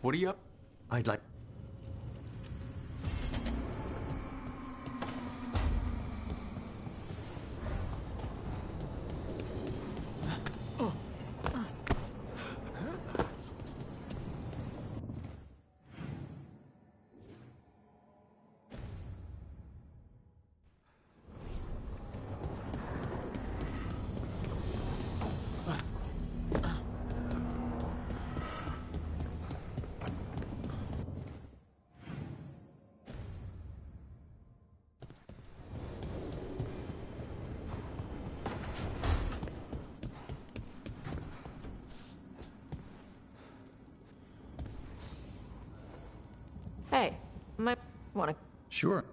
What are you up? I'd like... Hey, might wanna... Sure.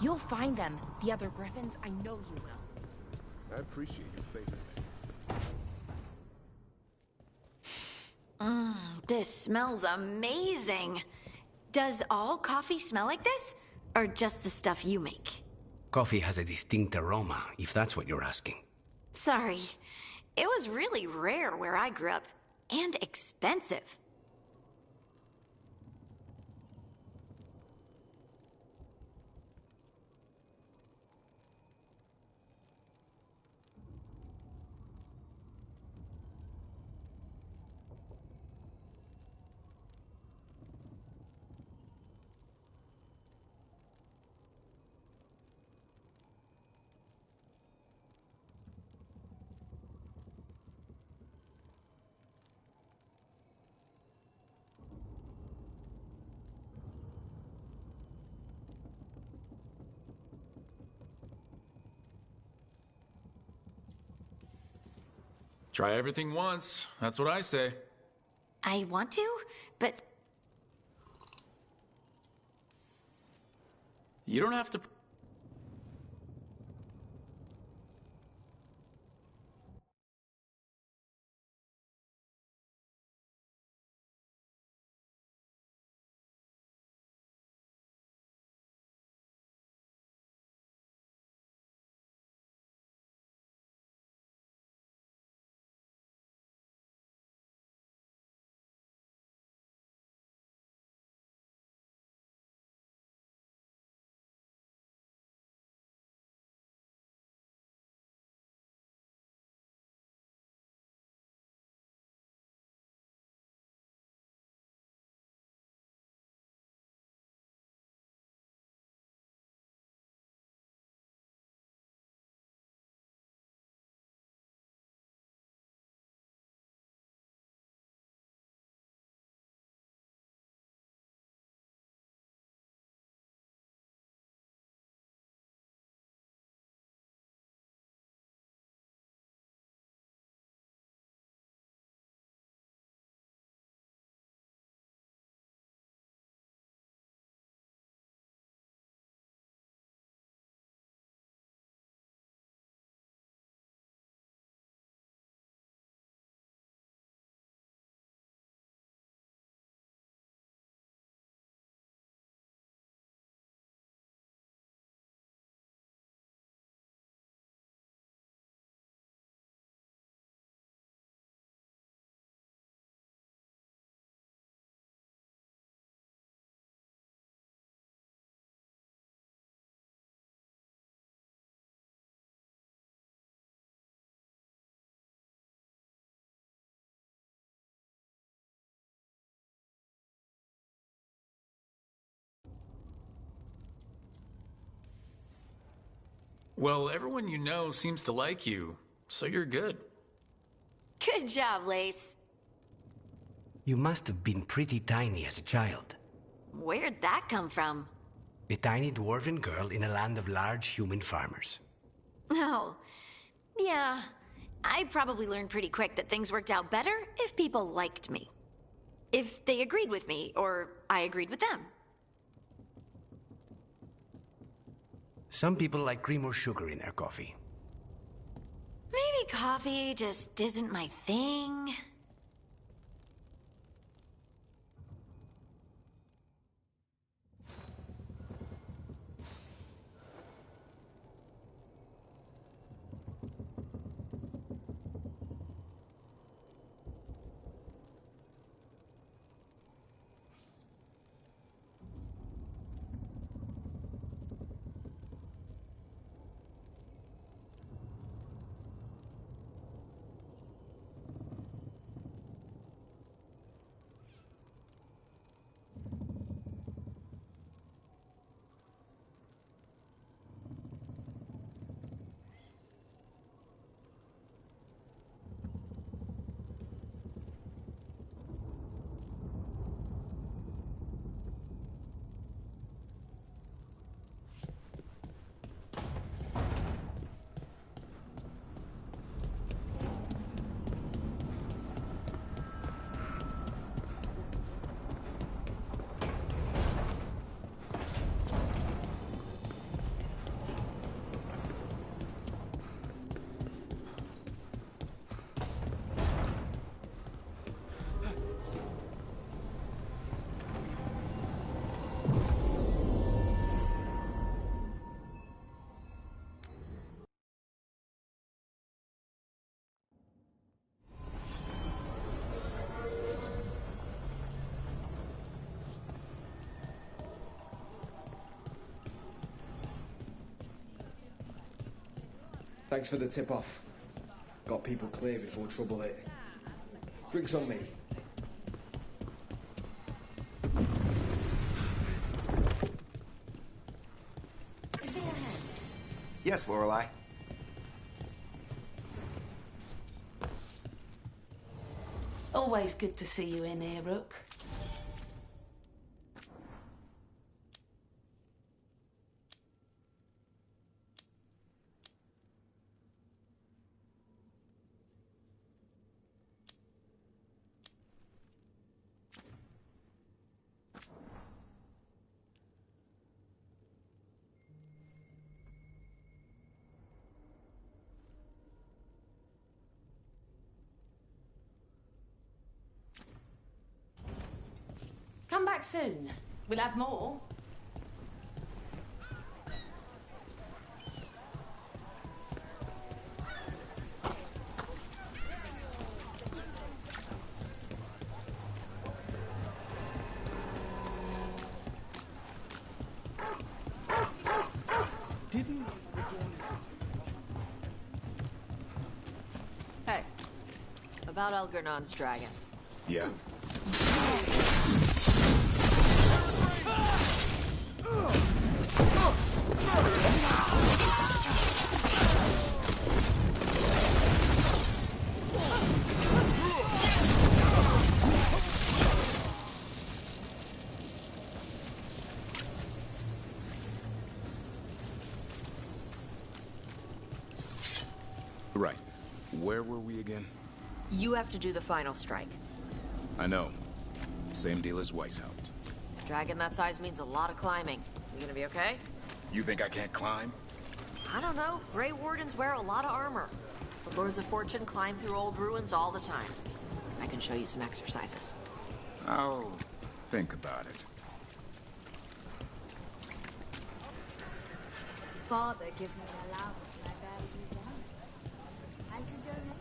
You'll find them, the other Griffins. I know you will. I appreciate your faith in me. This smells amazing. Does all coffee smell like this? Or just the stuff you make? Coffee has a distinct aroma, if that's what you're asking. Sorry. It was really rare where I grew up. And expensive. Try everything once. That's what I say. I want to, but... You don't have to... Well, everyone you know seems to like you, so you're good. Good job, Lace. You must have been pretty tiny as a child. Where'd that come from? A tiny dwarven girl in a land of large human farmers. Oh, yeah. I probably learned pretty quick that things worked out better if people liked me. If they agreed with me, or I agreed with them. Some people like cream or sugar in their coffee. Maybe coffee just isn't my thing. Thanks for the tip-off. Got people clear before trouble hit. Drinks on me. Yes, Lorelei. Always good to see you in here, Rook. Come back soon. We'll have more. Hey, about Algernon's dragon. Yeah. Right. Where were we again? You have to do the final strike. I know. Same deal as Weishaupt. Dragon that size means a lot of climbing. You gonna be okay? You think I can't climb? I don't know. Grey Wardens wear a lot of armor. The Lords of Fortune climb through old ruins all the time. I can show you some exercises. I'll think about it. Father gives me an allowance and I barely use it. I could donate.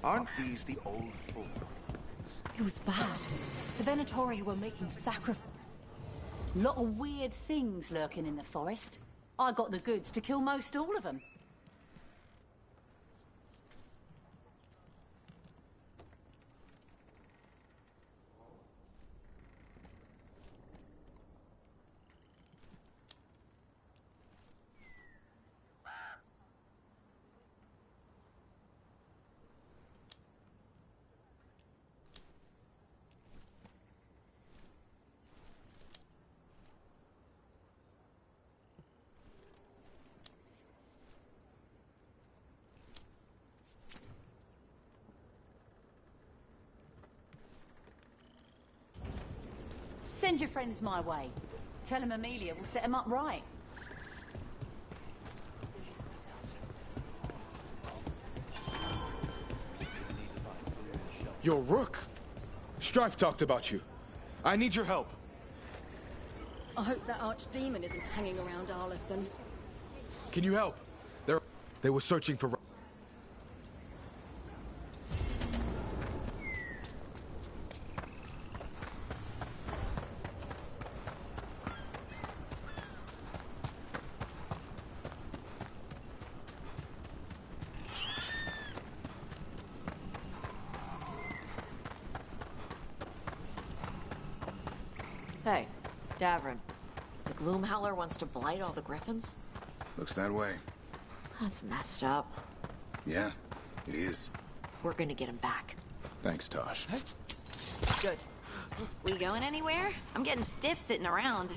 Aren't these the old fools? It was bad. The Venatori were making sacrifice. Lot of weird things lurking in the forest. I got the goods to kill most all of them. Send your friends my way. Tell them Amelia will set them up right. Yo, Rook! Strife talked about you. I need your help. I hope that archdemon isn't hanging around Arlethan. Can you help? They were searching for... Hey, Davrin. The Gloomhowler wants to blight all the griffins? Looks that way. That's messed up. Yeah, it is. We're gonna get him back. Thanks, Tosh. Good. We going anywhere? I'm getting stiff sitting around.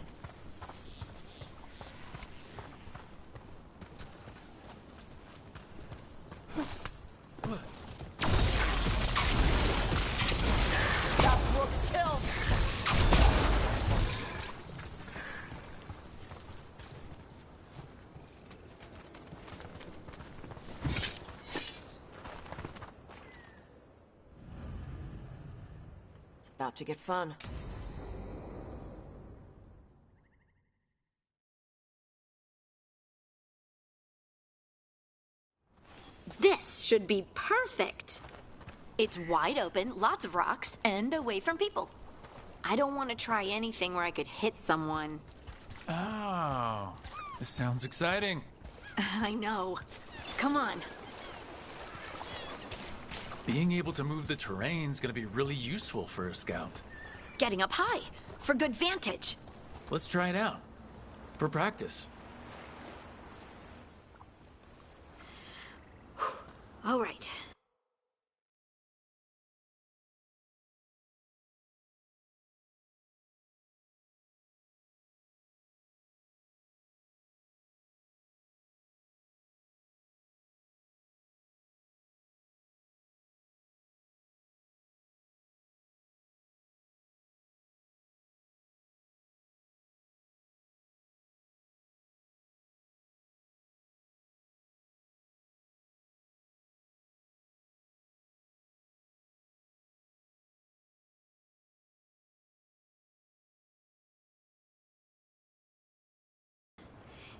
About to get fun. This should be perfect. It's wide open, lots of rocks, and away from people. I don't want to try anything where I could hit someone. Oh, this sounds exciting. I know. Come on. Being able to move the terrain's gonna be really useful for a scout. Getting up high, for good vantage. Let's try it out. For practice. All right.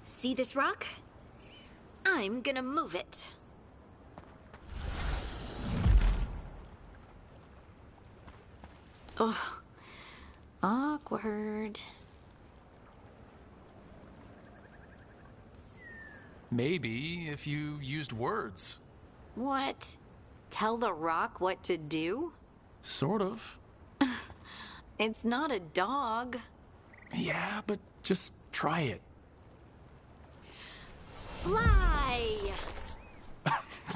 See this rock? I'm gonna move it. Oh, awkward. Maybe if you used words. What? Tell the rock what to do? Sort of. It's not a dog. Yeah, but just try it. Fly!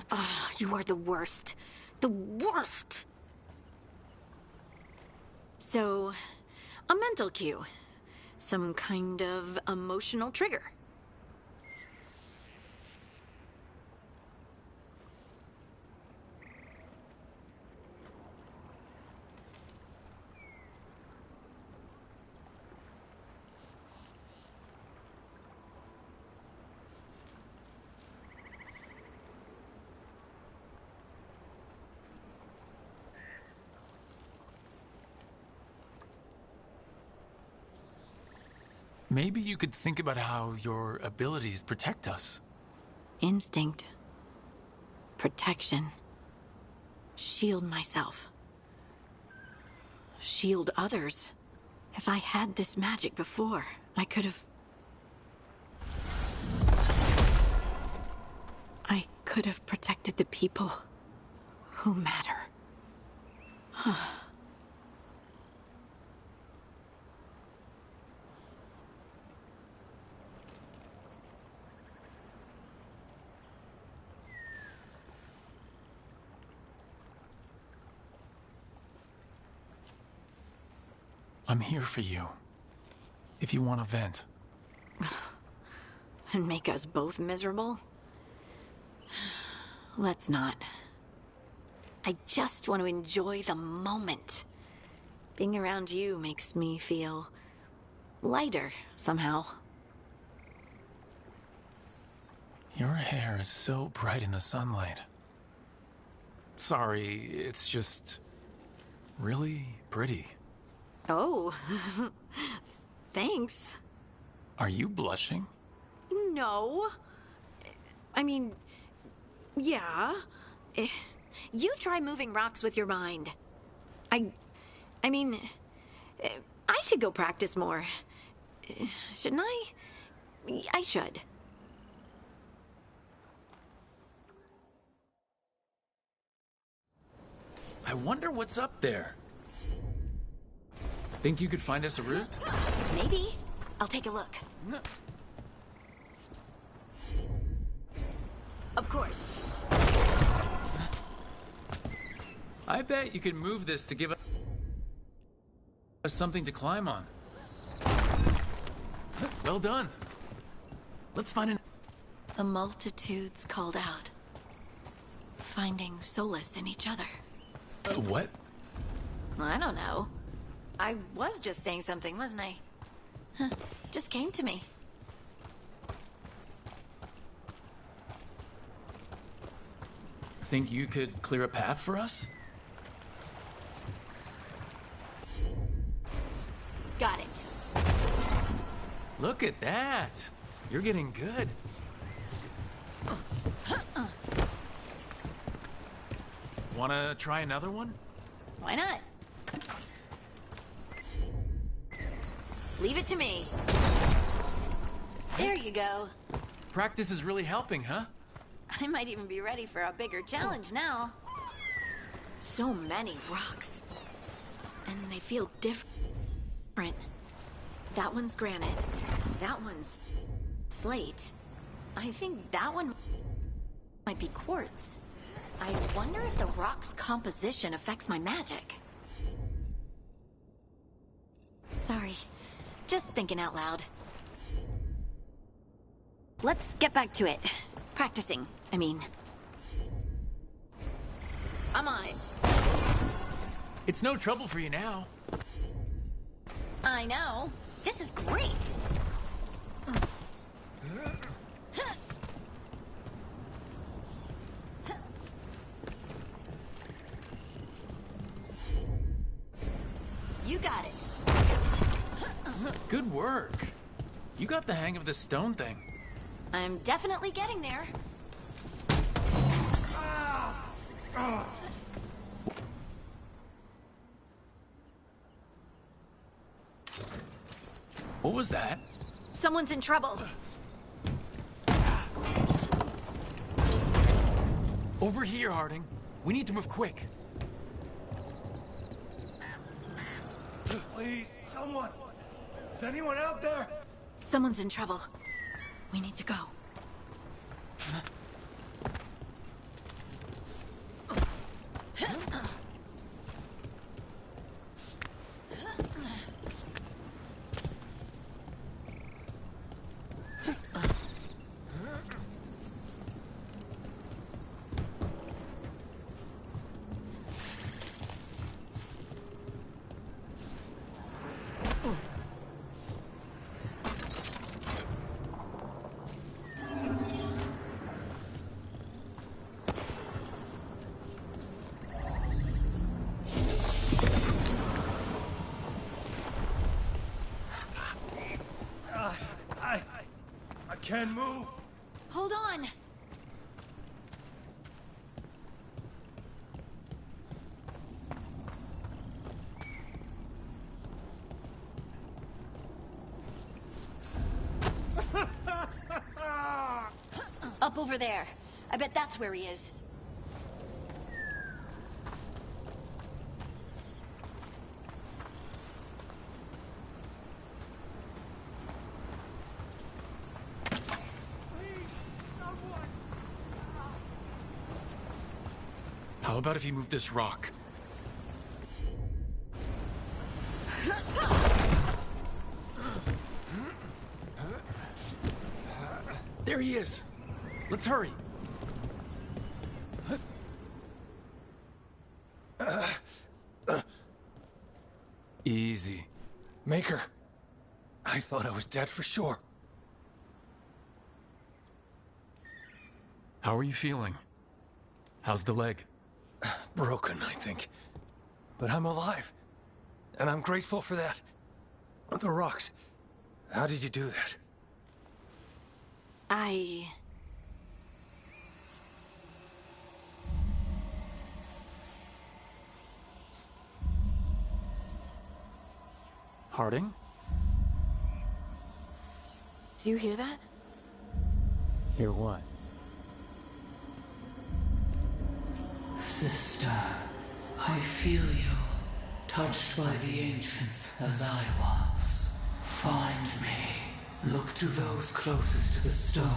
Oh, you are the worst. The worst! So, a mental cue. Some kind of emotional trigger. Maybe you could think about how your abilities protect us. Instinct. Protection. shield myself. Shield others. If I had this magic before, I could have... I could have protected the people who matter. I'm here for you. If you want to vent. And make us both miserable? Let's not. I just want to enjoy the moment. Being around you makes me feel lighter somehow. Your hair is so bright in the sunlight. Sorry, it's just really pretty. Oh, thanks. Are you blushing? No. I mean, yeah. You try moving rocks with your mind. I mean, I should go practice more. Shouldn't I? I should. I wonder what's up there. Think you could find us a route? Maybe. I'll take a look. Of course. I bet you could move this to give us something to climb on. Well done. Let's find an... The multitudes called out, finding solace in each other. What? I don't know. I was just saying something, wasn't I? Just came to me. Think you could clear a path for us? Got it. Look at that. You're getting good. Wanna try another one? Why not? Leave it to me. There you go. Practice is really helping, huh? I might even be ready for a bigger challenge now. So many rocks. And they feel different. That one's granite. That one's slate. I think that one might be quartz. I wonder if the rock's composition affects my magic. Sorry. Just thinking out loud. Let's get back to it. Practicing, I mean. I'm on it. It's no trouble for you now. I know. This is great. You got it. Good work. You got the hang of the stone thing. I'm definitely getting there. What was that? Someone's in trouble. Over here, Harding. We need to move quick. Please, someone! Is anyone out there? Someone's in trouble. We need to go. I can't move. Hold on. Up over there. I bet that's where he is. How about if you move this rock? There he is! Let's hurry! Easy. Maker. I thought I was dead for sure. How are you feeling? How's the leg? Broken, I think. But I'm alive. And I'm grateful for that. The rocks. How did you do that? Harding? Do you hear that? Hear what? Sister, I feel you, touched by the ancients as I was. Find me. Look to those closest to the stone,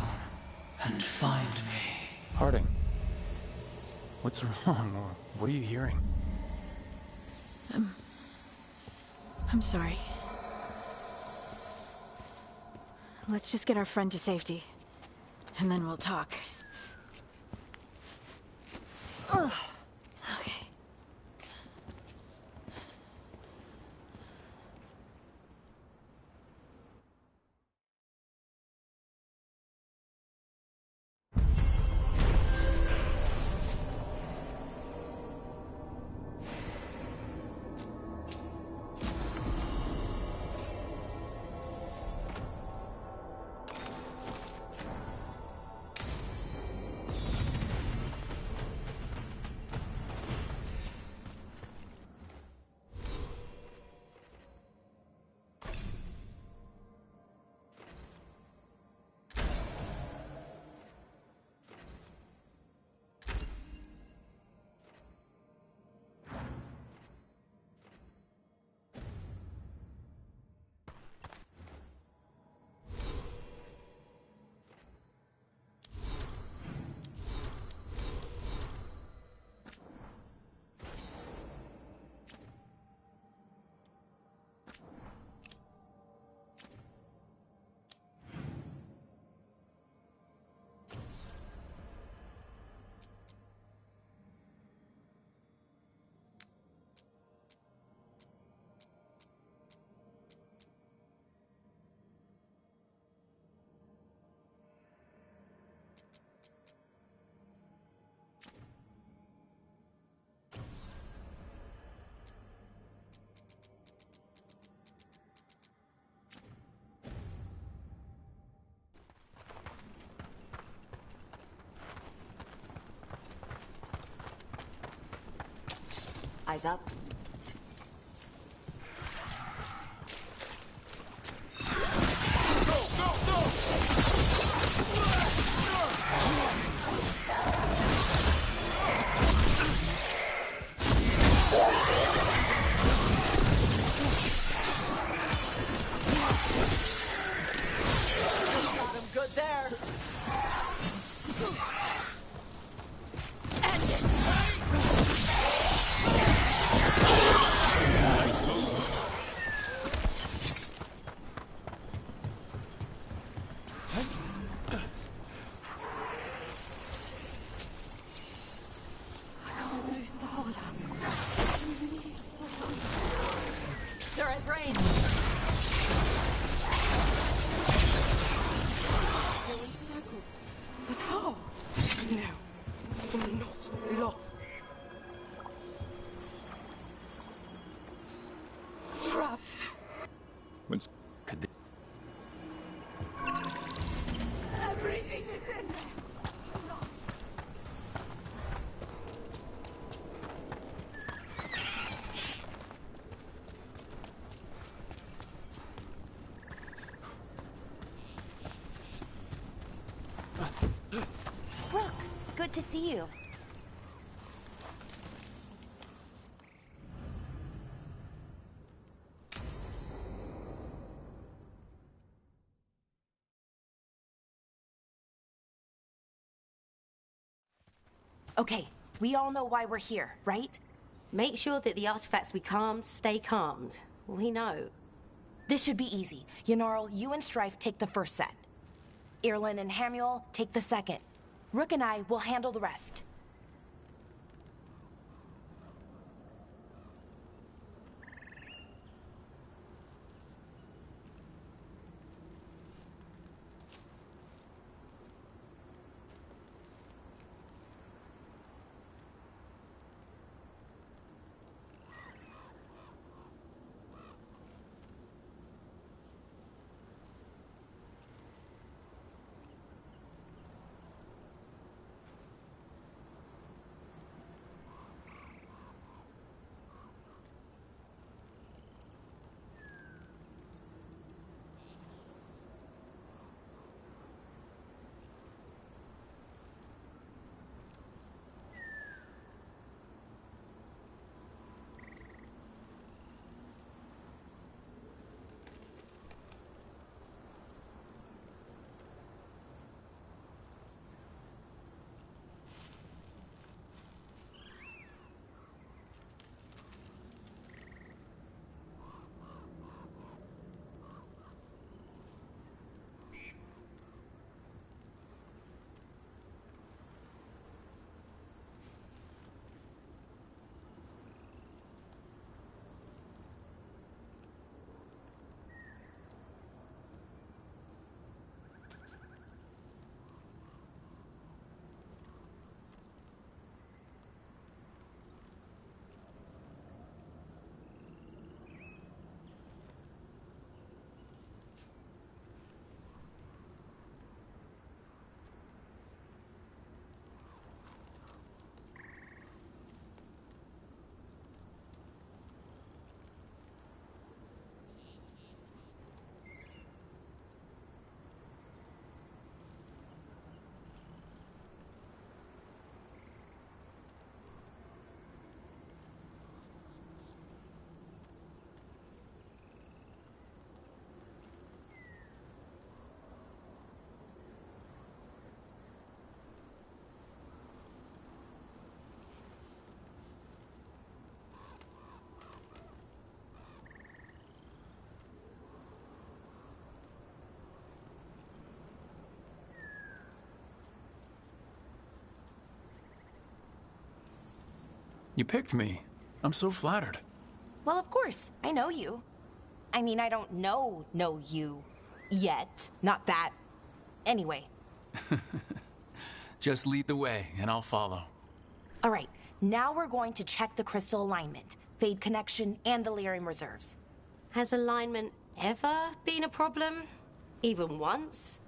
and find me. Harding. What's wrong, or what are you hearing? I'm sorry. Let's just get our friend to safety, and then we'll talk. Ugh. Okay. Eyes up. Got him good there. They're at range. They're in circles. But how? No, we're not lost. Trapped. When's... Could they... Everything is in there. to see you. Okay, we all know why we're here, right? Make sure that the artifacts we calmed stay calmed. We know. This should be easy. Yanarl, you and Strife take the first set. Irlin and Hamuel take the second. Rook and I will handle the rest. You picked me. I'm so flattered. Well, of course. I know you. I mean, I don't know you yet. Not that. Anyway. Just lead the way, and I'll follow. All right. Now we're going to check the crystal alignment, fade connection, and the lyrium reserves. Has alignment ever been a problem? Even once?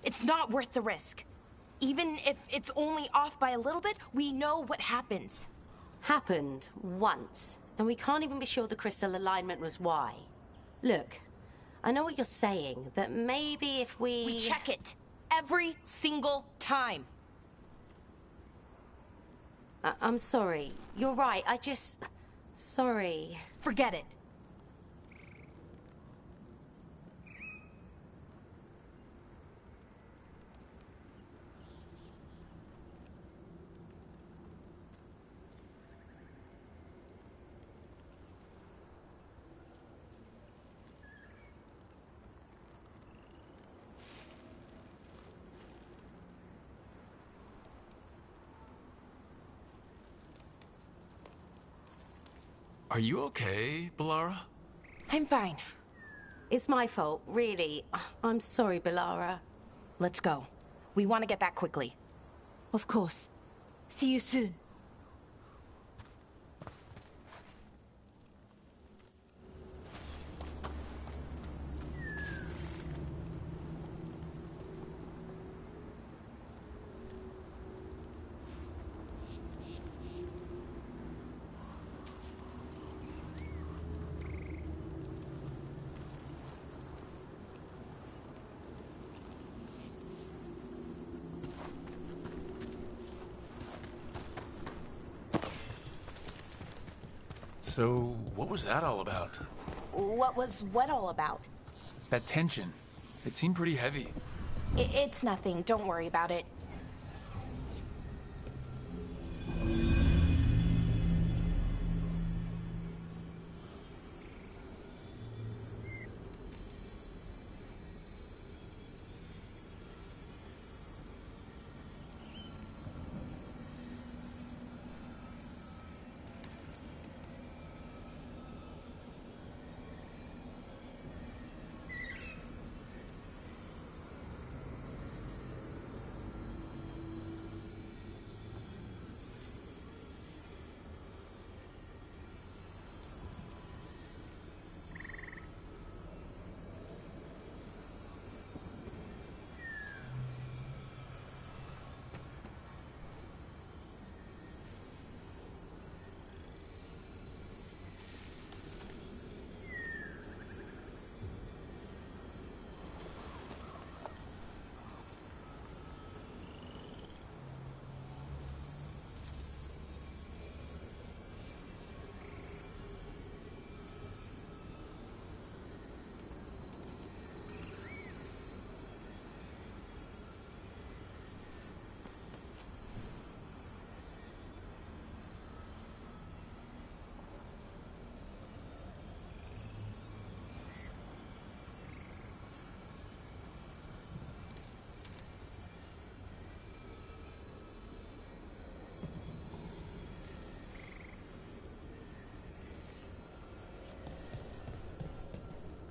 It's not worth the risk. Even if it's only off by a little bit, we know what happens. Happened once, and we can't even be sure the crystal alignment was why. Look, I know what you're saying, but maybe if we... We check it. Every single time. I'm sorry. You're right. Sorry. Forget it. Are you okay, Balara? I'm fine. It's my fault, really. I'm sorry, Balara. Let's go. We want to get back quickly. Of course. See you soon. So, what was that all about? What was what all about? That tension. It seemed pretty heavy. It's nothing. Don't worry about it.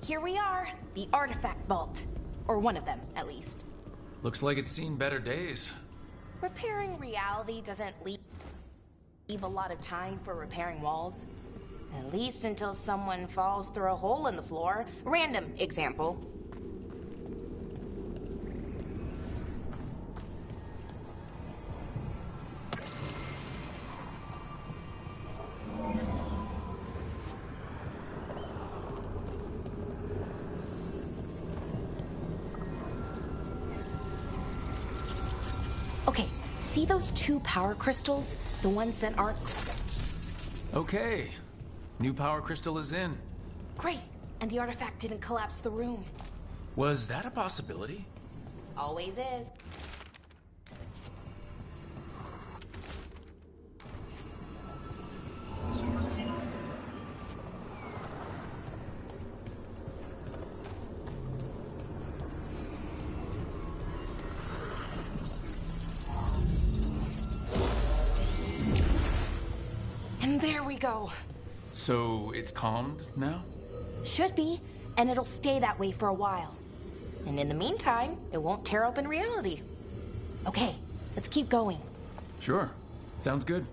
Here we are, the artifact vault. Or one of them, at least. Looks like it's seen better days. Repairing reality doesn't leave a lot of time for repairing walls. At least until someone falls through a hole in the floor. Random example. Okay, see those 2 power crystals? The ones that aren't... Okay. New power crystal is in. Great, and the artifact didn't collapse the room. Was that a possibility? Always is. And there we go. So, it's calmed now? Should be, and it'll stay that way for a while. And in the meantime, it won't tear open reality. Okay, let's keep going. Sure. Sounds good.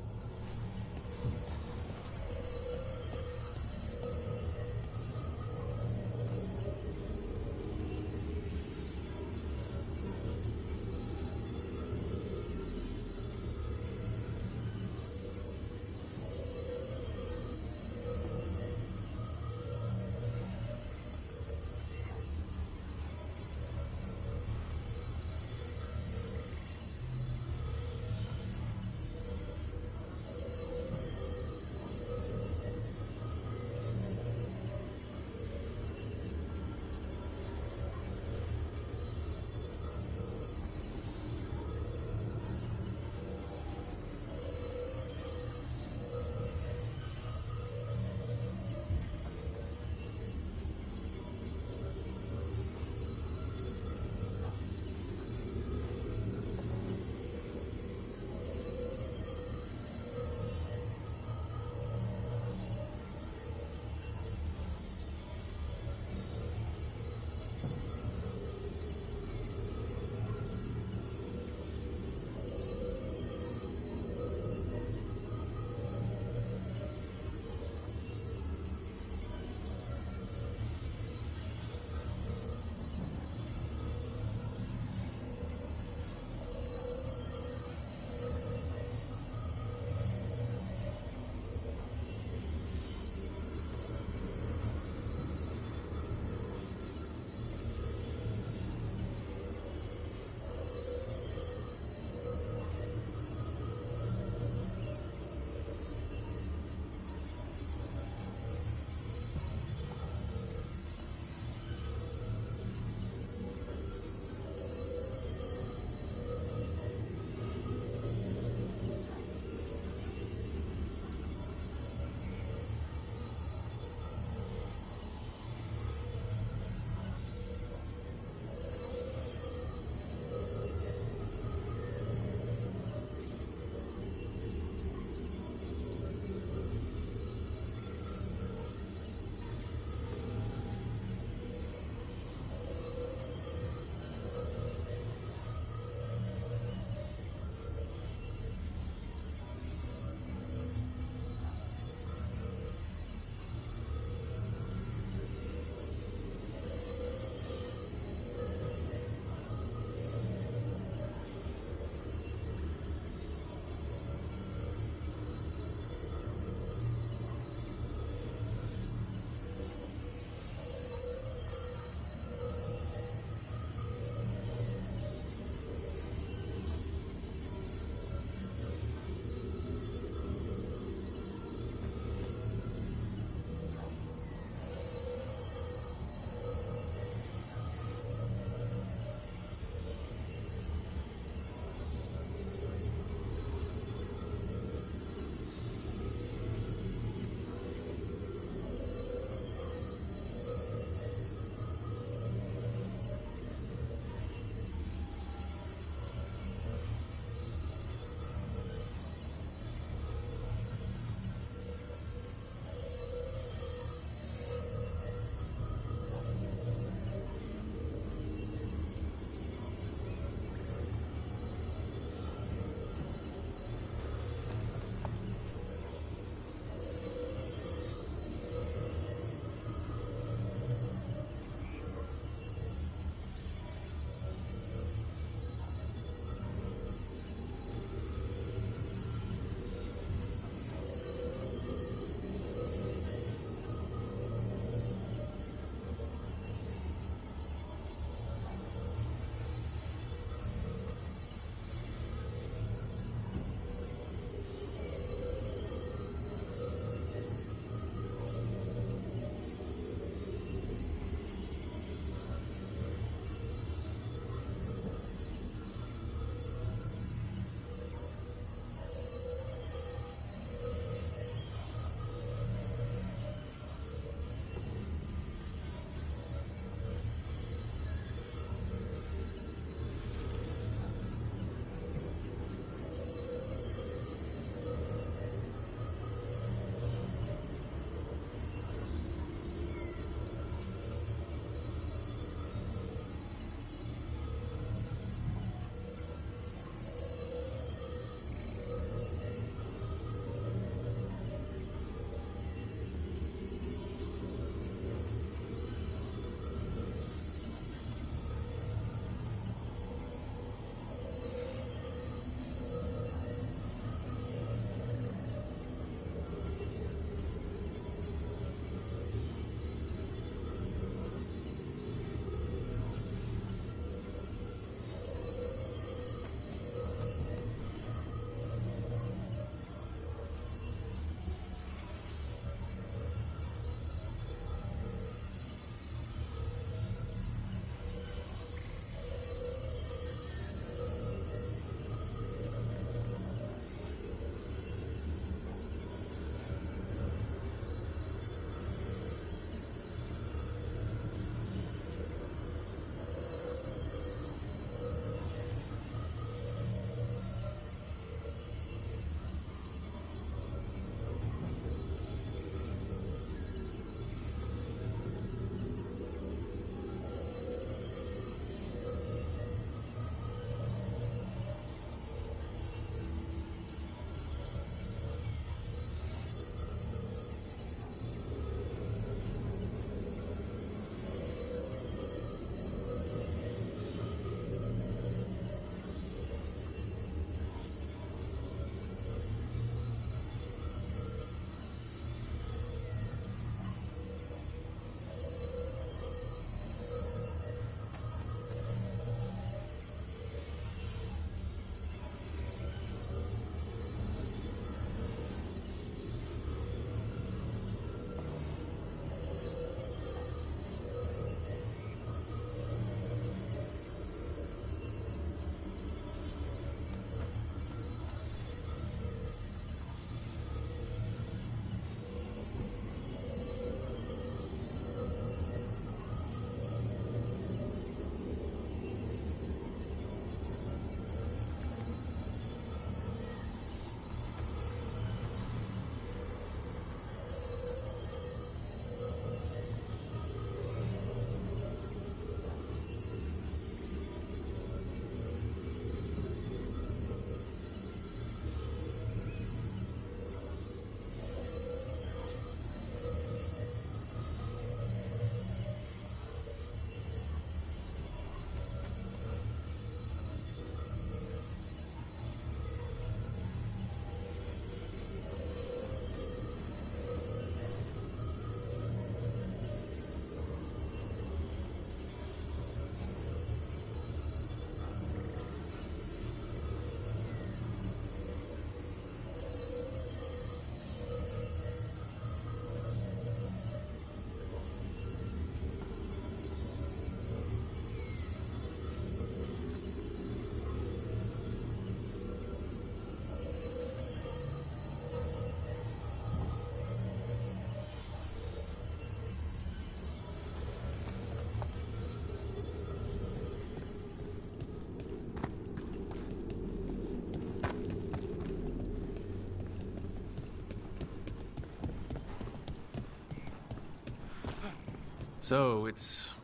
So, it's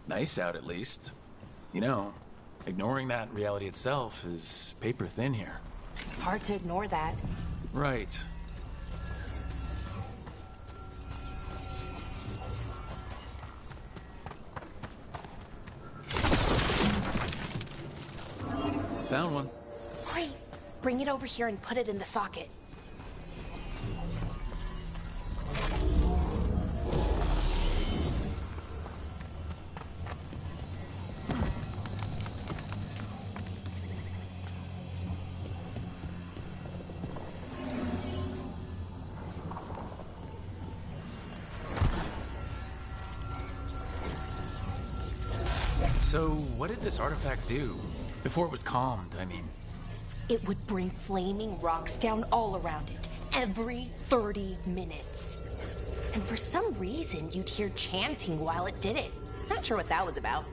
nice out at least. You know, ignoring that reality itself is paper thin here. Hard to ignore that. Right. Found one. Great. Bring it over here and put it in the socket. So, what did this artifact do? Before it was calmed, I mean. It would bring flaming rocks down all around it, every 30 minutes. And for some reason, you'd hear chanting while it did it. Not sure what that was about.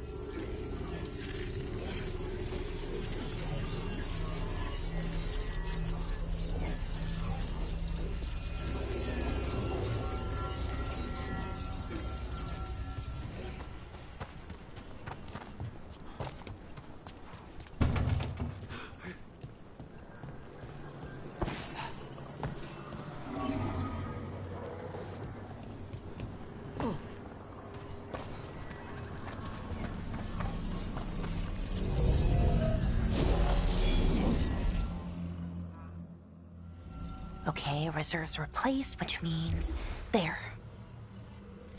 Okay, reserves replaced, which means there.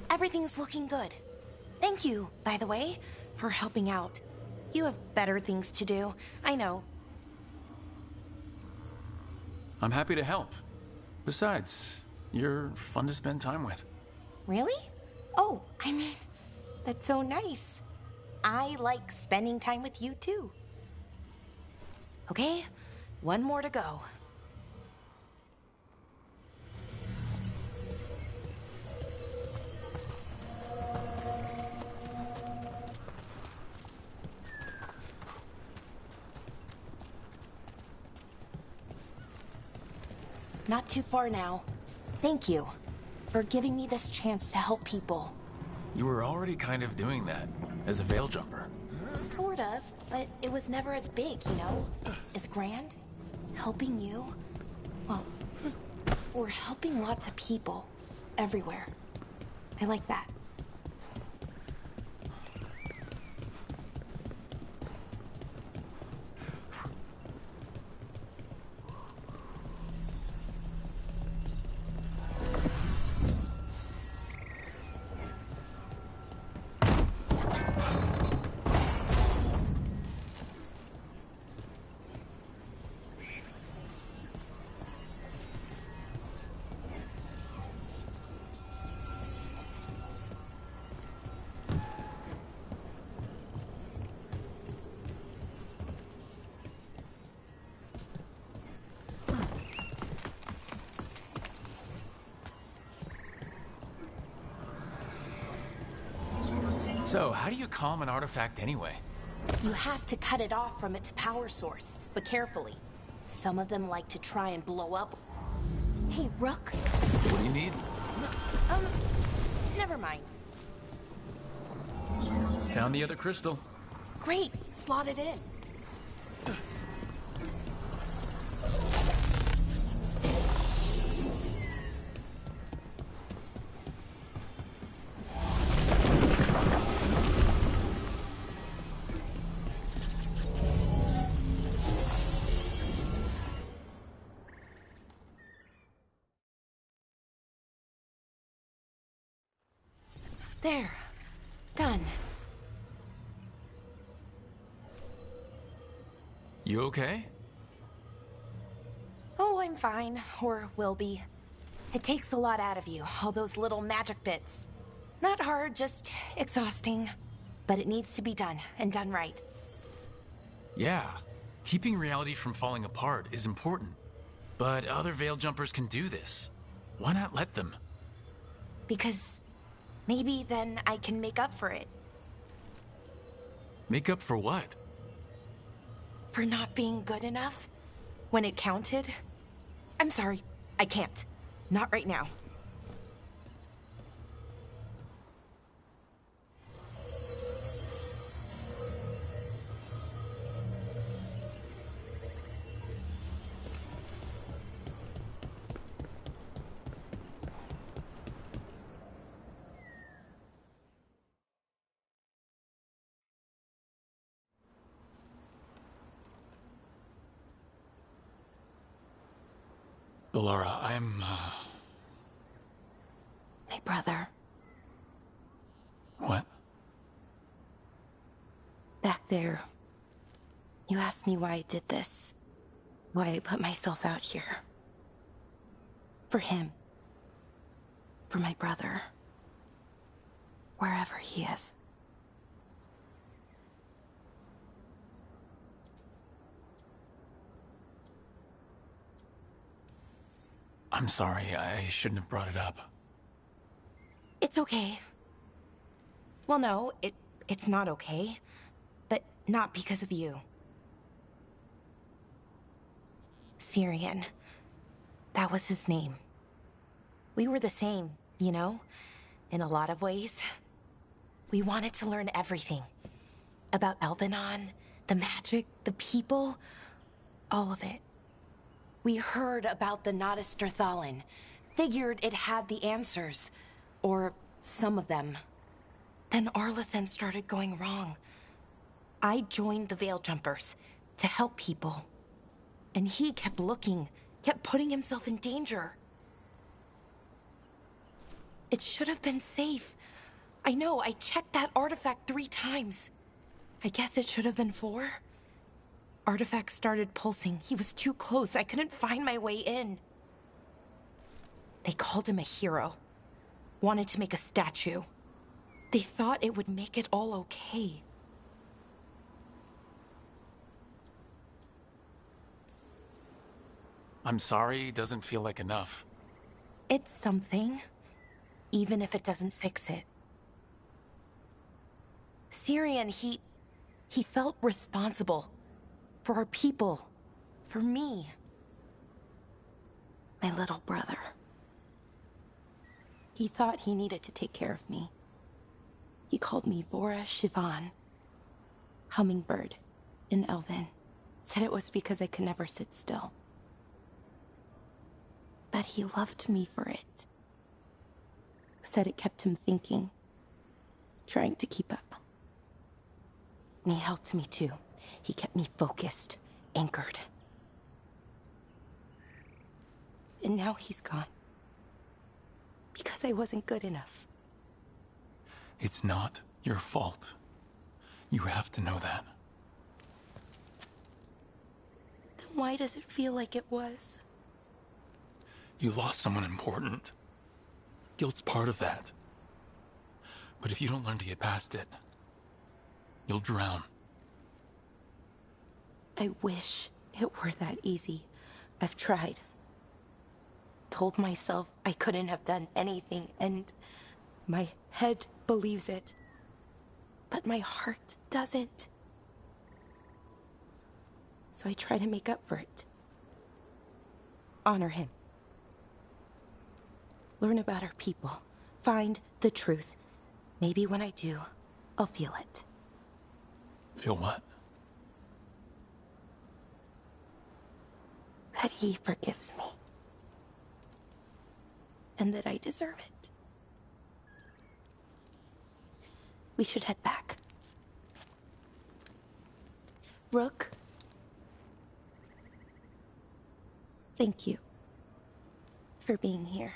Everything's looking good. Thank you, by the way, for helping out. You have better things to do, I know. I'm happy to help. Besides, you're fun to spend time with. Really? Oh, I mean, that's so nice. I like spending time with you too. Okay, one more to go. Not too far now. Thank you for giving me this chance to help people. You were already kind of doing that as a veil jumper. Sort of, but it was never as big, you know? As grand. Helping you. Well, we're helping lots of people. Everywhere. I like that. So, how do you calm an artifact anyway? You have to cut it off from its power source, but carefully. Some of them like to try and blow up. Hey, Rook. What do you need? Never mind. Found the other crystal. Great, slot it in. There. Done. You okay? Oh, I'm fine. Or will be. It takes a lot out of you, all those little magic bits. Not hard, just exhausting. But it needs to be done, and done right. Yeah. Keeping reality from falling apart is important. But other veil jumpers can do this. Why not let them? Because maybe then I can make up for it. Make up for what? For not being good enough when it counted. I'm sorry, I can't. Not right now. Laura, I'm, My brother. What? Back there, you asked me why I did this. Why I put myself out here. For him. For my brother. Wherever he is. I'm sorry, I shouldn't have brought it up. It's okay. Well, no, it's not okay. But not because of you. Syrian. That was his name. We were the same, you know? In a lot of ways. We wanted to learn everything. About Elvenon, the magic, the people, all of it. We heard about the Nodus Northalin. Figured it had the answers. Or some of them. Then Arlathan started going wrong. I joined the Veil Jumpers to help people. And he kept looking, kept putting himself in danger. It should have been safe. I know, I checked that artifact 3 times. I guess it should have been 4. Artifact started pulsing. He was too close. I couldn't find my way in. They called him a hero. Wanted to make a statue. They thought it would make it all okay. I'm sorry, doesn't feel like enough. It's something. Even if it doesn't fix it. Syrian, he felt responsible. For our people. For me. My little brother. He thought he needed to take care of me. He called me Vora Shivan. Hummingbird. In Elven. Said it was because I could never sit still. But he loved me for it. Said it kept him thinking. Trying to keep up. And he helped me too. He kept me focused, anchored. And now he's gone. Because I wasn't good enough. It's not your fault. You have to know that. Then why does it feel like it was? You lost someone important. Guilt's part of that. But if you don't learn to get past it, you'll drown. I wish it were that easy. I've tried. Told myself I couldn't have done anything, and my head believes it. But my heart doesn't. So I try to make up for it. Honor him. Learn about our people. Find the truth. Maybe when I do, I'll feel it. Feel what? That he forgives me. And that I deserve it. We should head back. Rook. Thank you. For being here.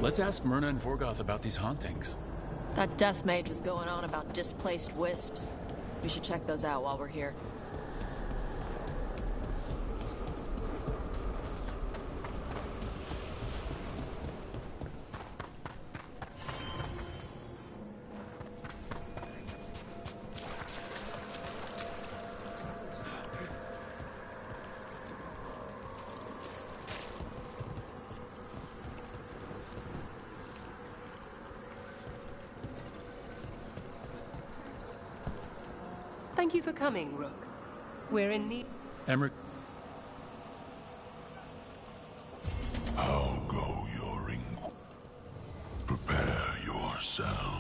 Let's ask Myrna and Vorgoth about these hauntings. That death mage was going on about displaced wisps. We should check those out while we're here. Thank you for coming, Rook. We're in need. Emmerich. How go your Prepare yourselves.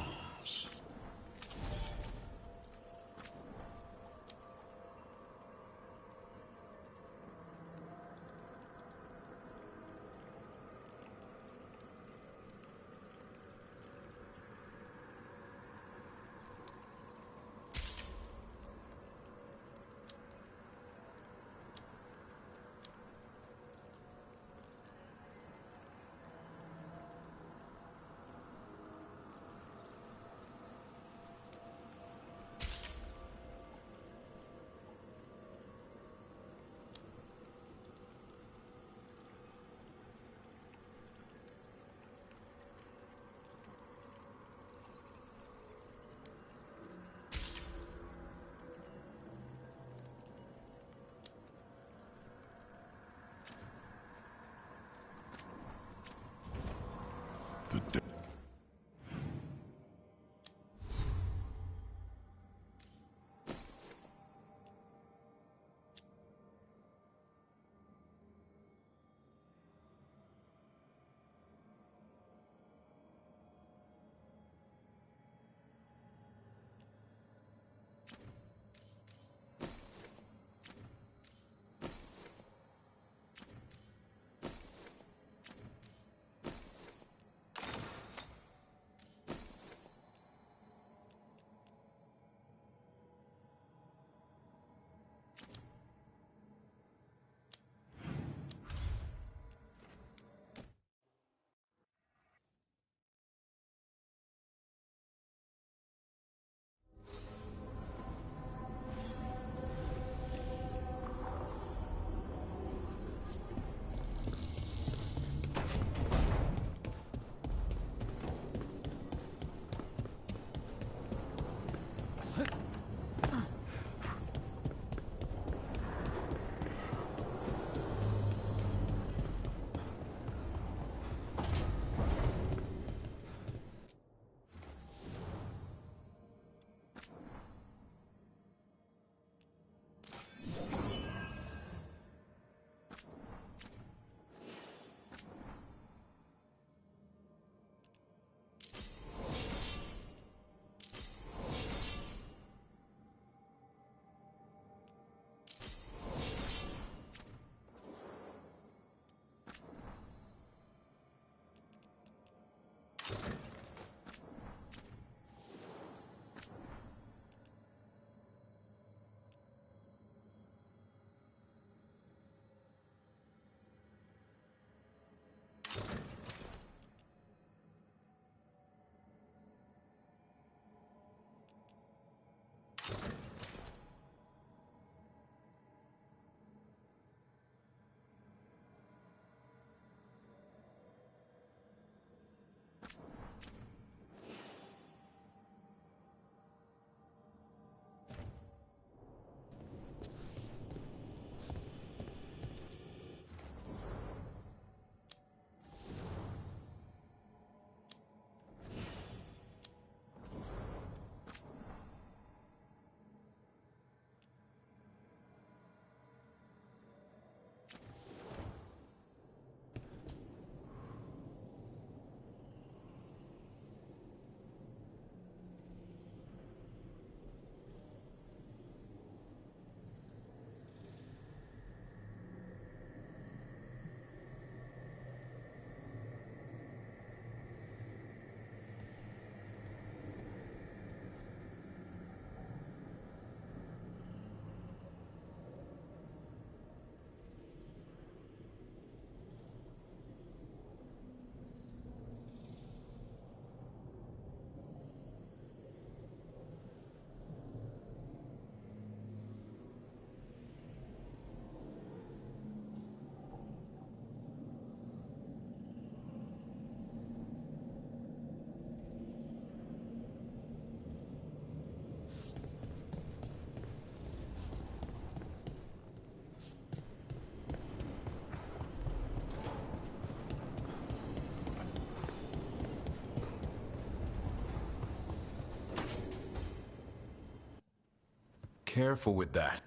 Careful with that.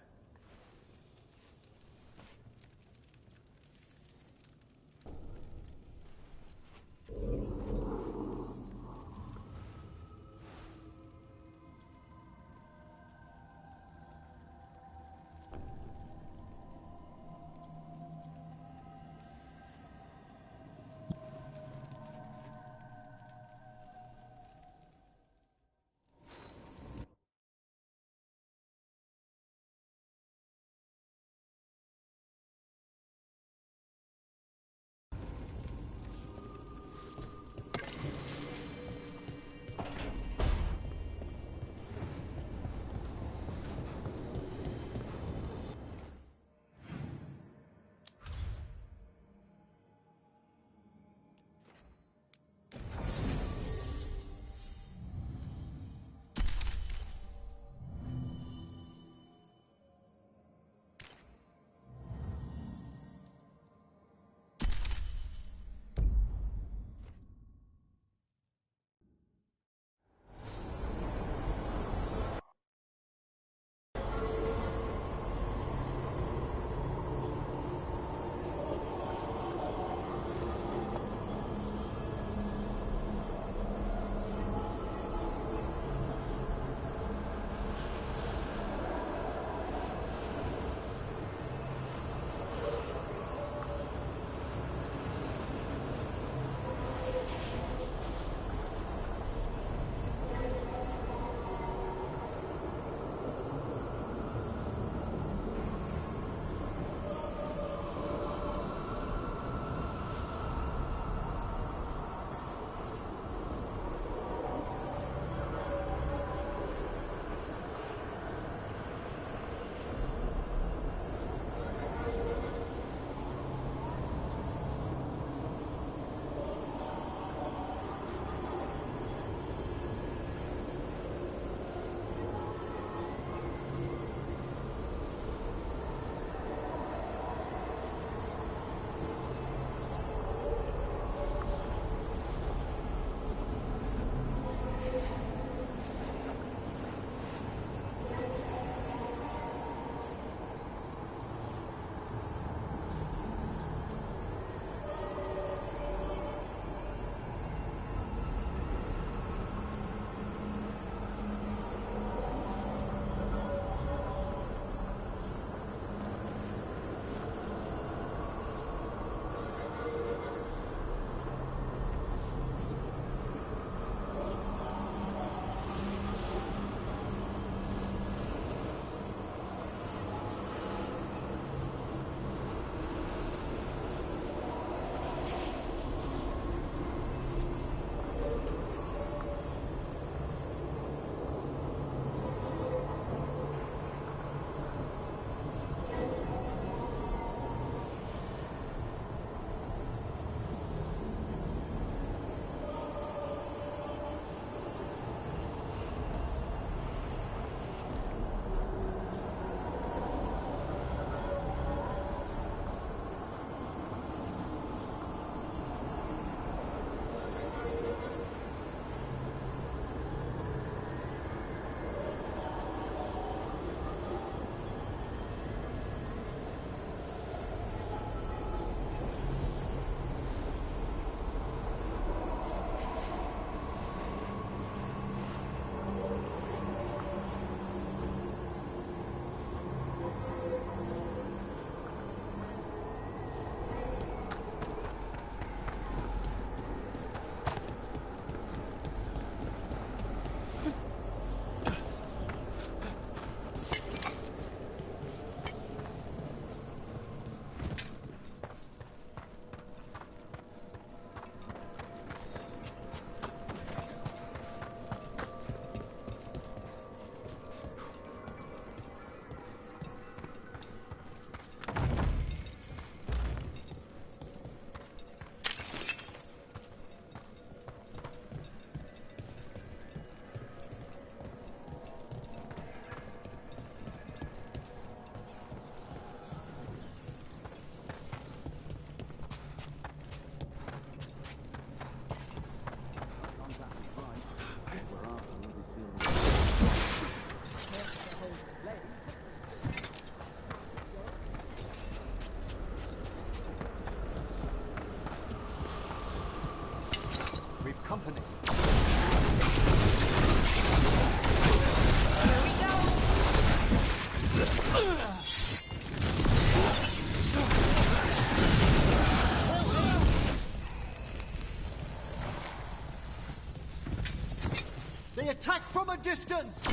They attack from a distance!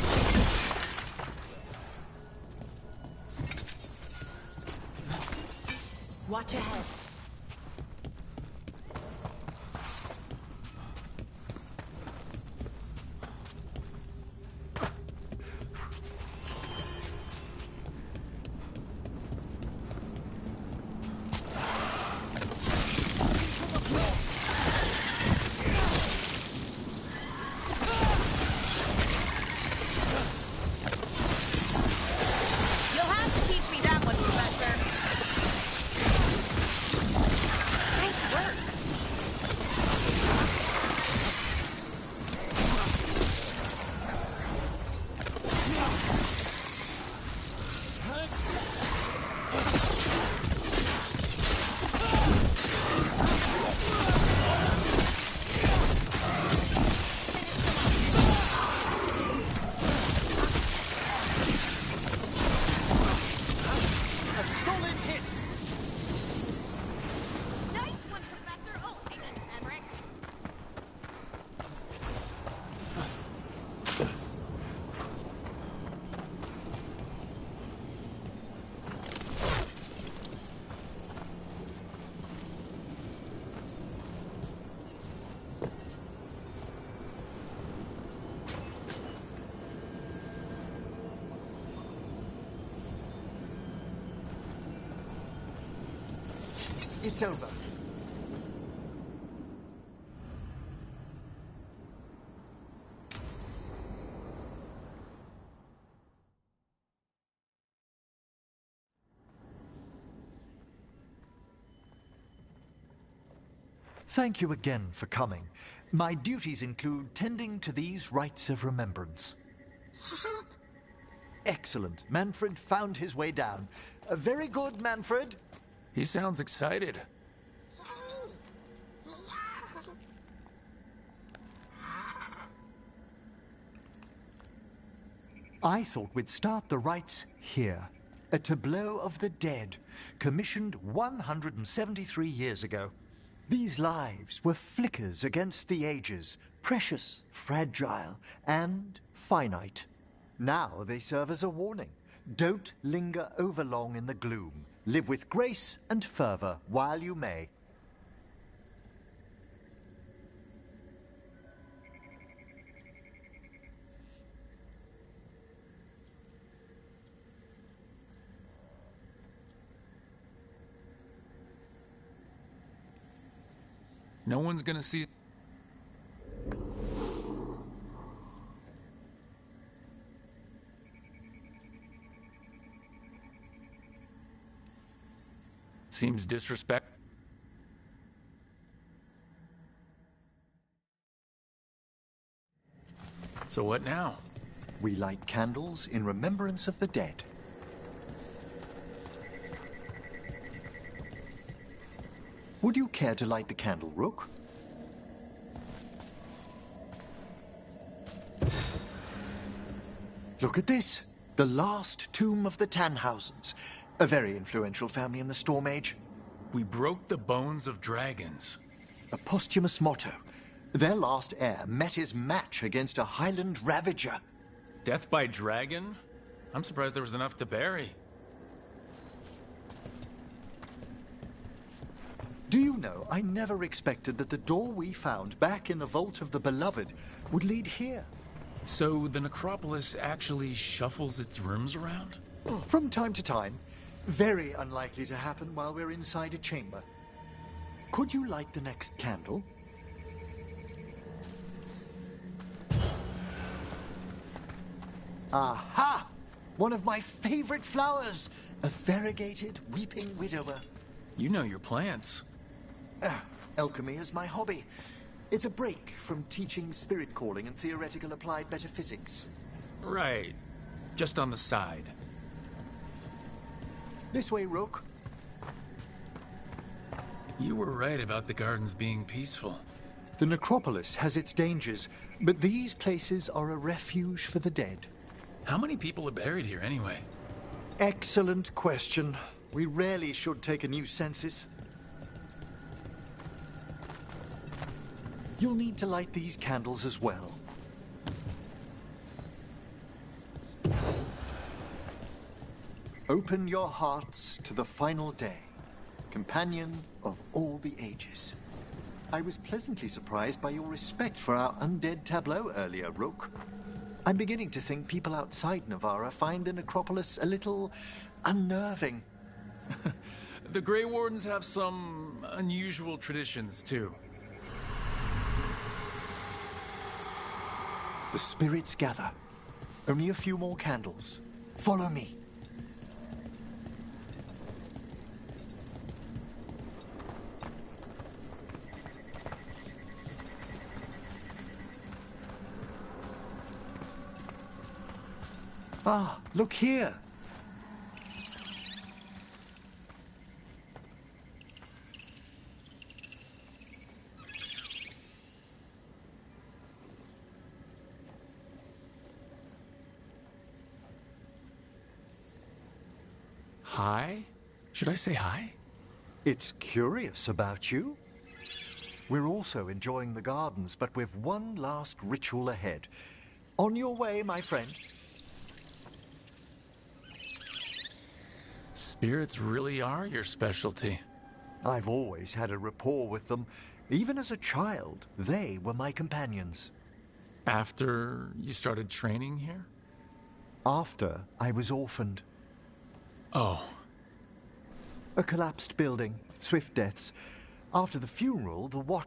Watch ahead. You'll have to teach me that one, Professor. Nice work. A solid hit! Nice one, Professor. Oh, hang on, Emmerich. It's over. Thank you again for coming. My duties include tending to these rites of remembrance. Excellent. Manfred found his way down. Very good, Manfred. He sounds excited. I thought we'd start the rites here. A tableau of the dead, commissioned 173 years ago. These lives were flickers against the ages, precious, fragile, and finite. Now they serve as a warning. Don't linger overlong in the gloom. Live with grace and fervor while you may. No one's gonna see. Seems disrespect. So what now? We light candles in remembrance of the dead. Would you care to light the candle, Rook? Look at this. The last tomb of the Tannhausens. A very influential family in the Storm Age. We broke the bones of dragons. A posthumous motto. Their last heir met his match against a Highland Ravager. Death by dragon? I'm surprised there was enough to bury. Do you know, I never expected that the door we found back in the Vault of the Beloved would lead here. So the necropolis actually shuffles its rooms around? From time to time. Very unlikely to happen while we're inside a chamber. Could you light the next candle? Aha! One of my favorite flowers! A variegated weeping widower. You know your plants. Alchemy is my hobby. It's a break from teaching spirit calling and theoretical applied metaphysics. Right. Just on the side. This way, Rook. You were right about the gardens being peaceful. The necropolis has its dangers, but these places are a refuge for the dead. How many people are buried here anyway? Excellent question. We rarely should take a new census. You'll need to light these candles as well. Open your hearts to the final day, companion of all the ages. I was pleasantly surprised by your respect for our undead tableau earlier, Rook. I'm beginning to think people outside Navarra find the necropolis a little unnerving. The Grey Wardens have some unusual traditions, too. The spirits gather. Only a few more candles. Follow me. Ah, look here. Hi? Should I say hi? It's curious about you. We're also enjoying the gardens, but with one last ritual ahead. On your way, my friend. Spirits really are your specialty. I've always had a rapport with them. Even as a child, they were my companions. After you started training here? After I was orphaned. Oh. A collapsed building, swift deaths. After the funeral, the what?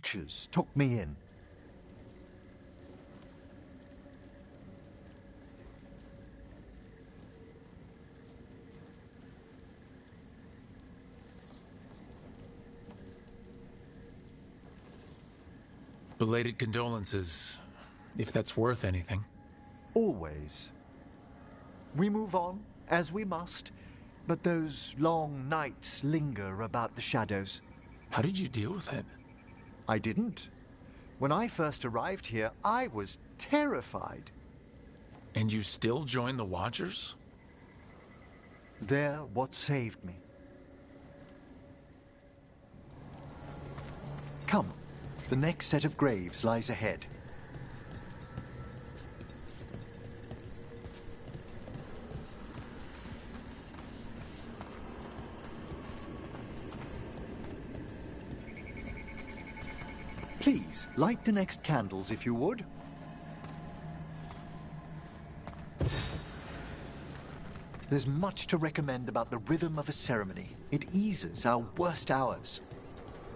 Watchers took me in. Belated condolences, if that's worth anything. Always. We move on, as we must, but those long nights linger about the shadows. How did you deal with it? I didn't. When I first arrived here, I was terrified. And you still joined the Watchers? They're what saved me. Come, the next set of graves lies ahead. Please, light the next candles if you would. There's much to recommend about the rhythm of a ceremony. It eases our worst hours.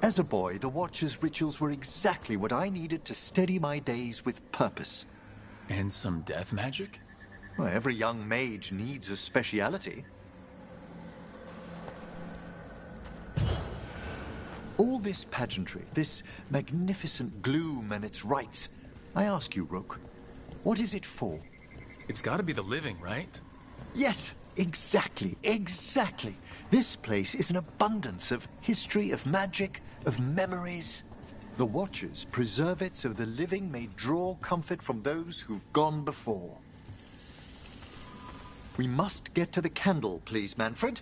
As a boy, the Watcher's rituals were exactly what I needed to steady my days with purpose. And some death magic? Well, every young mage needs a speciality. All this pageantry, this magnificent gloom and its rites, I ask you, Rook, what is it for? It's gotta be the living, right? Yes, exactly. This place is an abundance of history, of magic, of memories. The Watchers preserve it so the living may draw comfort from those who've gone before. We must get to the candle, please, Manfred.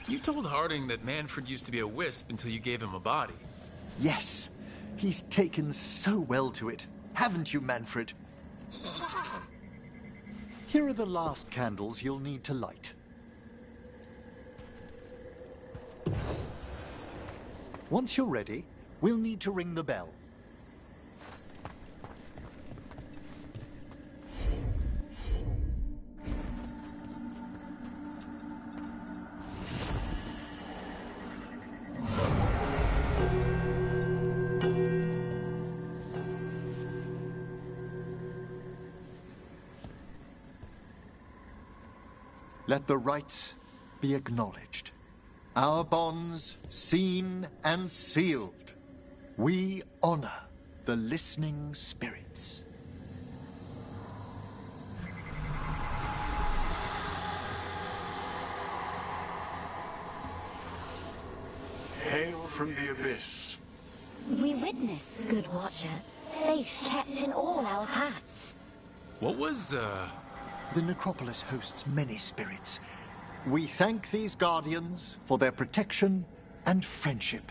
You told Harding that Manfred used to be a wisp until you gave him a body. Yes, he's taken so well to it. Haven't you, Manfred? Here are the last candles you'll need to light. Once you're ready, we'll need to ring the bell. Let the rites be acknowledged. Our bonds seen and sealed. We honor the listening spirits. Hail from the abyss. We witness, good Watcher, faith kept in all our paths. What was, The necropolis hosts many spirits. We thank these guardians for their protection and friendship.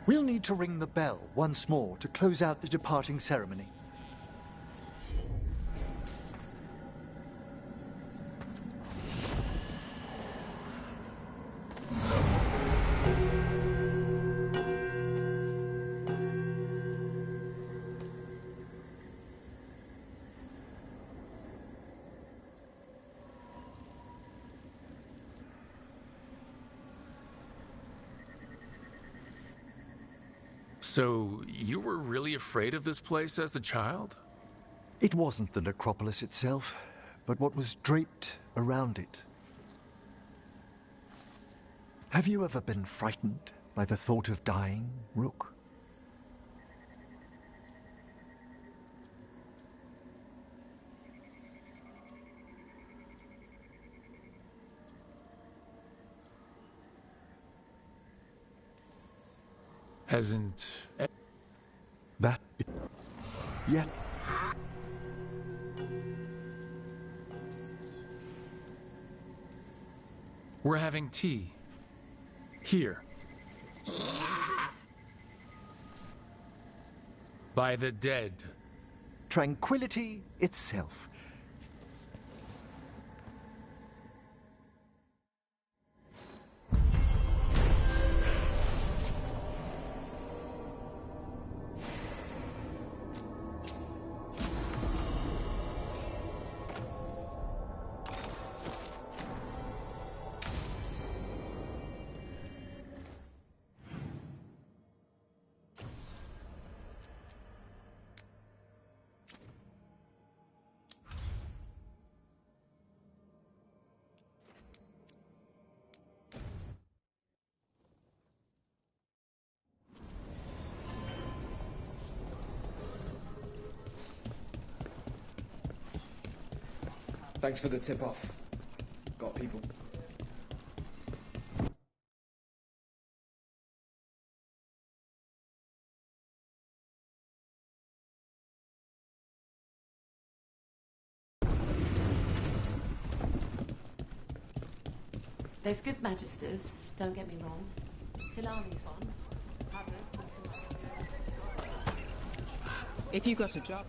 We'll need to ring the bell once more to close out the departing ceremony. So, you were really afraid of this place as a child? It wasn't the necropolis itself, but what was draped around it. Have you ever been frightened by the thought of dying, Rook? Hasn't... That... Yet... We're having tea. Here. By the dead. Tranquility itself. Thanks for the tip-off. Got people. There's good magisters, don't get me wrong. Tilani's one. If you got a job...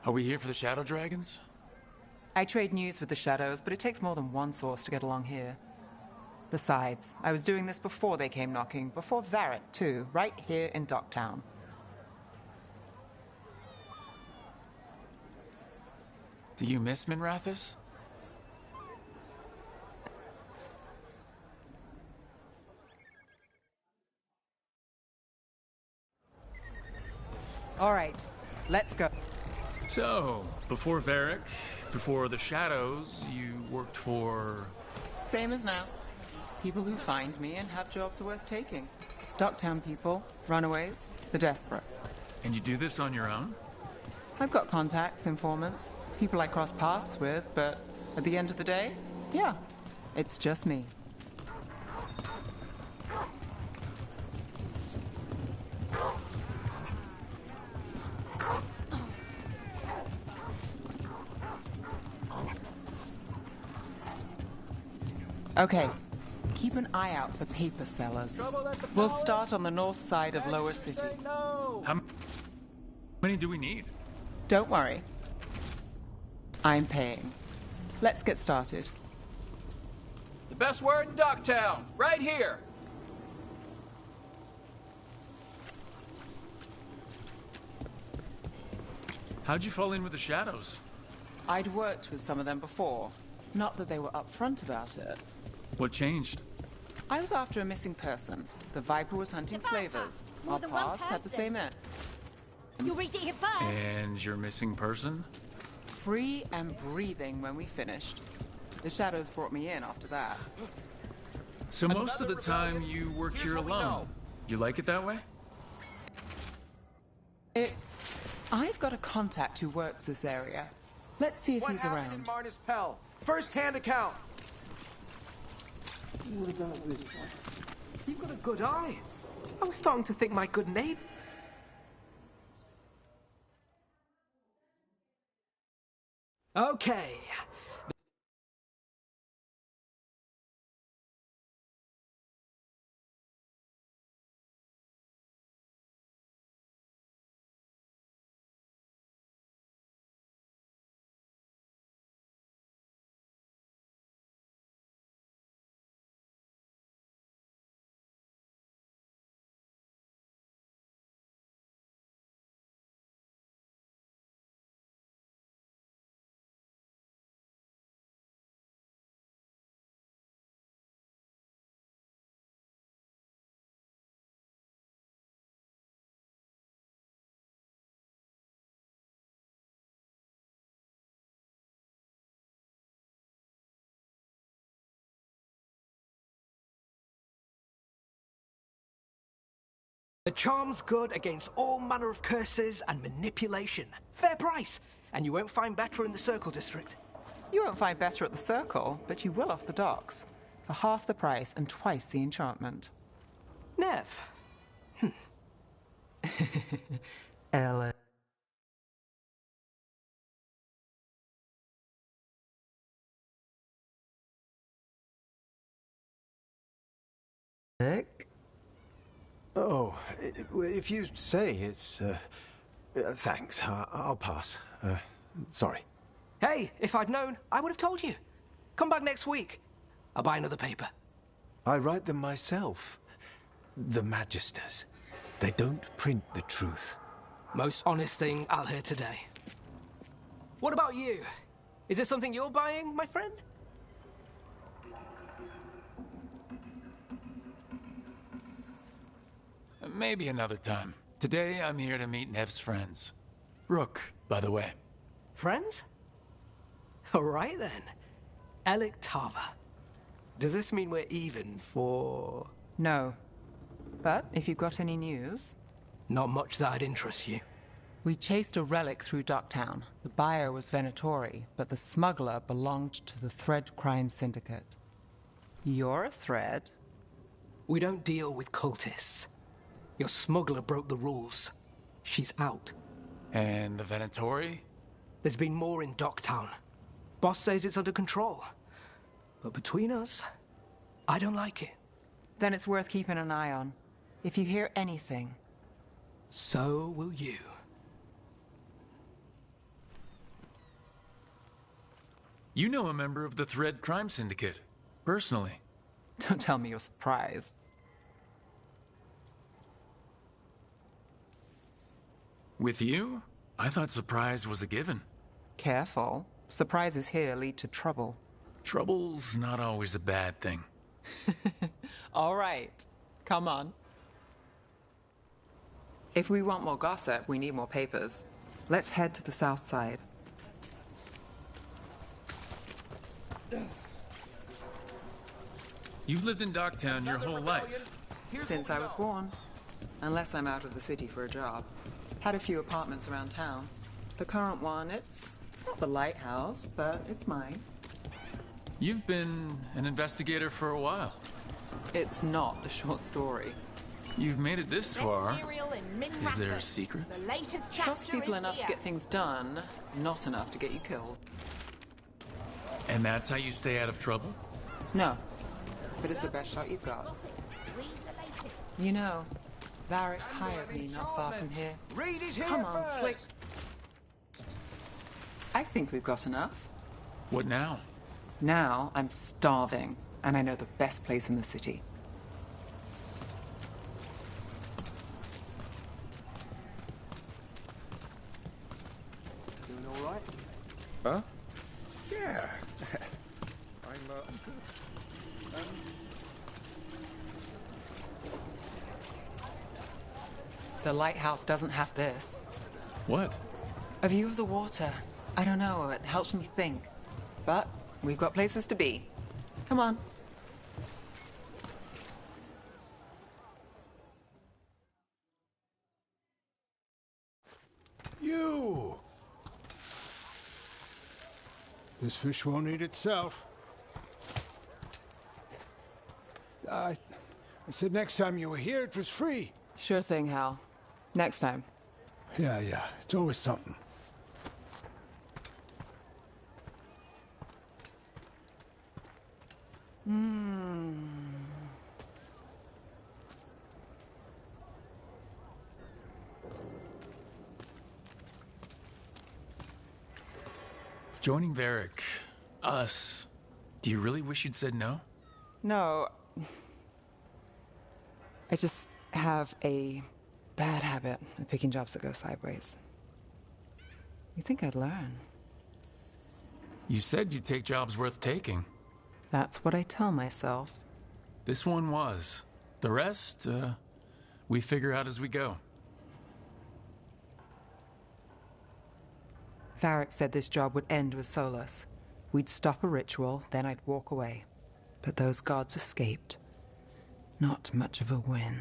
Are we here for the Shadow Dragons? I trade news with the Shadows, but it takes more than one source to get along here. Besides, I was doing this before they came knocking, before Varrett, too, right here in Docktown. Do you miss Minrathous? All right, let's go. So, before Varric, before the Shadows, you worked for... Same as now. People who find me and have jobs worth taking. Docktown people, runaways, the desperate. And you do this on your own? I've got contacts, informants, people I cross paths with, but at the end of the day, yeah, it's just me. Okay, keep an eye out for paper sellers. We'll start on the north side of Lower City. How many do we need? Don't worry. I'm paying. Let's get started. The best word in Docktown, right here. How'd you fall in with the Shadows? I'd worked with some of them before. Not that they were upfront about it. What changed? I was after a missing person. The Viper was hunting slavers. Our paths had the same end. You read it here first. And your missing person? Free and breathing when we finished. The Shadows brought me in after that. So most of the time you work here alone. You like it that way? I've got a contact who works this area. Let's see if he's around. What happened in Marnus Pell? First-hand account. What about this one? You've got a good eye. I was starting to think my good neighbor. Okay. The charm's good against all manner of curses and manipulation. Fair price, and you won't find better in the Circle District. You won't find better at the Circle, but you will off the docks. For half the price and twice the enchantment. Nev. Ellen. Nick? Oh, if you say it's, thanks. I'll pass. Sorry. Hey, if I'd known, I would have told you. Come back next week. I'll buy another paper. I write them myself. The Magisters. They don't print the truth. Most honest thing I'll hear today. What about you? Is it something you're buying, my friend? Maybe another time. Today, I'm here to meet Nev's friends. Rook, by the way. Friends? All right then. Elictava. Does this mean we're even for... No. But if you've got any news... Not much that'd interest you. We chased a relic through Docktown. The buyer was Venatori, but the smuggler belonged to the Thread Crime Syndicate. You're a Thread. We don't deal with cultists. Your smuggler broke the rules. She's out. And the Venatori? There's been more in Docktown. Boss says it's under control. But between us, I don't like it. Then it's worth keeping an eye on. If you hear anything... So will you. You know a member of the Thread Crime Syndicate, personally. Don't tell me you're surprised. With you? I thought surprise was a given. Careful. Surprises here lead to trouble. Trouble's not always a bad thing. All right. Come on. If we want more gossip, we need more papers. Let's head to the south side. You've lived in Docktown your whole life. Since I was born. Unless I'm out of the city for a job. Had a few apartments around town. The current one, it's not the lighthouse, but it's mine. You've been an investigator for a while. It's not a short story. You've made it this far. Is there a secret? Trust people enough to get things done, not enough to get you killed. And that's how you stay out of trouble? No, but it's the best shot you've got. You know, Varric hired me not far from here. Reed is here Come on, first. Slick. I think we've got enough. What now? Now I'm starving, and I know the best place in the city. Doing all right? Huh? Yeah. I'm good. The lighthouse doesn't have this. What? A view of the water. I don't know, it helps me think. But we've got places to be. Come on. You! This fish won't eat itself. I said next time you were here, it was free. Sure thing, Hal. Next time. Yeah, it's always something. Joining Varric, us, do you really wish you'd said no? No. I just have a bad habit of picking jobs that go sideways. You think I'd learn? You said you'd take jobs worth taking. That's what I tell myself. This one was. The rest, we figure out as we go. Varric said this job would end with Solus. We'd stop a ritual, then I'd walk away. But those gods escaped. Not much of a win.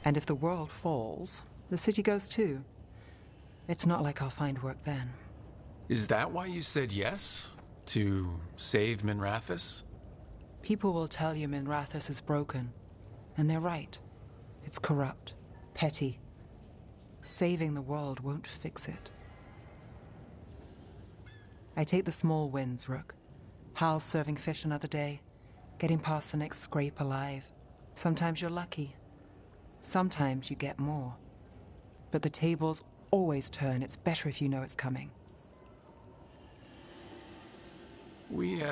And if the world falls, the city goes too. It's not like I'll find work then. Is that why you said yes? To save Minrathous? People will tell you Minrathous is broken. And they're right. It's corrupt. Petty. Saving the world won't fix it. I take the small wins, Rook. Hal's serving fish another day. Getting past the next scrape alive. Sometimes you're lucky. Sometimes you get more. But the tables always turn. It's better if you know it's coming. We,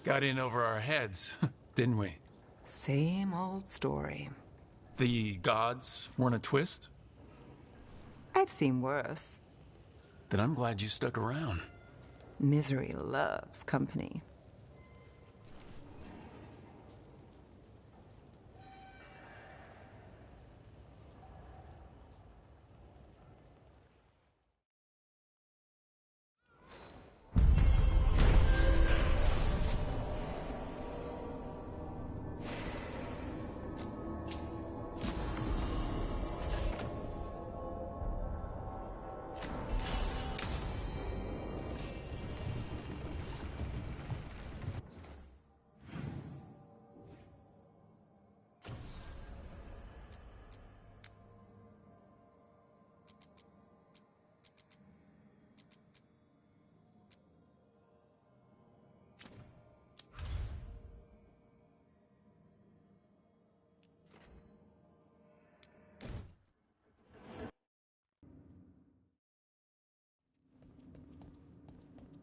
got in over our heads, didn't we? Same old story. The gods weren't a twist? I've seen worse. Then I'm glad you stuck around. Misery loves company.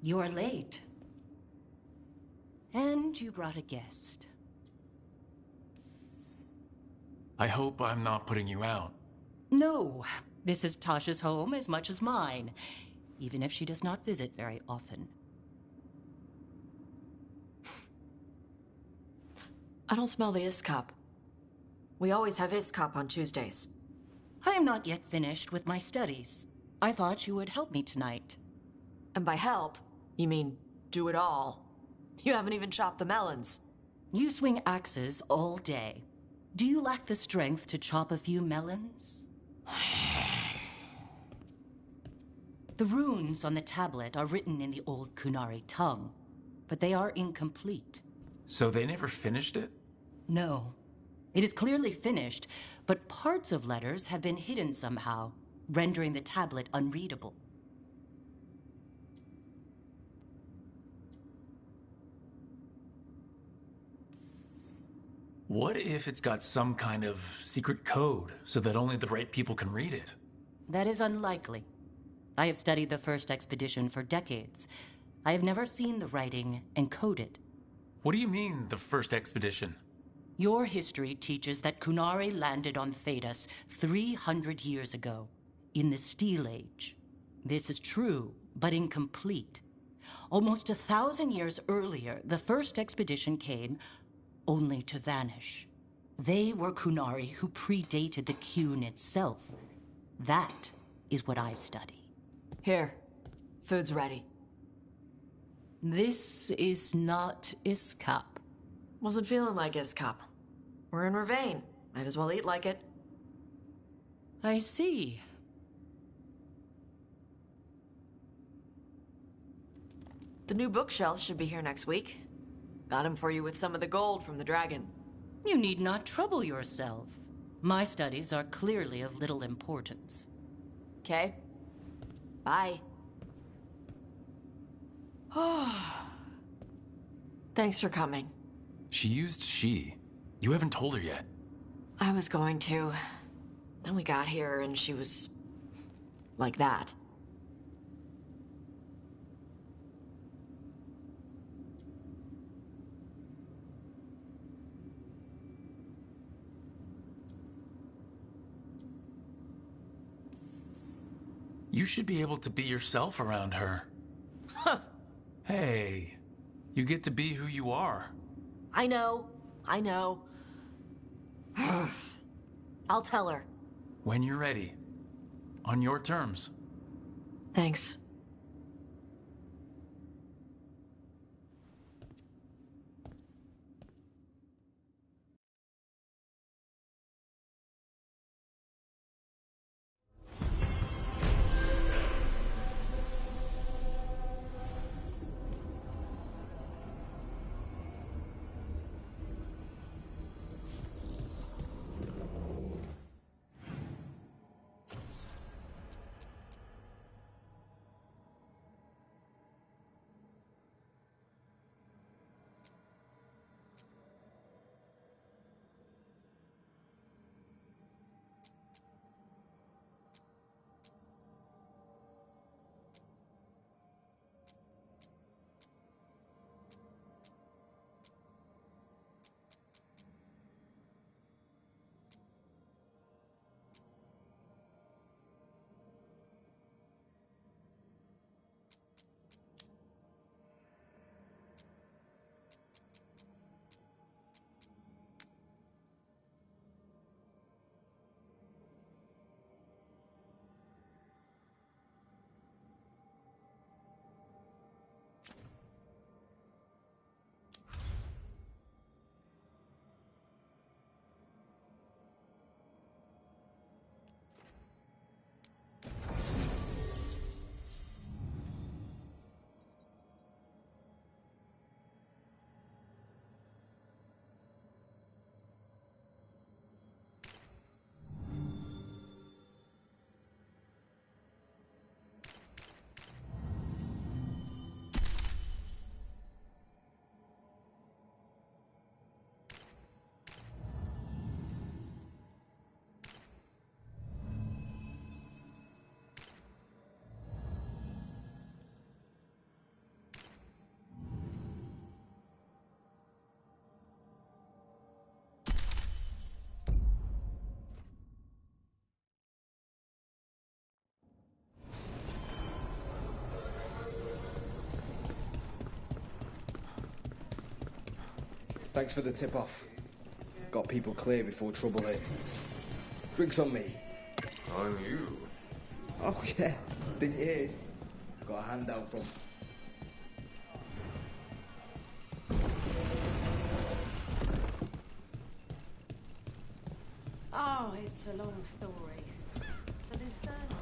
You're late. And you brought a guest. I hope I'm not putting you out. No, this is Tasha's home as much as mine, even if she does not visit very often. I don't smell the Iskop. We always have Iskop on Tuesdays. I am not yet finished with my studies. I thought you would help me tonight. And by help, you mean do it all. You haven't even chopped the melons. You swing axes all day. Do you lack the strength to chop a few melons? The runes on the tablet are written in the old Kunari tongue, but they are incomplete. So they never finished it? No. It is clearly finished, but parts of letters have been hidden somehow, rendering the tablet unreadable. What if it's got some kind of secret code so that only the right people can read it? That is unlikely. I have studied the first expedition for decades. I have never seen the writing encoded. What do you mean, the first expedition? Your history teaches that Kunari landed on Thedas 300 years ago, in the Steel Age. This is true, but incomplete. Almost 1,000 years earlier, the first expedition came only to vanish. They were Kunari who predated the Qun itself. That is what I study. Here, food's ready. This is not Iskop. Wasn't feeling like Iskop. We're in Ravane. Might as well eat like it. I see. The new bookshelf should be here next week. Got him for you with some of the gold from the dragon. You need not trouble yourself. My studies are clearly of little importance. Okay. Bye. Thanks for coming. She used she. You haven't told her yet. I was going to. Then we got here and she was like that. You should be able to be yourself around her. Huh. Hey, you get to be who you are. I know. I'll tell her. When you're ready. On your terms. Thanks. Thanks for the tip-off. Got people clear before trouble hit. Drinks on me. On you? Oh, yeah. Didn't you hear? Got a handout from... Oh, it's a long story. The Lucerne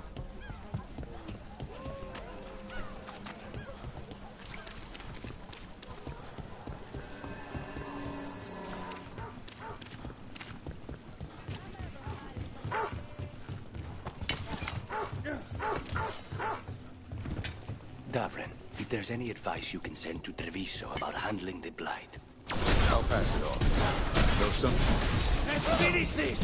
Davrin, if there's any advice you can send to Treviso about handling the Blight. I'll pass it on. Though some... Let's finish this!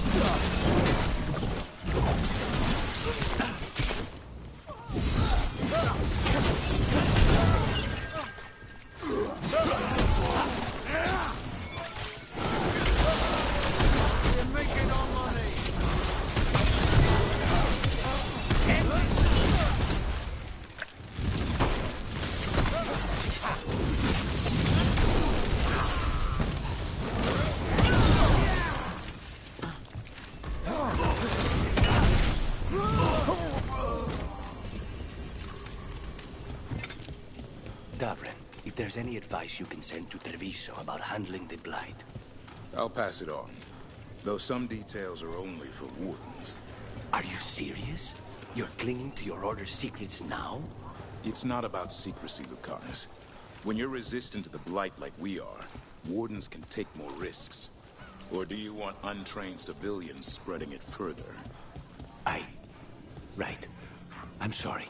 Davrin, if there's any advice you can send to Treviso about handling the Blight. I'll pass it on. Though some details are only for wardens. Are you serious? You're clinging to your order's secrets now? It's not about secrecy, Lucanus. When you're resistant to the Blight like we are, wardens can take more risks. Or do you want untrained civilians spreading it further? Right. I'm sorry.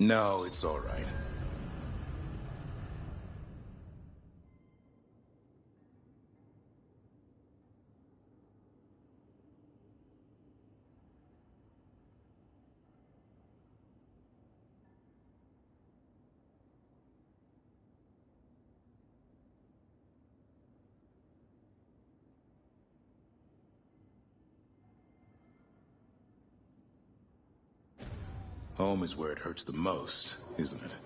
No, it's all right. Home is where it hurts the most, isn't it?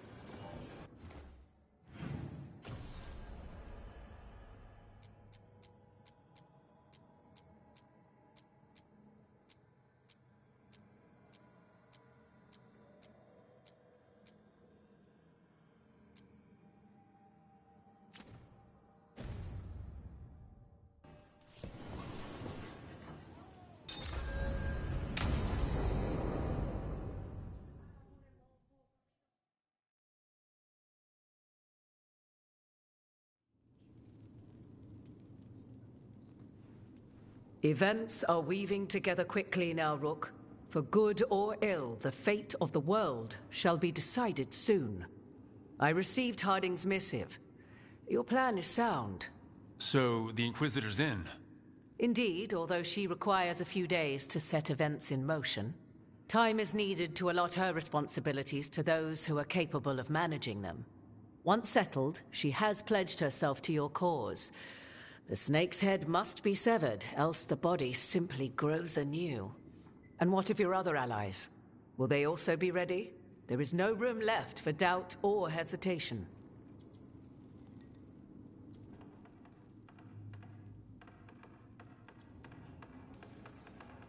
Events are weaving together quickly now, Rook. For good or ill, the fate of the world shall be decided soon. I received Harding's missive. Your plan is sound. So, the Inquisitor's in? Indeed, although she requires a few days to set events in motion. Time is needed to allot her responsibilities to those who are capable of managing them. Once settled, she has pledged herself to your cause. The snake's head must be severed, else the body simply grows anew. And what of your other allies? Will they also be ready? There is no room left for doubt or hesitation.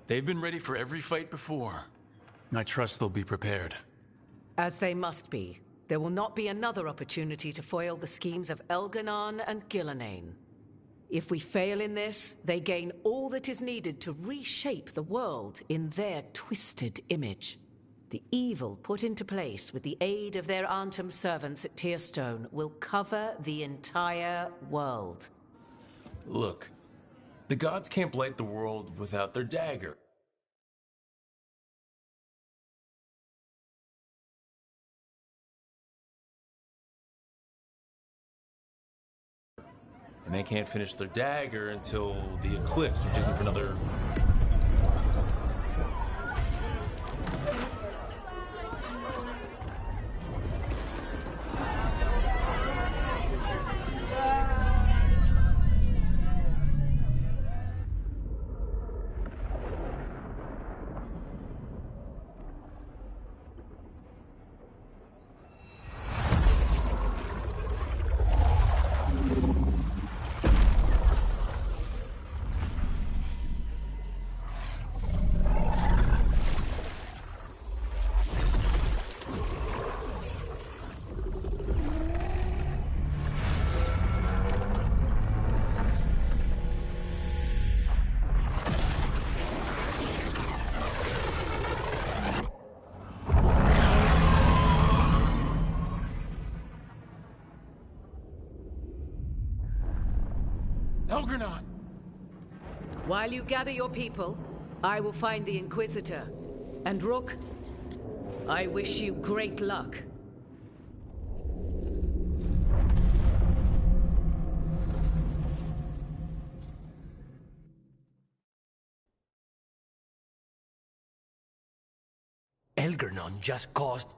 They've been ready for every fight before. I trust they'll be prepared. As they must be. There will not be another opportunity to foil the schemes of Elganon and Gillenane. If we fail in this, they gain all that is needed to reshape the world in their twisted image. The evil put into place with the aid of their Arnhem servants at Tearstone will cover the entire world. Look, the gods can't blight the world without their dagger. And they can't finish their dagger until the eclipse, which isn't for another... Algernon! While you gather your people, I will find the Inquisitor. And Rook, I wish you great luck. Algernon just caused...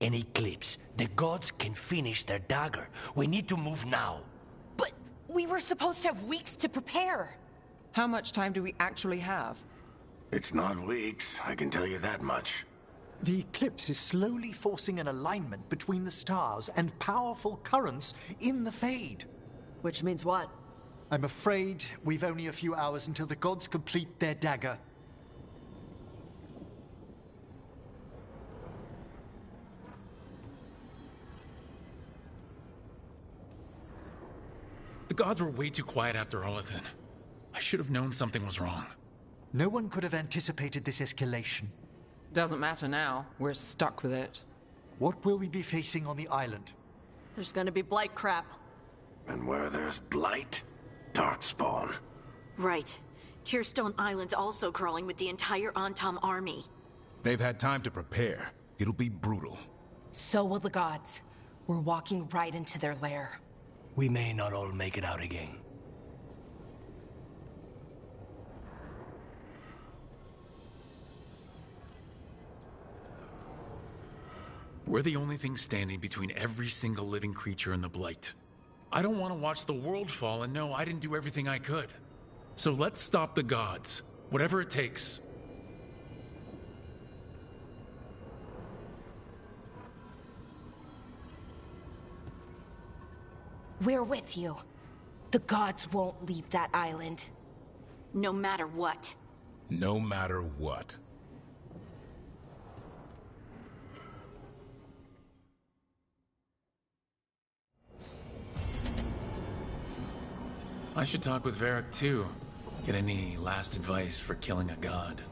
An eclipse. The gods can finish their dagger. We need to move now. But we were supposed to have weeks to prepare. How much time do we actually have? It's not weeks, I can tell you that much. The eclipse is slowly forcing an alignment between the stars and powerful currents in the Fade. Which means what? I'm afraid we've only a few hours until the gods complete their dagger. The gods were way too quiet after Olithin. I should have known something was wrong. No one could have anticipated this escalation. Doesn't matter now. We're stuck with it. What will we be facing on the island? There's gonna be blight crap. And where there's blight, darkspawn. Right. Tearstone Island's also crawling with the entire Antam army. They've had time to prepare. It'll be brutal. So will the gods. We're walking right into their lair. We may not all make it out again. We're the only thing standing between every single living creature and the Blight. I don't want to watch the world fall and know I didn't do everything I could. So let's stop the gods, whatever it takes. We're with you. The gods won't leave that island. No matter what. No matter what. I should talk with Varric too. Get any last advice for killing a god.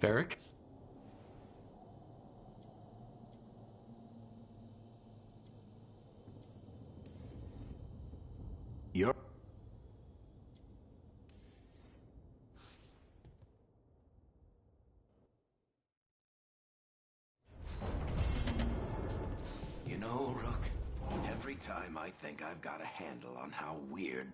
Varric? You're... You know, Rook, every time I think I've got a handle on how weird...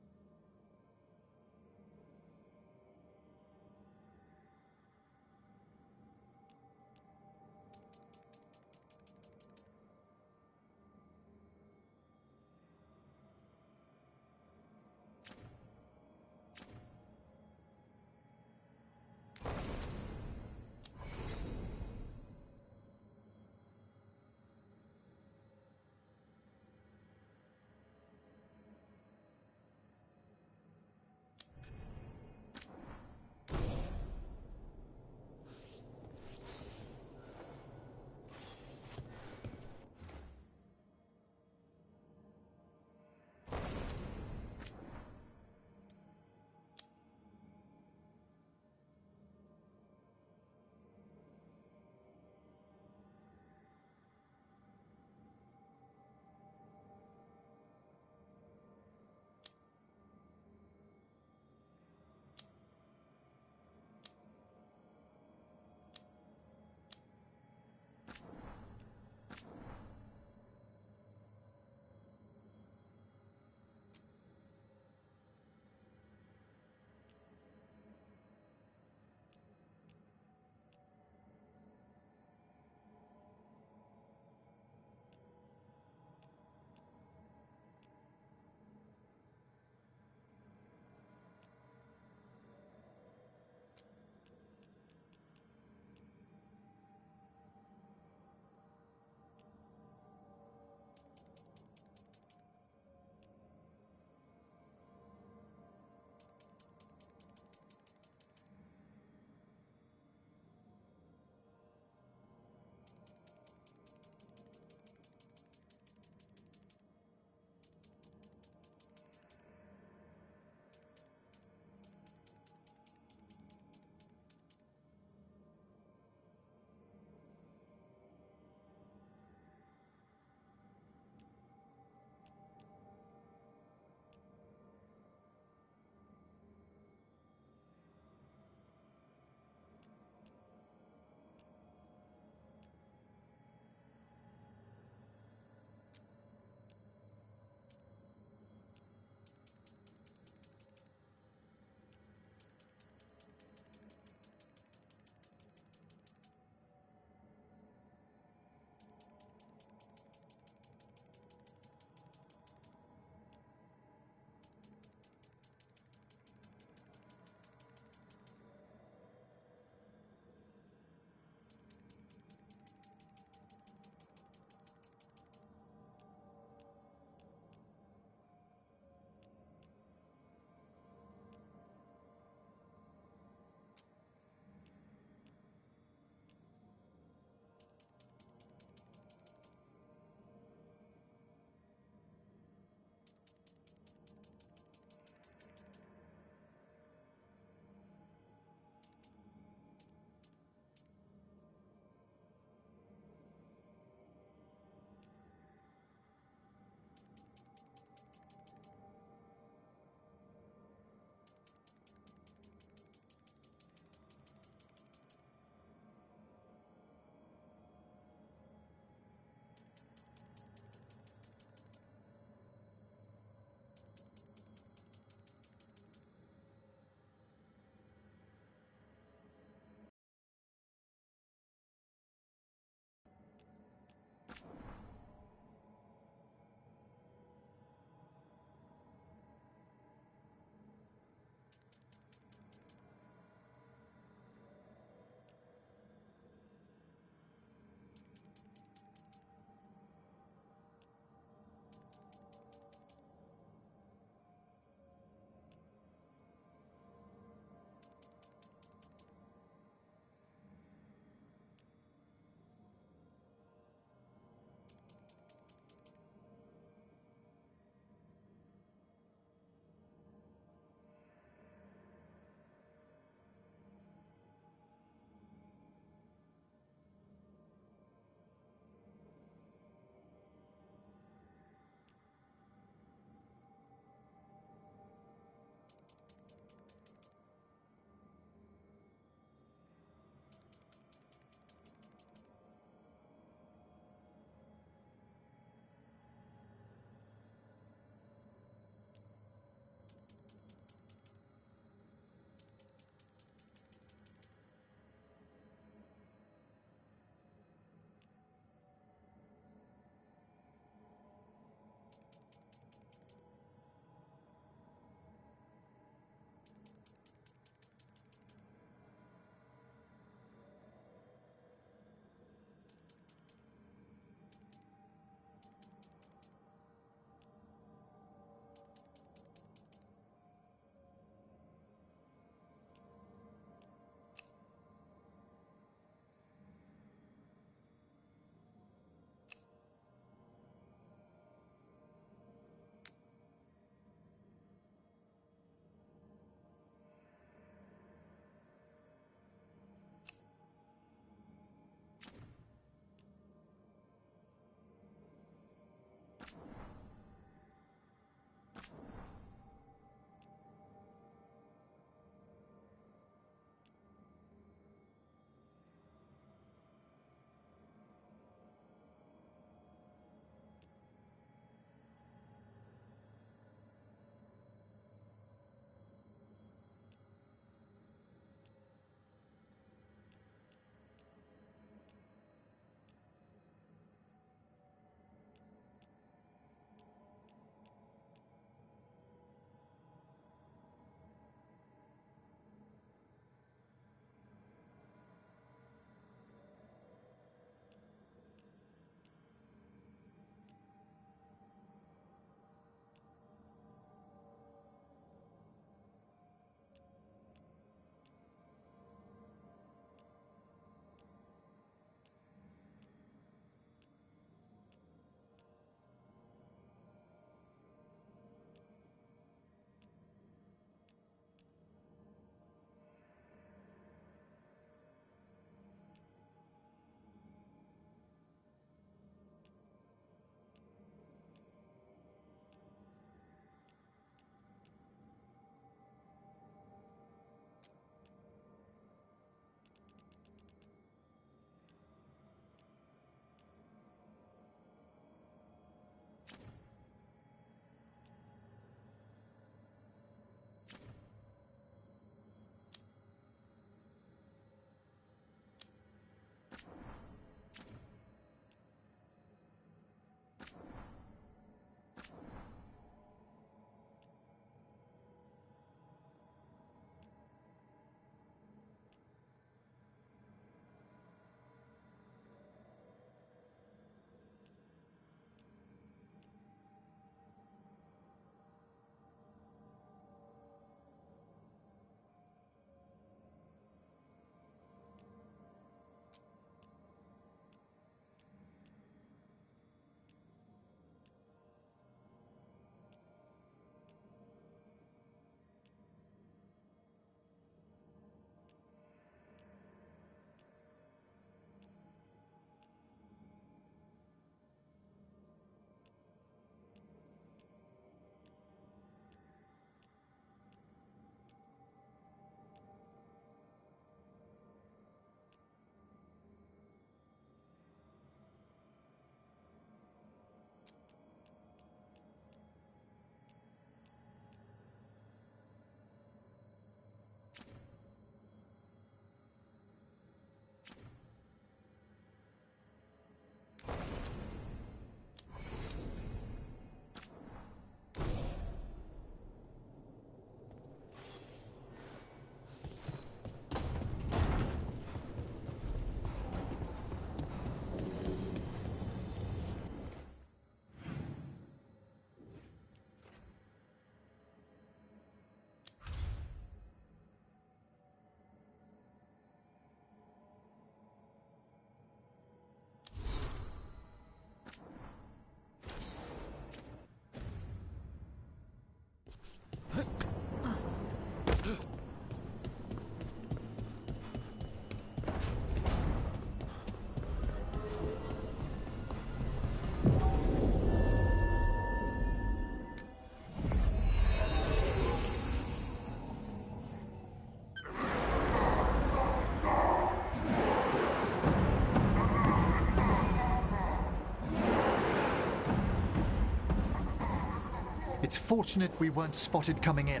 It's fortunate we weren't spotted coming in.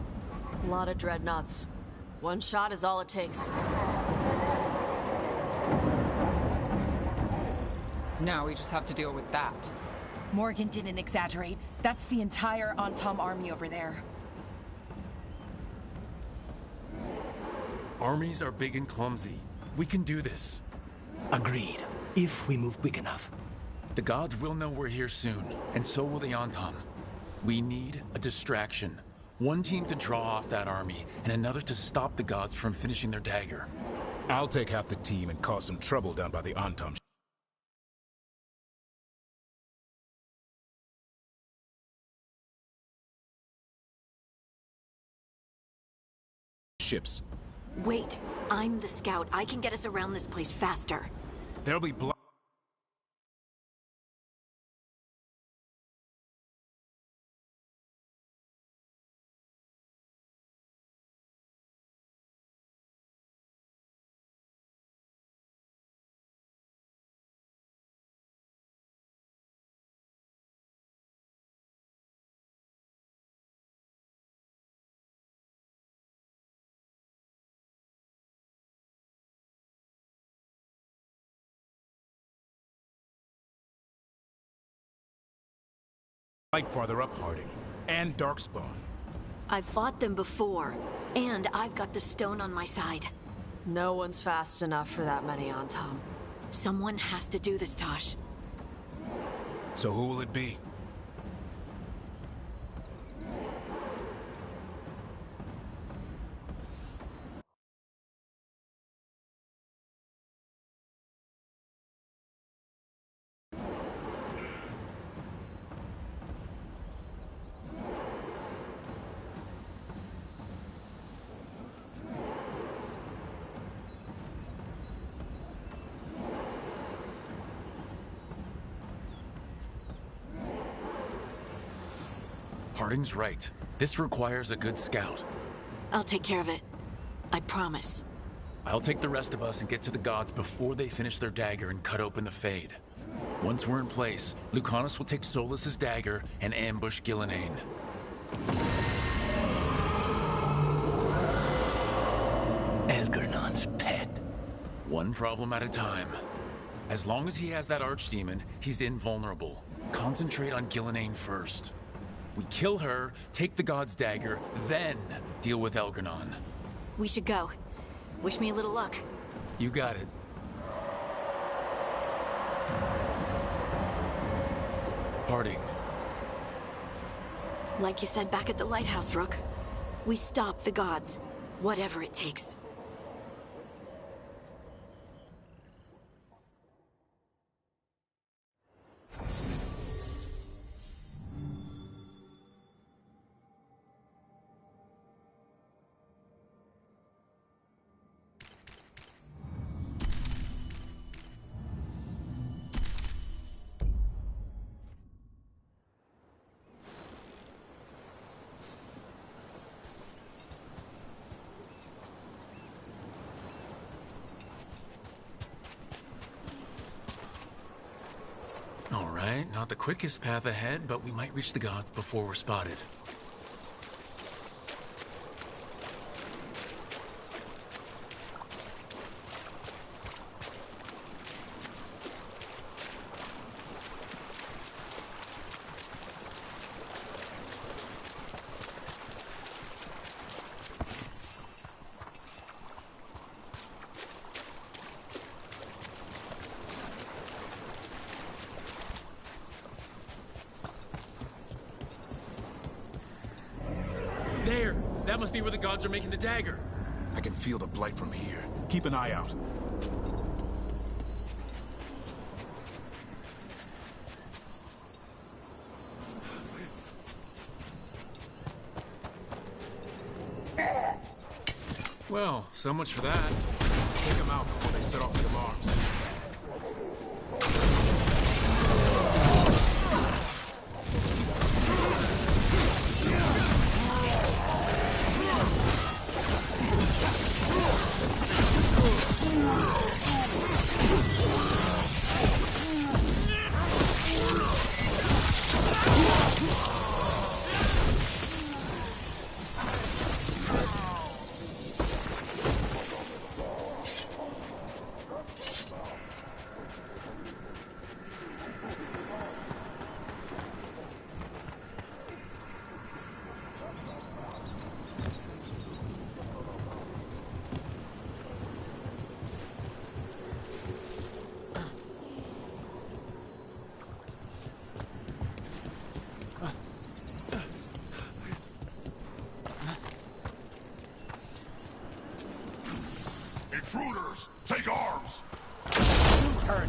A lot of dreadnoughts. One shot is all it takes. Now we just have to deal with that. Morgan didn't exaggerate. That's the entire Antom army over there. Armies are big and clumsy. We can do this. Agreed. If we move quick enough. The gods will know we're here soon, and so will the Antom. We need a distraction. One team to draw off that army, and another to stop the gods from finishing their dagger. I'll take half the team and cause some trouble down by the Antom ships. Wait, I'm the scout. I can get us around this place faster. There'll be light farther up, Harding. And Darkspawn. I've fought them before, and I've got the stone on my side. No one's fast enough for that many on Tom. Someone has to do this, Tosh. So who will it be? Harding's right. This requires a good scout. I'll take care of it. I promise. I'll take the rest of us and get to the gods before they finish their dagger and cut open the Fade. Once we're in place, Lucanus will take Solus's dagger and ambush Gillenane. Elgernon's pet. One problem at a time. As long as he has that archdemon, he's invulnerable. Concentrate on Gillenane first. We kill her, take the god's dagger, then deal with Elgernon. We should go. Wish me a little luck. You got it. Harding. Like you said back at the lighthouse, Rook. We stop the gods. Whatever it takes. Alright, not the quickest path ahead, but we might reach the gods before we're spotted. There! That must be where the gods are making the dagger. I can feel the blight from here. Keep an eye out. Well, so much for that. Take them out before they set off the alarms.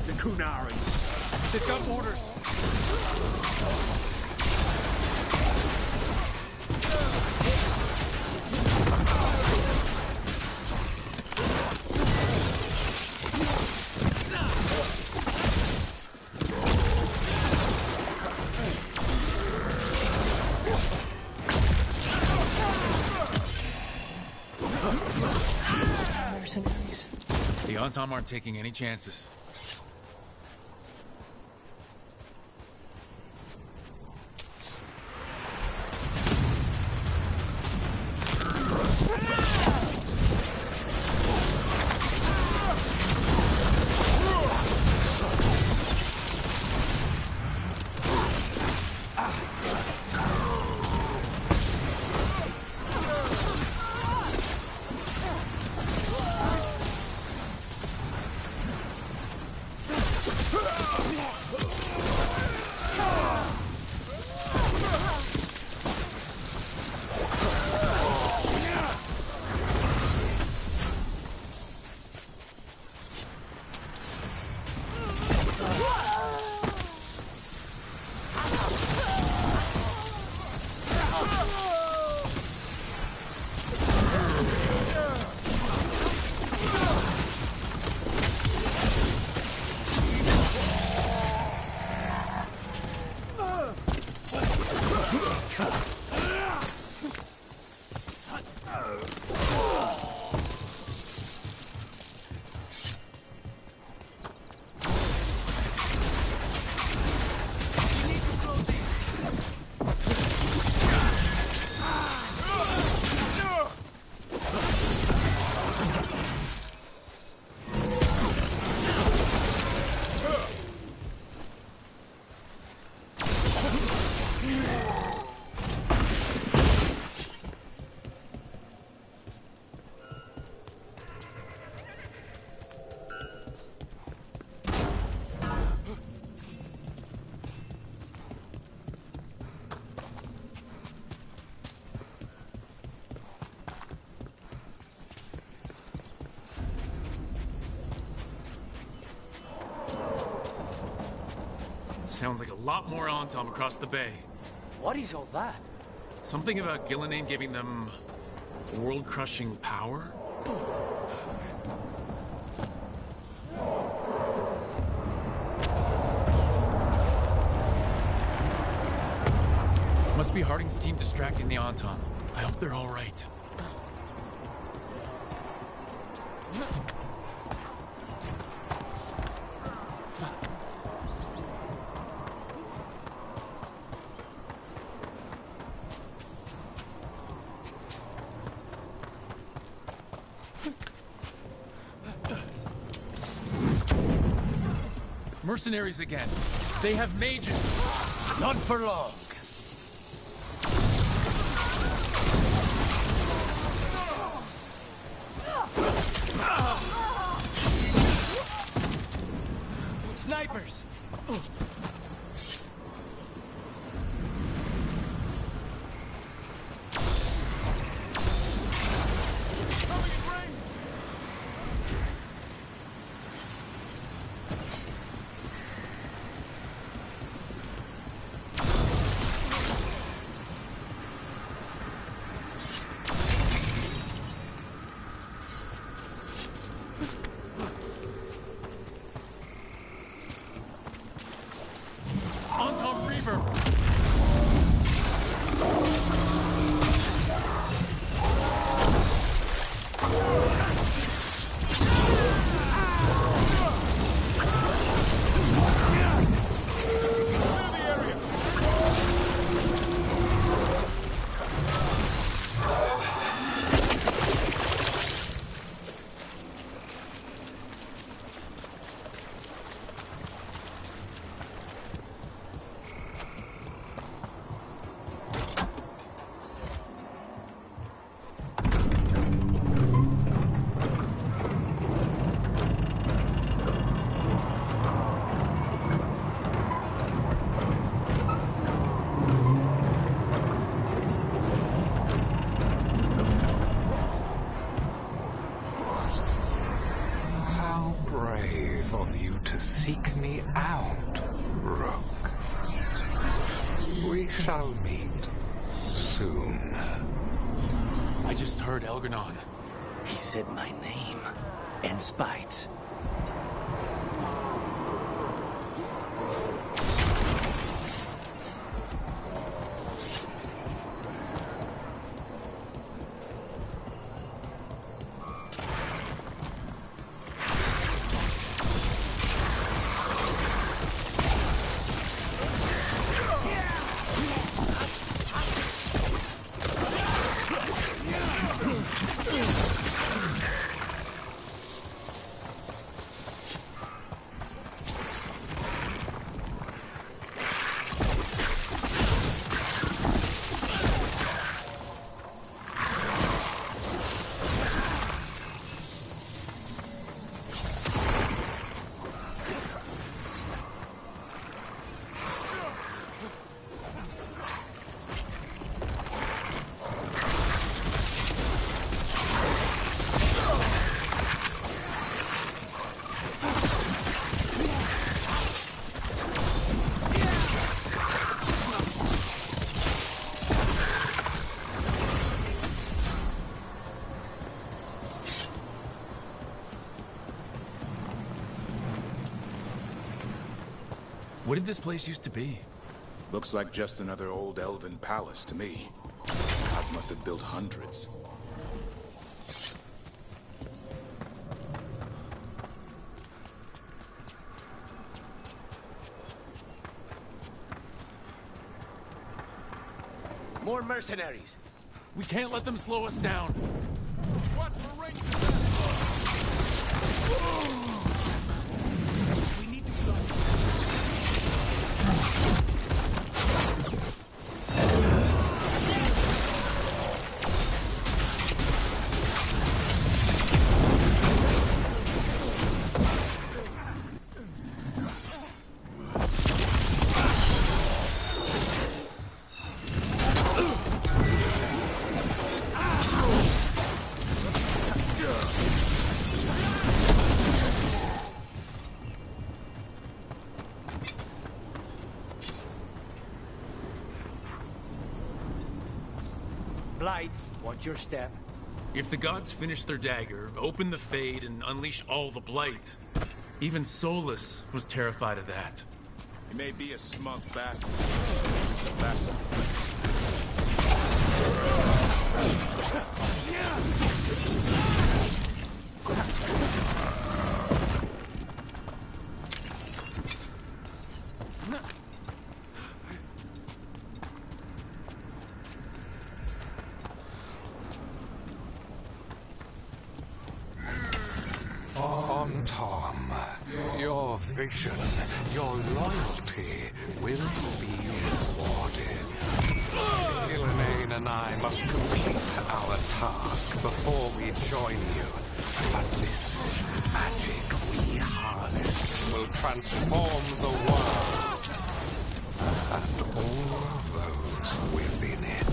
the Kunari. They've got orders. Mercenaries. The Antom aren't taking any chances. Sounds like a lot more Antom across the bay. What is all that? Something about Gillinan giving them world-crushing power? Must be Harding's team distracting the Antom. I hope they're all right. Mercenaries again. They have mages. Not for long. Snipers! out, Rook. We shall meet soon. I just heard Elganon. He said my name. And spite. What did this place used to be? Looks like just another old elven palace to me. Gods must have built hundreds. More mercenaries. We can't let them slow us down. What for range? We need to stop. Blight, watch your step. If the gods finish their dagger, open the Fade, and unleash all the Blight, even Solus was terrified of that. He may be a smug bastard. He's the bastard. On Tom, your vision, your loyalty will be rewarded. Illuminae and I must complete our task before we join you. But this magic we harness will transform the world and all those within it.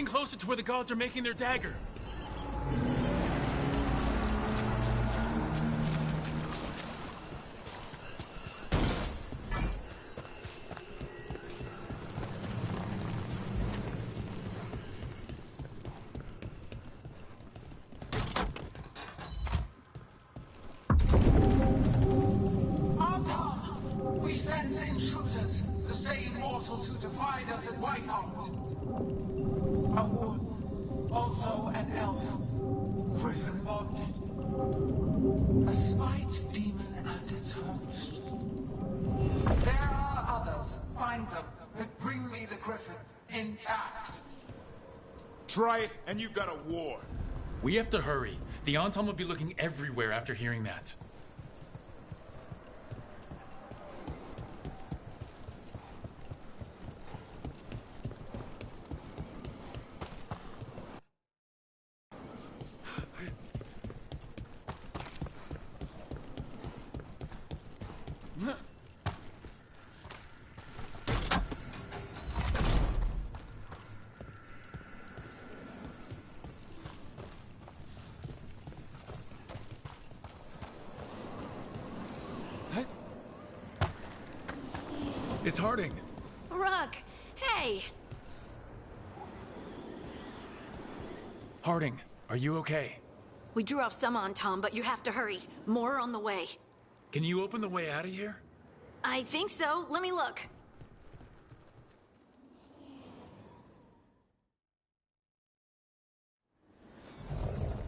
Closer to where the gods are making their dagger. Artom! We sense intruders, the same mortals who defied us at Whitehall. A woman, also an elf, griffin bonded. A spite demon and its host. There are others. Find them and bring me the griffin intact. Try it, and you got a war. We have to hurry. The Anton will be looking everywhere after hearing that. It's Harding. Rook, hey! Harding, are you okay? We drew off some on Tom, but you have to hurry. More on the way. Can you open the way out of here? I think so. Let me look.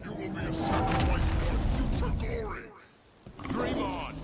You will be a sacrifice for future glory. Dream on!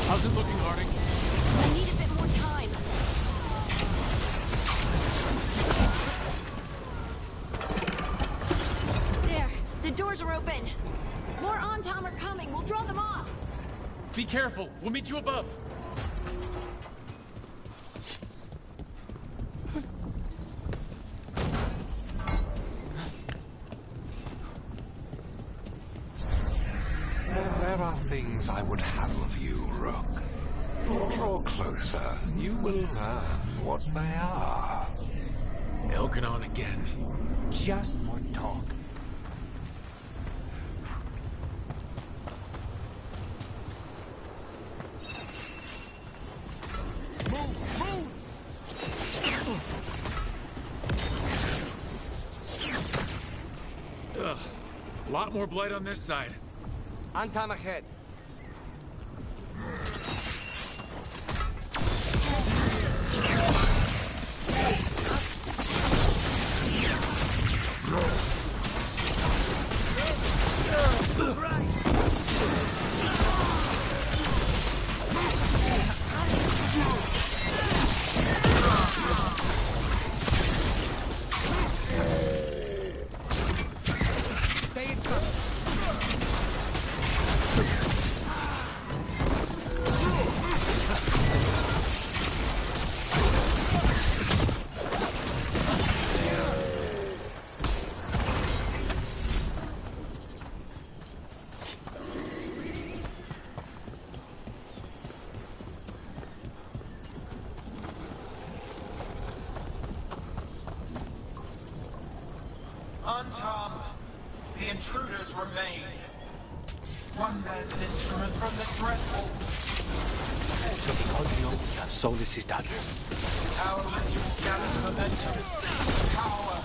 How's it looking, Harding? I need a bit more time. There, the doors are open. More on Tom are coming. We'll draw them off. Be careful. We'll meet you above. There are things I would have of you, Rook. Draw closer. You will learn what they are. Elkanon again. Just more talk. Ugh. A lot more blight on this side. Antam ahead. Tom, the intruders remain. One bears an instrument from the dreadful. So because you know Solus is done. Our ritual gathers momentum. Power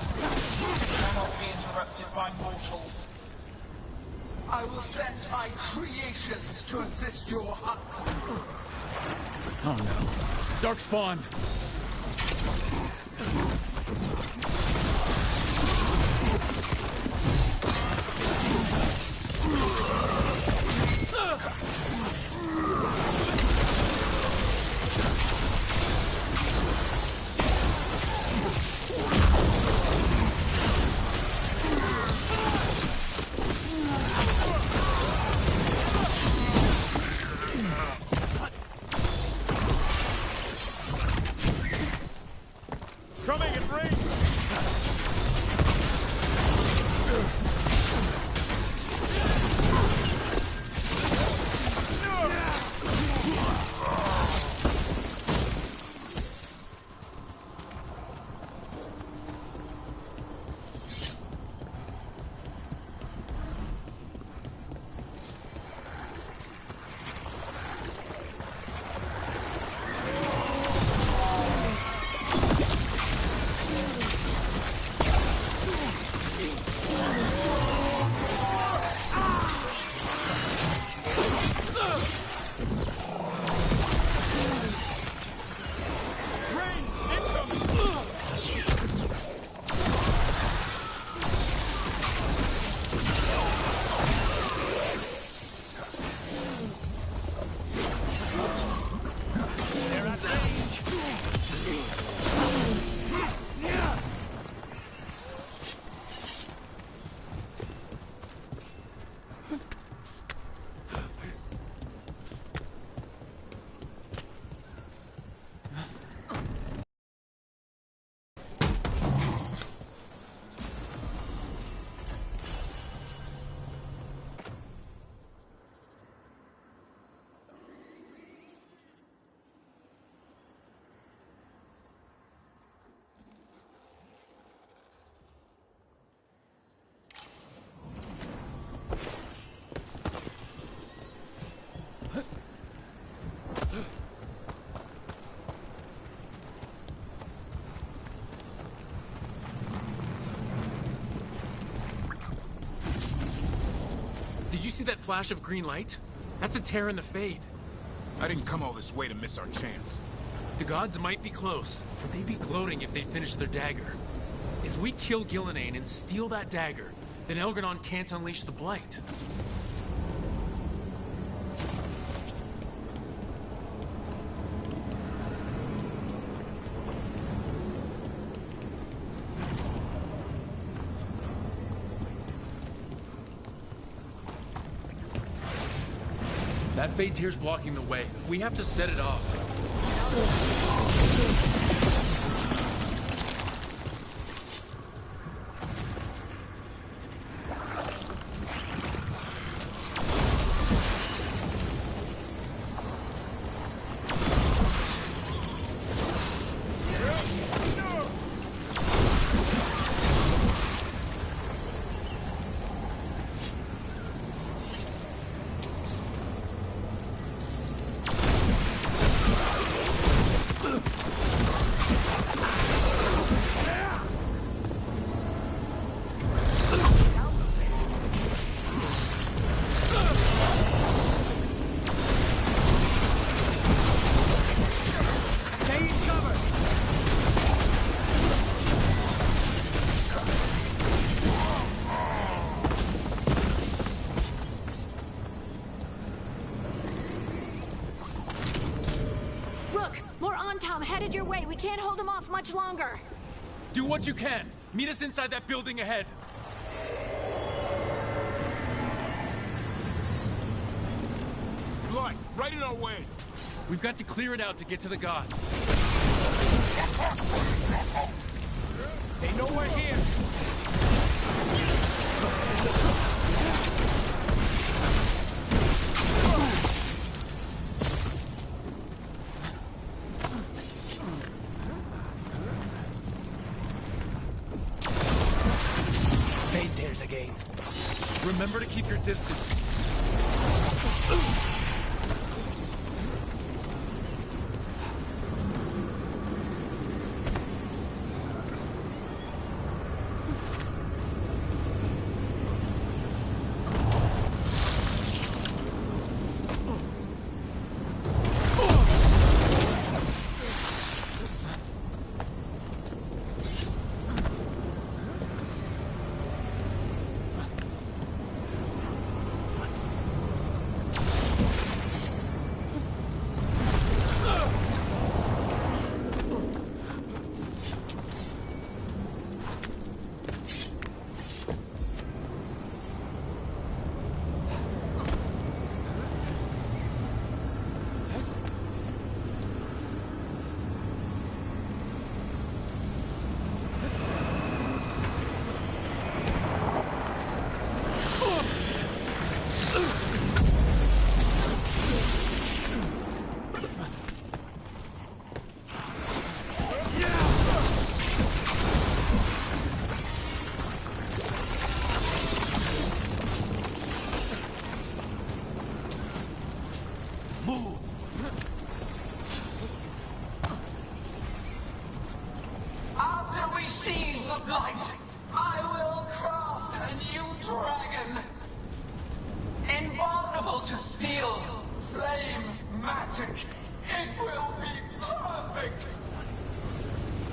cannot be interrupted by mortals. I will send my creations to assist your hunt. Oh no. Darkspawn! Coming in range! see that flash of green light? That's a tear in the Fade. I didn't come all this way to miss our chance. The gods might be close, but they'd be gloating if they finished their dagger. If we kill Gillenane and steal that dagger, then Elgar'non can't unleash the Blight. That Fade Tear's blocking the way. We have to set it off. Headed your way. We can't hold him off much longer. Do what you can. Meet us inside that building ahead. Blight, right in our way. We've got to clear it out to get to the gods. They know we're here. Remember to keep your distance.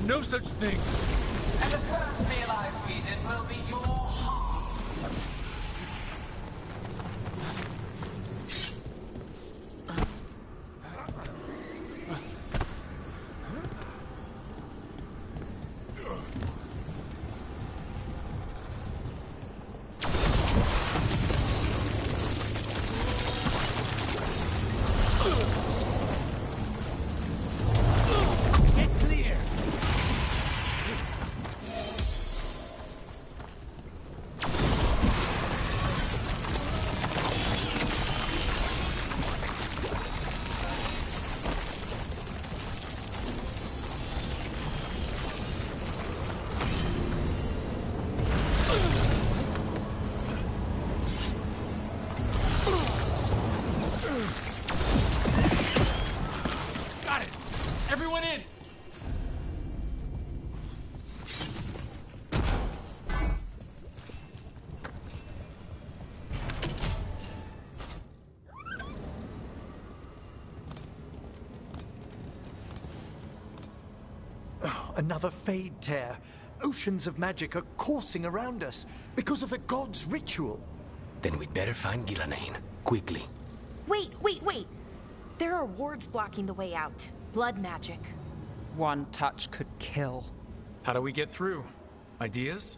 No such thing. And the first meal I feed it will be your heart. Another fade tear. Oceans of magic are coursing around us because of the god's ritual. Then we'd better find Gillenane. Quickly. Wait! There are wards blocking the way out. Blood magic. One touch could kill. How do we get through? Ideas?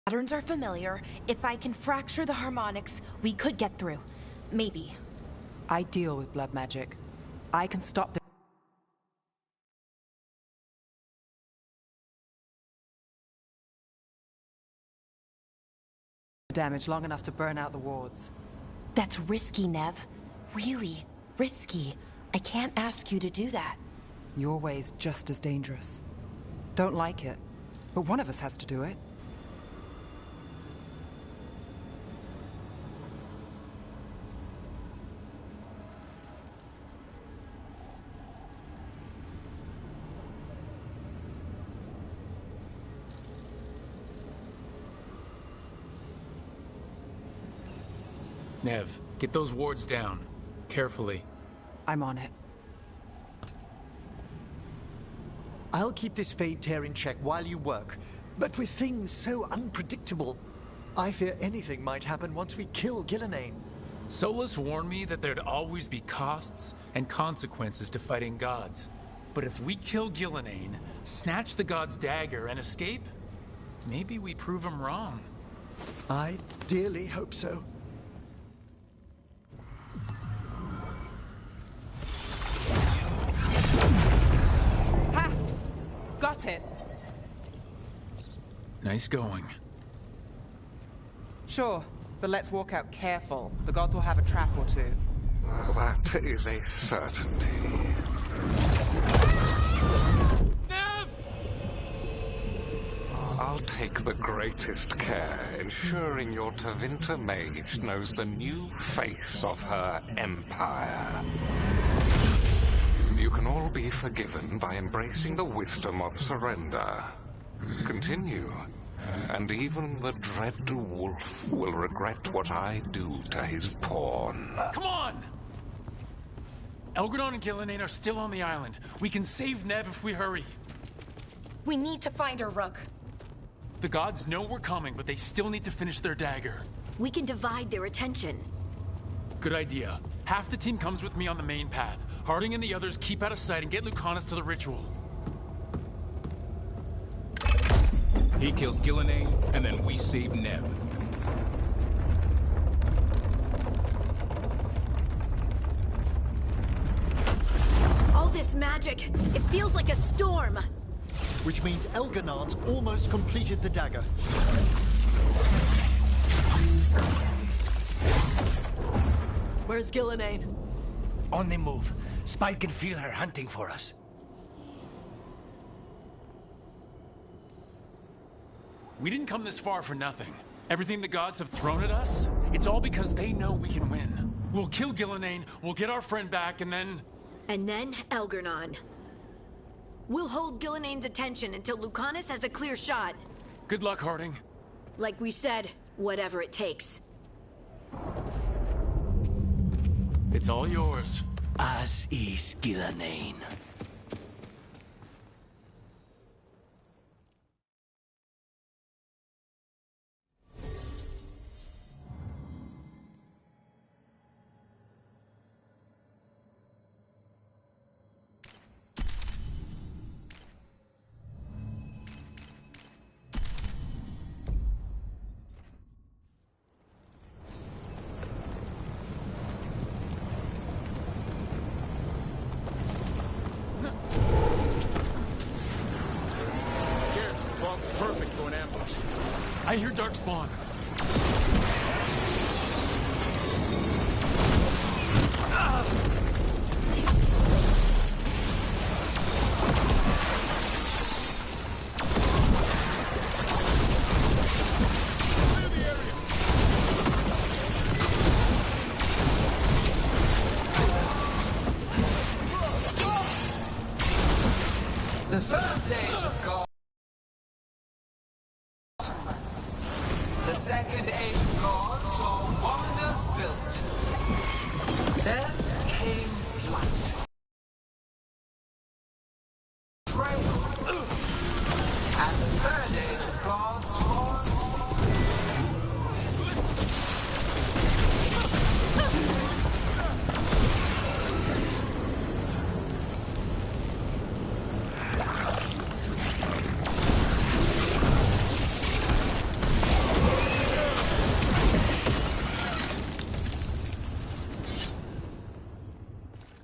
Patterns are familiar. If I can fracture the harmonics, we could get through. Maybe. I deal with blood magic. I can stop the damage long enough to burn out the wards. That's risky, Nev. Really risky. I can't ask you to do that. Your way's just as dangerous. Don't like it, but one of us has to do it. Nev, get those wards down. Carefully. I'm on it. I'll keep this fade tear in check while you work. But with things so unpredictable, I fear anything might happen once we kill Gillenane. Solus warned me that there'd always be costs and consequences to fighting gods. But if we kill Gillenane, snatch the god's dagger, and escape, maybe we prove him wrong. I dearly hope so. Ha! Got it. Nice going. Sure, but let's walk out careful. The gods will have a trap or two. That is a certainty. I'll take the greatest care, ensuring your Tevinter mage knows the new face of her empire. You can all be forgiven by embracing the wisdom of surrender. Continue, and even the dread wolf will regret what I do to his pawn. Come on! Elgradon and Gillenane are still on the island. We can save Nev if we hurry. We need to find her, Rook. The gods know we're coming, but they still need to finish their dagger. We can divide their attention. Good idea. Half the team comes with me on the main path. Harding and the others keep out of sight and get Lucanus to the ritual. He kills Gillenane, and then we save Neb. All this magic, it feels like a storm. Which means Elgonard's almost completed the dagger. Where's Gillenane? On the move. Spike can feel her hunting for us. We didn't come this far for nothing. Everything the gods have thrown at us, it's all because they know we can win. We'll kill Gillenane, we'll get our friend back, and then... And then Elgernon. We'll hold Gillenane's attention until Lucanus has a clear shot. Good luck, Harding. Like we said, whatever it takes. It's all yours. As is Gillenane. I hear Darkspawn. The first age of God. The second age of God saw wonders built. Then came flight. Trail. And the third age of gods was...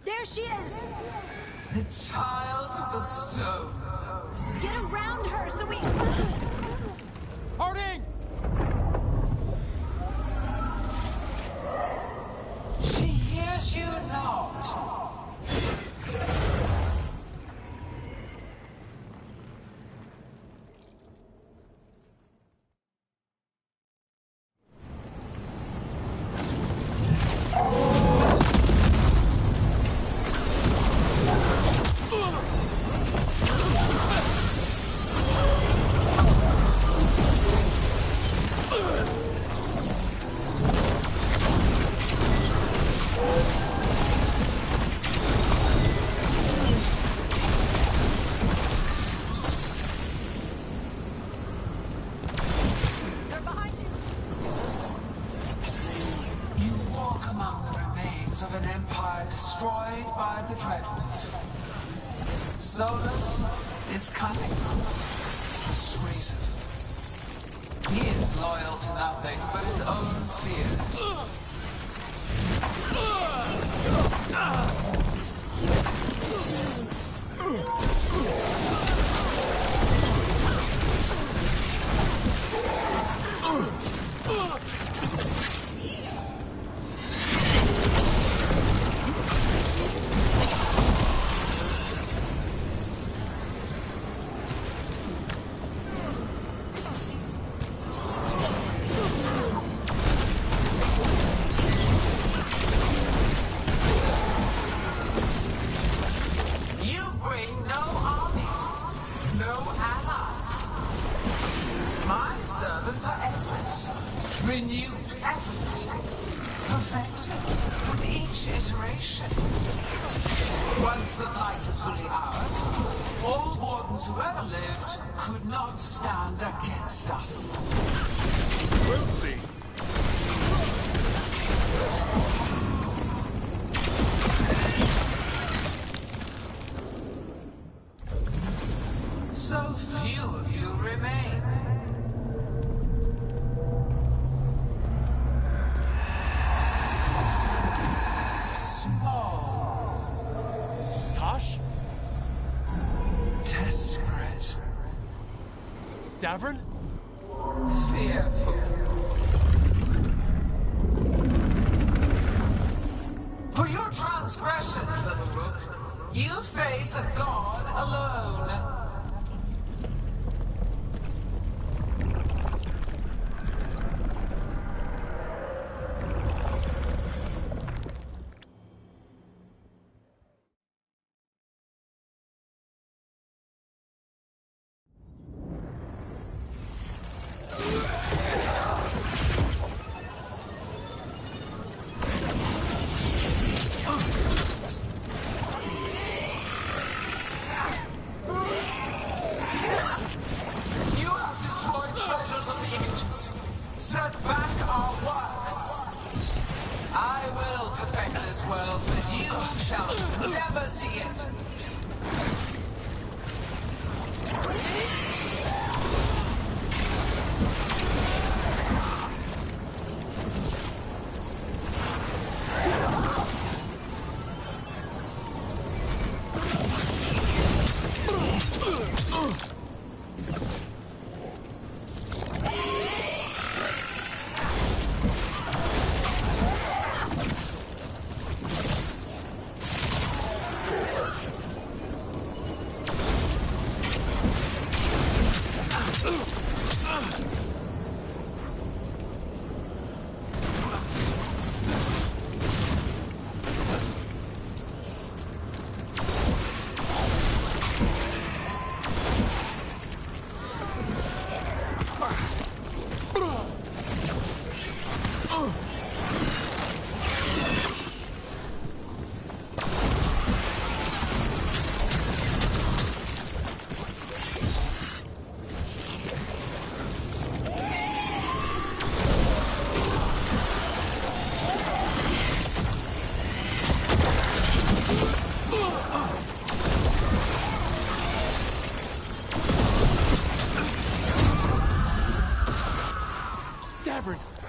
There she is! The child of the stone. Get around her so we... Harding! She hears you not. Of an empire destroyed by the Dreadwolf. Solus is cunning, persuasive. He is loyal to nothing but his own fears. Renewed efforts, perfected with each iteration. Once the light is fully ours, all wardens who ever lived could not stand against us. We'll see. So few of you remain. Small. Tosh? Desperate. Davern? Fearful. For your transgressions, little rook, you face a god alone.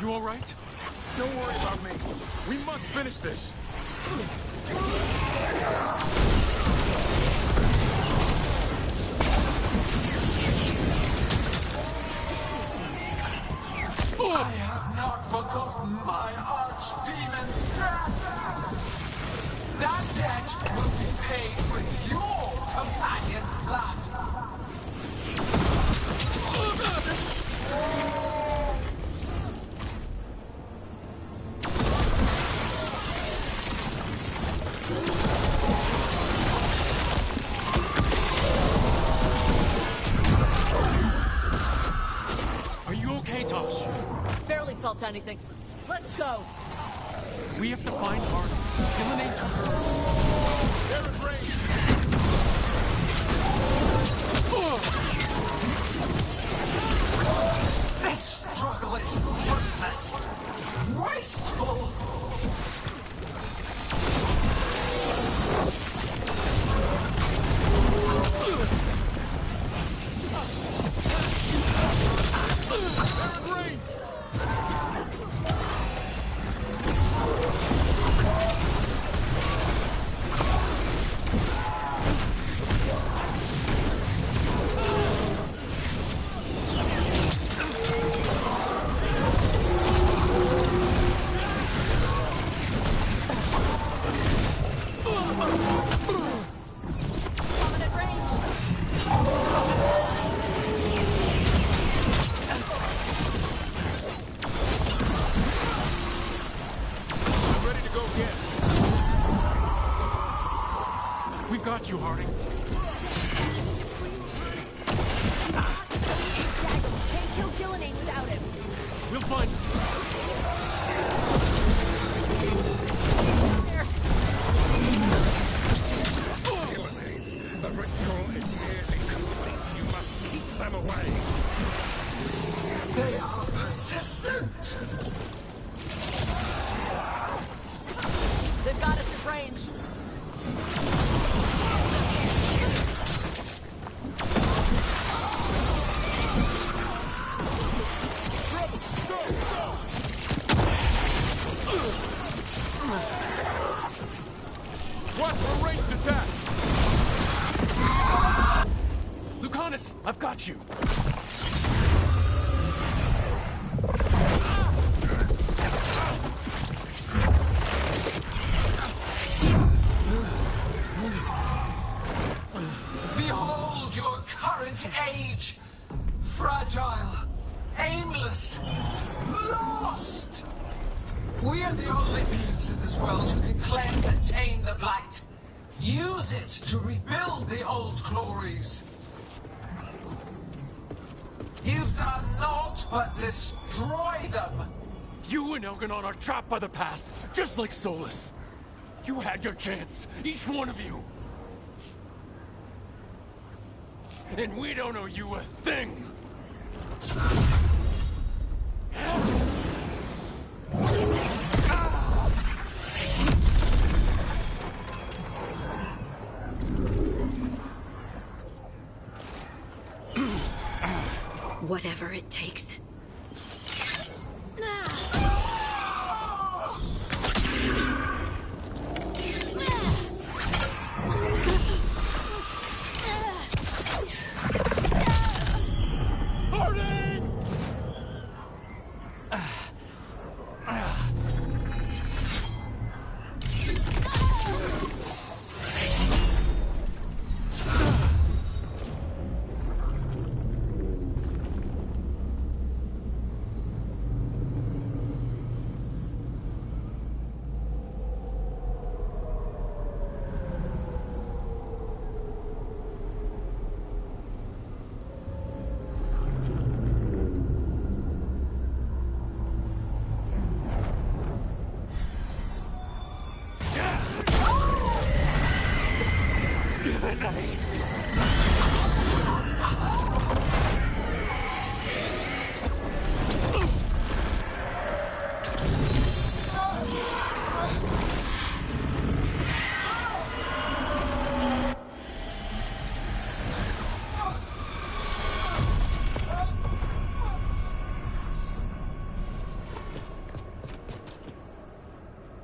You all right? Don't worry about me. We must finish this. I have not forgotten my archdemon's death. That debt will be paid with your companion's blood. Are you okay, Tosh? Barely felt anything. Let's go. We have to find Harding. Eliminate her. They're in range. This struggle is fruitless, wasteful. We've got you, Harding. Can't kill Gillenane without him. We'll find him. Gillenane, the ritual is nearly complete. You must keep them away. They are persistent. They've got us at range. Lucanus, I've got you. Behold your current age! Fragile, aimless, lost! We are the only beings in this world who can cleanse and tame the Blight. Use it to rebuild the old glories. You've done naught but destroy them! You and Elganon are trapped by the past, just like Solus. You had your chance, each one of you. And we don't owe you a thing! Whatever it takes.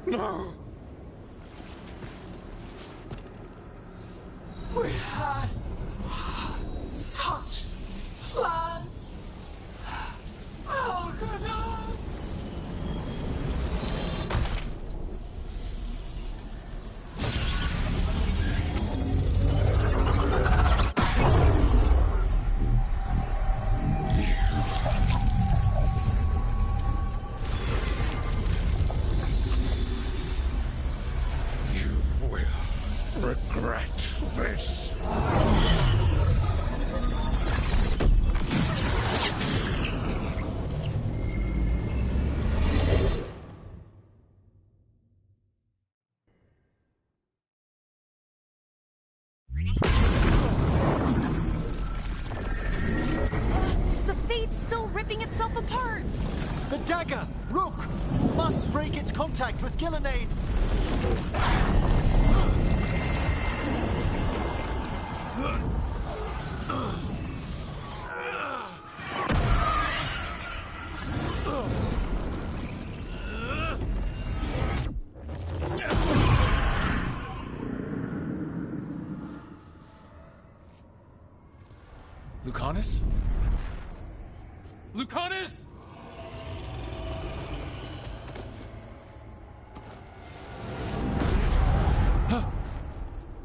No! We had such plans! Elganon! Regret this. The Fate's still ripping itself apart! The dagger! Rook! You must break its contact with Gillenane! Lucanus? Lucanus!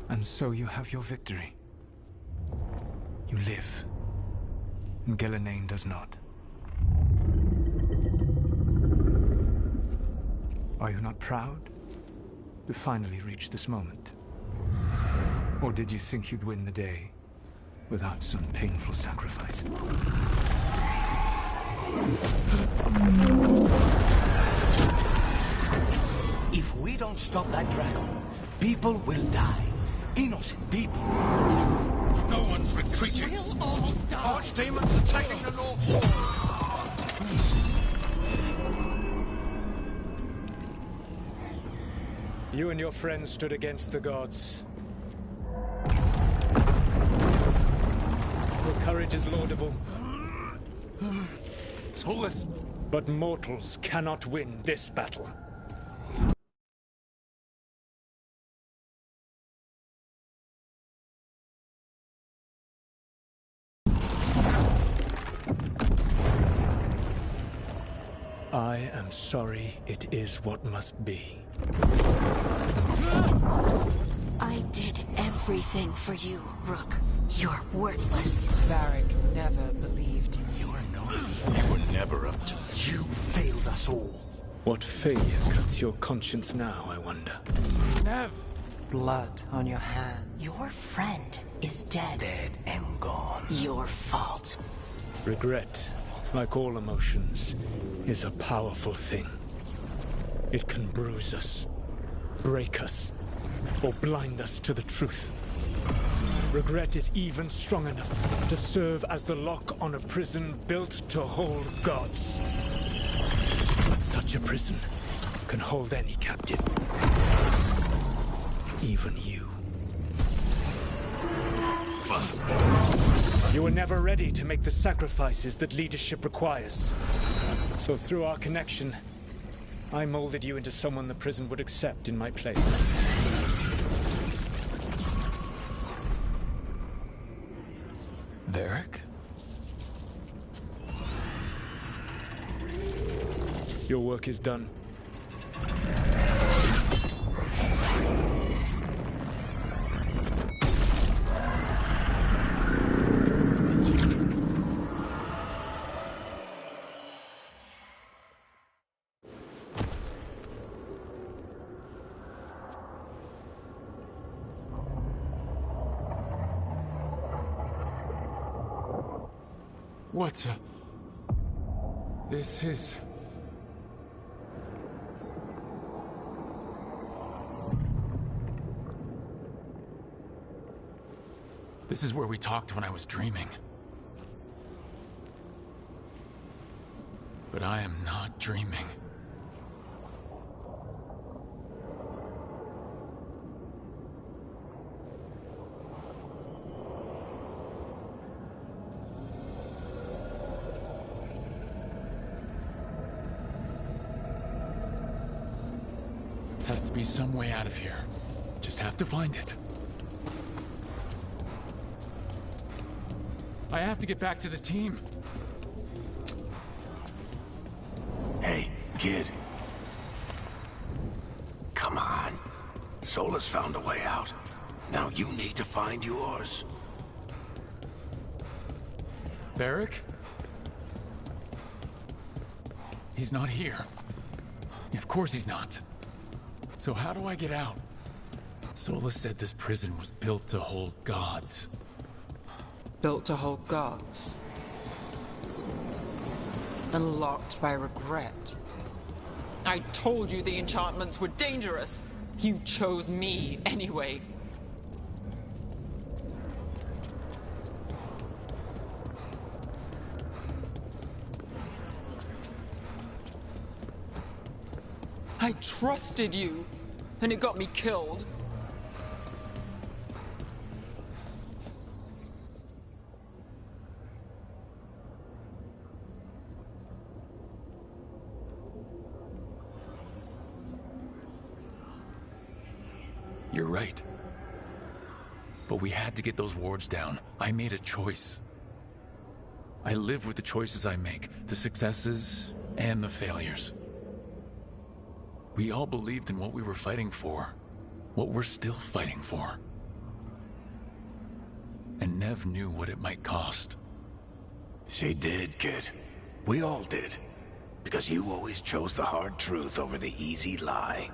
And so you have your victory. You live, and Gillenane does not. Are you not proud to finally reach this moment? Or did you think you'd win the day without some painful sacrifice? If we don't stop that dragon, people will die. Innocent people. No one's retreating. We'll all die. Archdemons attacking the North Wall. You and your friends stood against the gods. Your courage is laudable. Solus! But mortals cannot win this battle. I am sorry it is what must be. I did everything for you, Rook. You're worthless. Varric never believed in you. You were never up to... You failed us all. What failure cuts your conscience now, I wonder? Nev! Blood on your hands. Your friend is dead. Dead and gone. Your fault. Regret, like all emotions, is a powerful thing. It can bruise us, break us, or blind us to the truth. Regret is even strong enough to serve as the lock on a prison built to hold gods. But such a prison can hold any captive. Even you. You were never ready to make the sacrifices that leadership requires. So through our connection, I molded you into someone the prison would accept in my place. Varric? Your work is done. What? This is... This is where we talked when I was dreaming. But I am not dreaming. Has to be some way out of here. Just have to find it. I have to get back to the team. Hey, kid. Come on. Solus found a way out. Now you need to find yours. Varric? He's not here. Of course he's not. So how do I get out? Solus said this prison was built to hold gods. Built to hold gods. And locked by regret. I told you the enchantments were dangerous. You chose me anyway. I trusted you, and it got me killed. You're right. But we had to get those wards down. I made a choice. I live with the choices I make, the successes and the failures. We all believed in what we were fighting for, what we're still fighting for. And Nev knew what it might cost. She did, kid. We all did. Because you always chose the hard truth over the easy lie.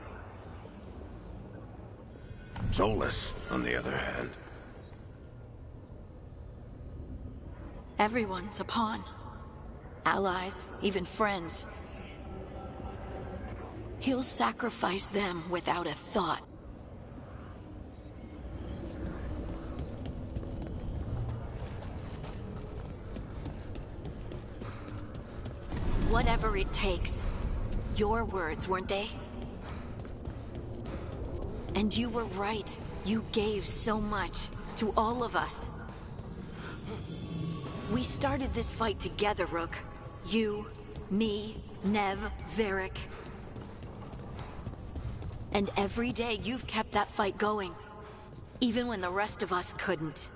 Solus, on the other hand. Everyone's a pawn. Allies, even friends. He'll sacrifice them without a thought. Whatever it takes. Your words, weren't they? And you were right. You gave so much to all of us. We started this fight together, Rook. You, me, Nev, Varric. And every day you've kept that fight going. Even when the rest of us couldn't.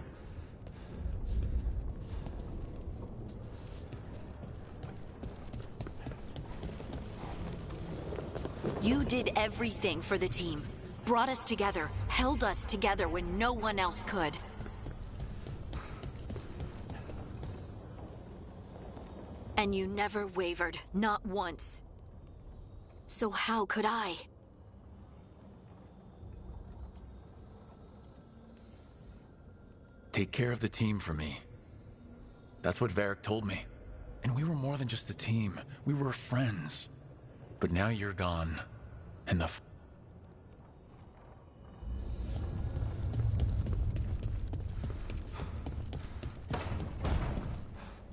You did everything for the team. Brought us together, held us together when no one else could. And you never wavered, not once. So how could I? Take care of the team for me. That's what Varric told me. And we were more than just a team. We were friends. But now you're gone. And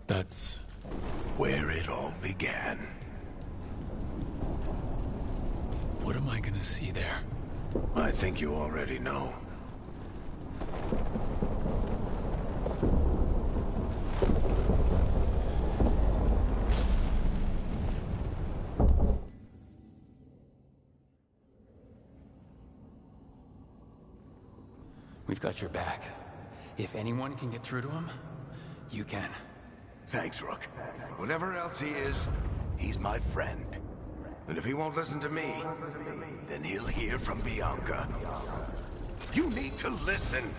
that's where it all began. What am I gonna see there? I think you already know. We've got your back. If anyone can get through to him, you can. Thanks, Rook. Whatever else he is, he's my friend. And if he won't listen to me, then he'll hear from Bianca. You need to listen!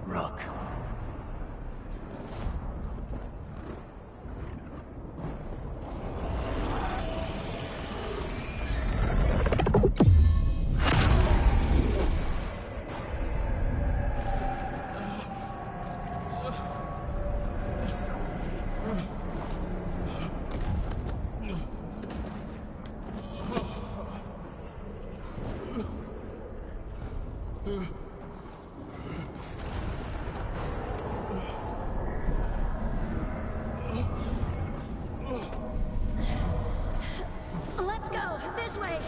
Rook. Let's go, this way!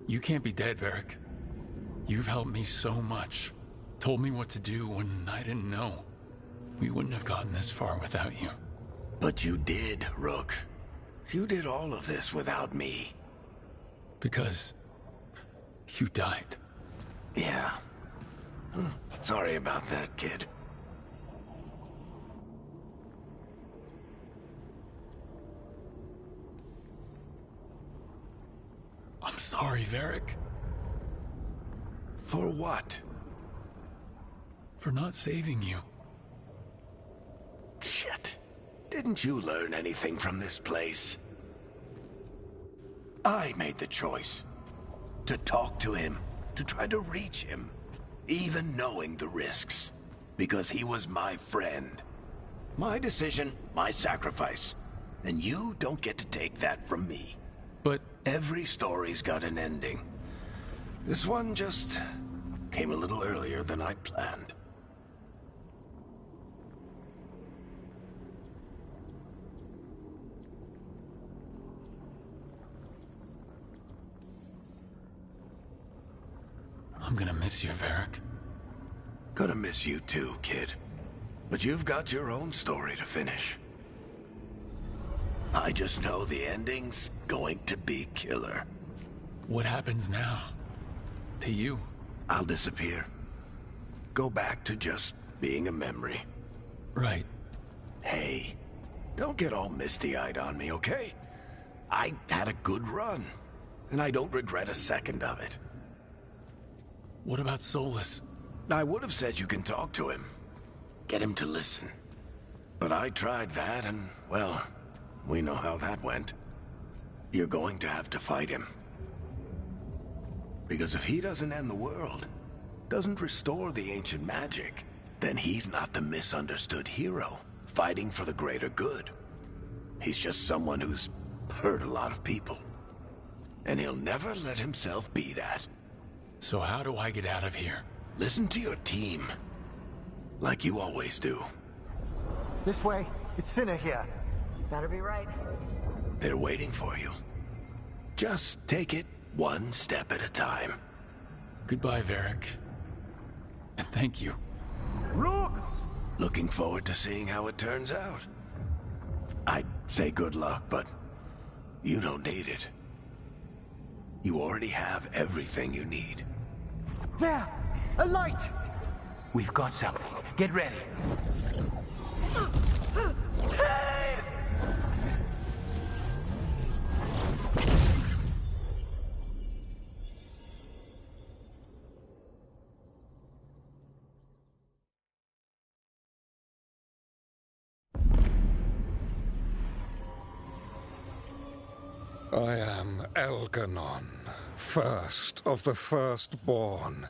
You can't be dead, Varric. You've helped me so much. Told me what to do when I didn't know. We wouldn't have gotten this far without you. But you did, Rook. You did all of this without me. Because you died. Yeah. Sorry about that, kid. I'm sorry, Varric. For what? For not saving you. Shit. Didn't you learn anything from this place? I made the choice. To talk to him. To try to reach him. Even knowing the risks. Because he was my friend. My decision, my sacrifice. And you don't get to take that from me. But every story's got an ending. This one just came a little earlier than I'd planned. I'm gonna miss you, Varric. Gonna miss you too, kid. But you've got your own story to finish. I just know the ending's going to be killer. What happens now? To you? I'll disappear. Go back to just being a memory. Right. Hey, don't get all misty-eyed on me, okay? I had a good run, and I don't regret a second of it. What about Solus? I would have said you can talk to him. Get him to listen. But I tried that, and, well, we know how that went. You're going to have to fight him. Because if he doesn't end the world, doesn't restore the ancient magic, then he's not the misunderstood hero, fighting for the greater good. He's just someone who's hurt a lot of people. And he'll never let himself be that. So how do I get out of here? Listen to your team. Like you always do. This way. It's thinner here. Better be right. They're waiting for you. Just take it one step at a time. Goodbye, Varric. And thank you. Look! Looking forward to seeing how it turns out. I'd say good luck, but you don't need it. You already have everything you need. There! A light! We've got something. Get ready. I am Elganon, first of the firstborn.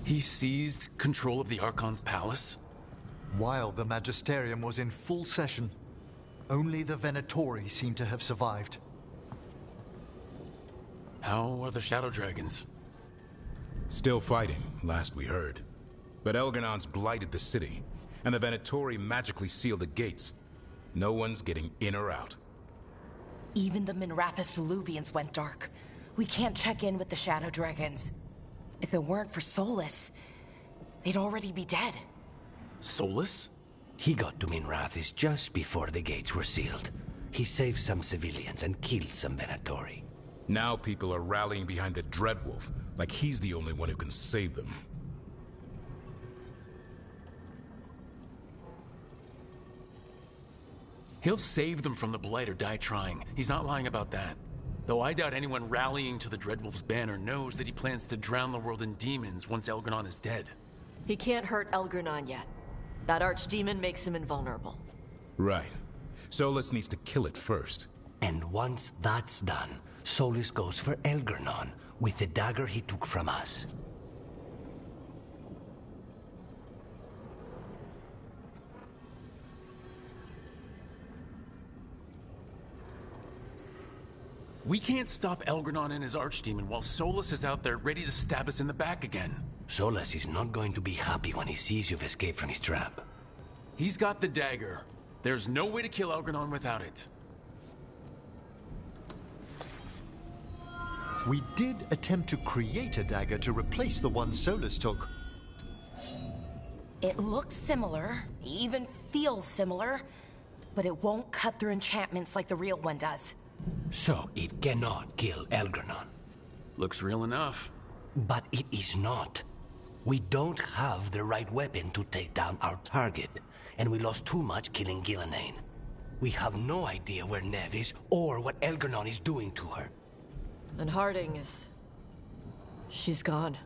He seized control of the Archon's palace? While the Magisterium was in full session, only the Venatori seem to have survived. How are the Shadow Dragons? Still fighting, last we heard. But Elganon's blighted the city, and the Venatori magically sealed the gates. No one's getting in or out. Even the Minratha Soluvians went dark. We can't check in with the Shadow Dragons. If it weren't for Solus, they'd already be dead. Solus? He got to Minrathis just before the gates were sealed. He saved some civilians and killed some Venatori. Now people are rallying behind the Dreadwolf, like he's the only one who can save them. He'll save them from the Blight or die trying. He's not lying about that. Though I doubt anyone rallying to the Dreadwolf's banner knows that he plans to drown the world in demons once Elganon is dead. He can't hurt Elganon yet. That archdemon makes him invulnerable. Right. Solus needs to kill it first. And once that's done, Solus goes for Elganon with the dagger he took from us. We can't stop Elganon and his archdemon while Solus is out there ready to stab us in the back again. Solus is not going to be happy when he sees you've escaped from his trap. He's got the dagger. There's no way to kill Elganon without it. We did attempt to create a dagger to replace the one Solus took. It looks similar, even feels similar, but it won't cut through enchantments like the real one does. So it cannot kill Elganon. Looks real enough. But it is not. We don't have the right weapon to take down our target, and we lost too much killing Gillenane. We have no idea where Neve is or what Elganon is doing to her. And Harding is... she's gone.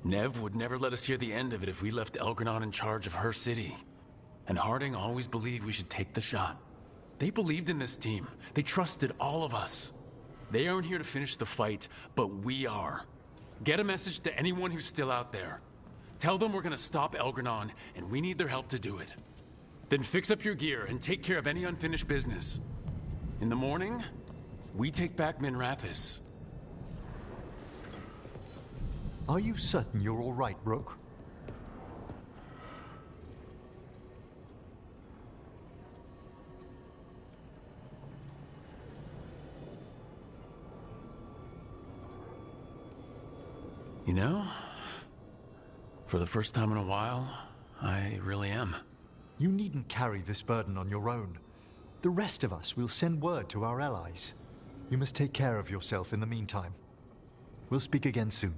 Neve would never let us hear the end of it if we left Elganon in charge of her city. And Harding always believed we should take the shot. They believed in this team. They trusted all of us. They aren't here to finish the fight, but we are. Get a message to anyone who's still out there. Tell them we're gonna stop Elganon, and we need their help to do it. Then fix up your gear and take care of any unfinished business. In the morning, we take back Minrathous. Are you certain you're all right, Rook? You know, for the first time in a while, I really am. You needn't carry this burden on your own. The rest of us will send word to our allies. You must take care of yourself in the meantime. We'll speak again soon.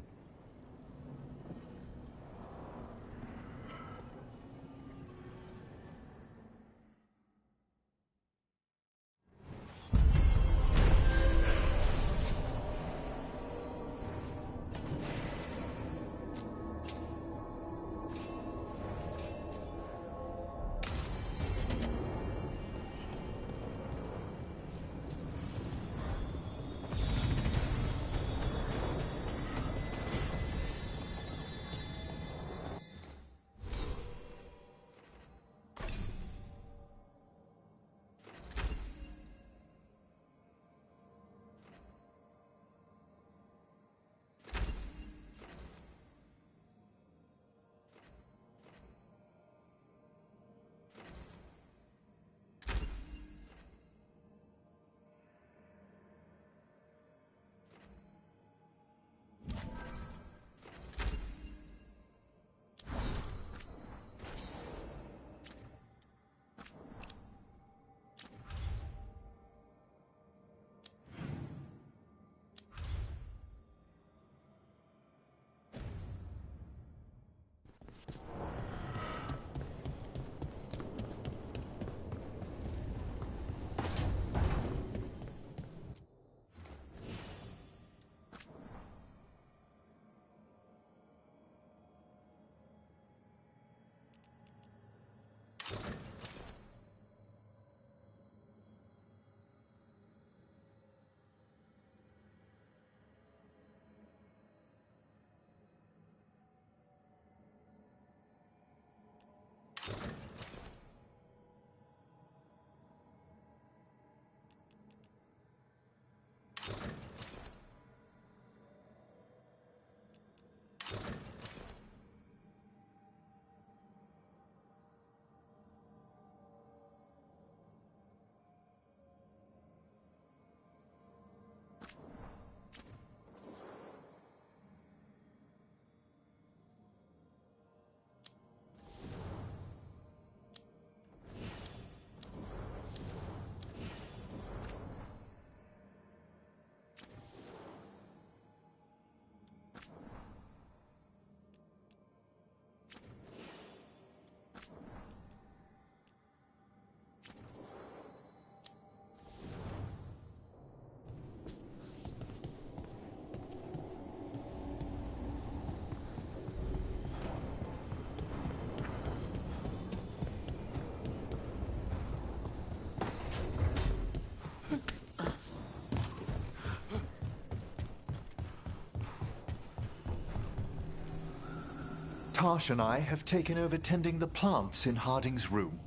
Tarsh and I have taken over tending the plants in Harding's room.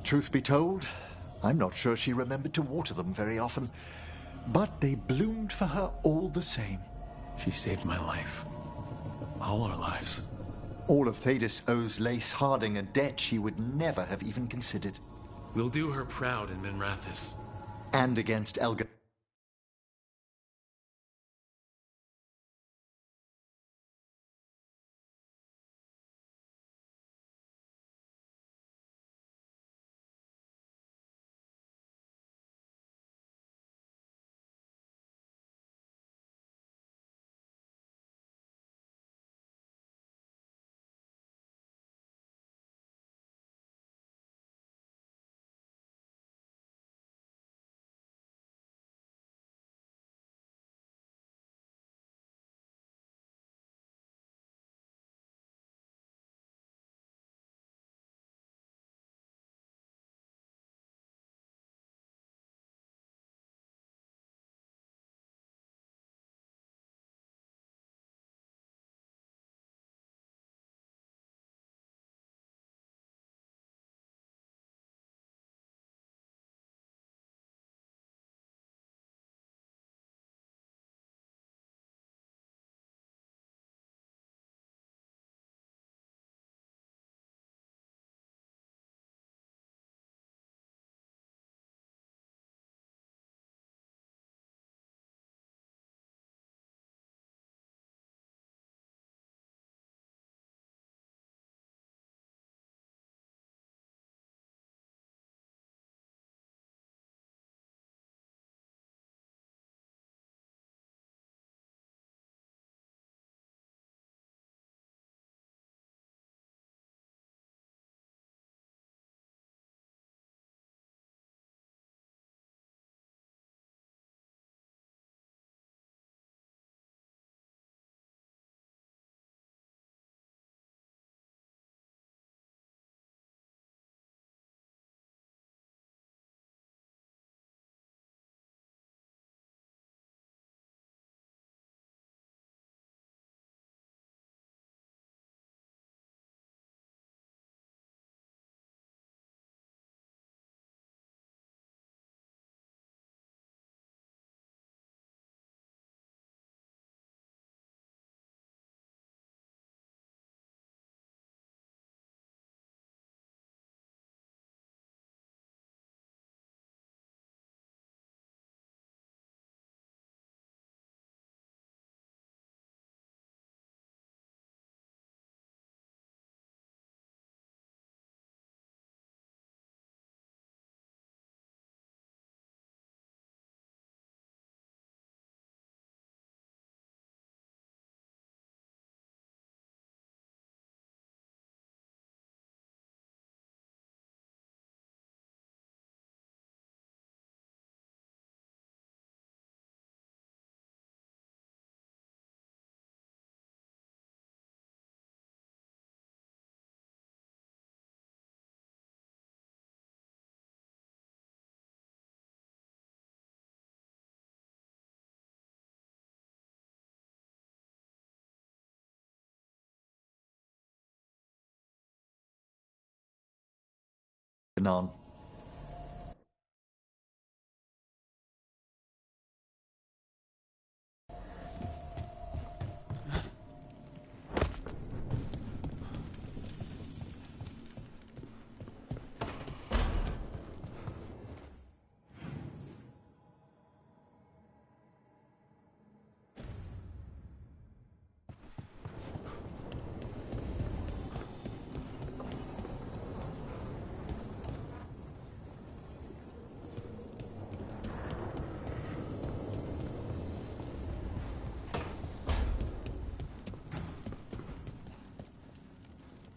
Truth be told, I'm not sure she remembered to water them very often, but they bloomed for her all the same. She saved my life. All our lives. All of Thedas owes Lace Harding a debt she would never have even considered. We'll do her proud in Minrathous. And against Elga. keeping on.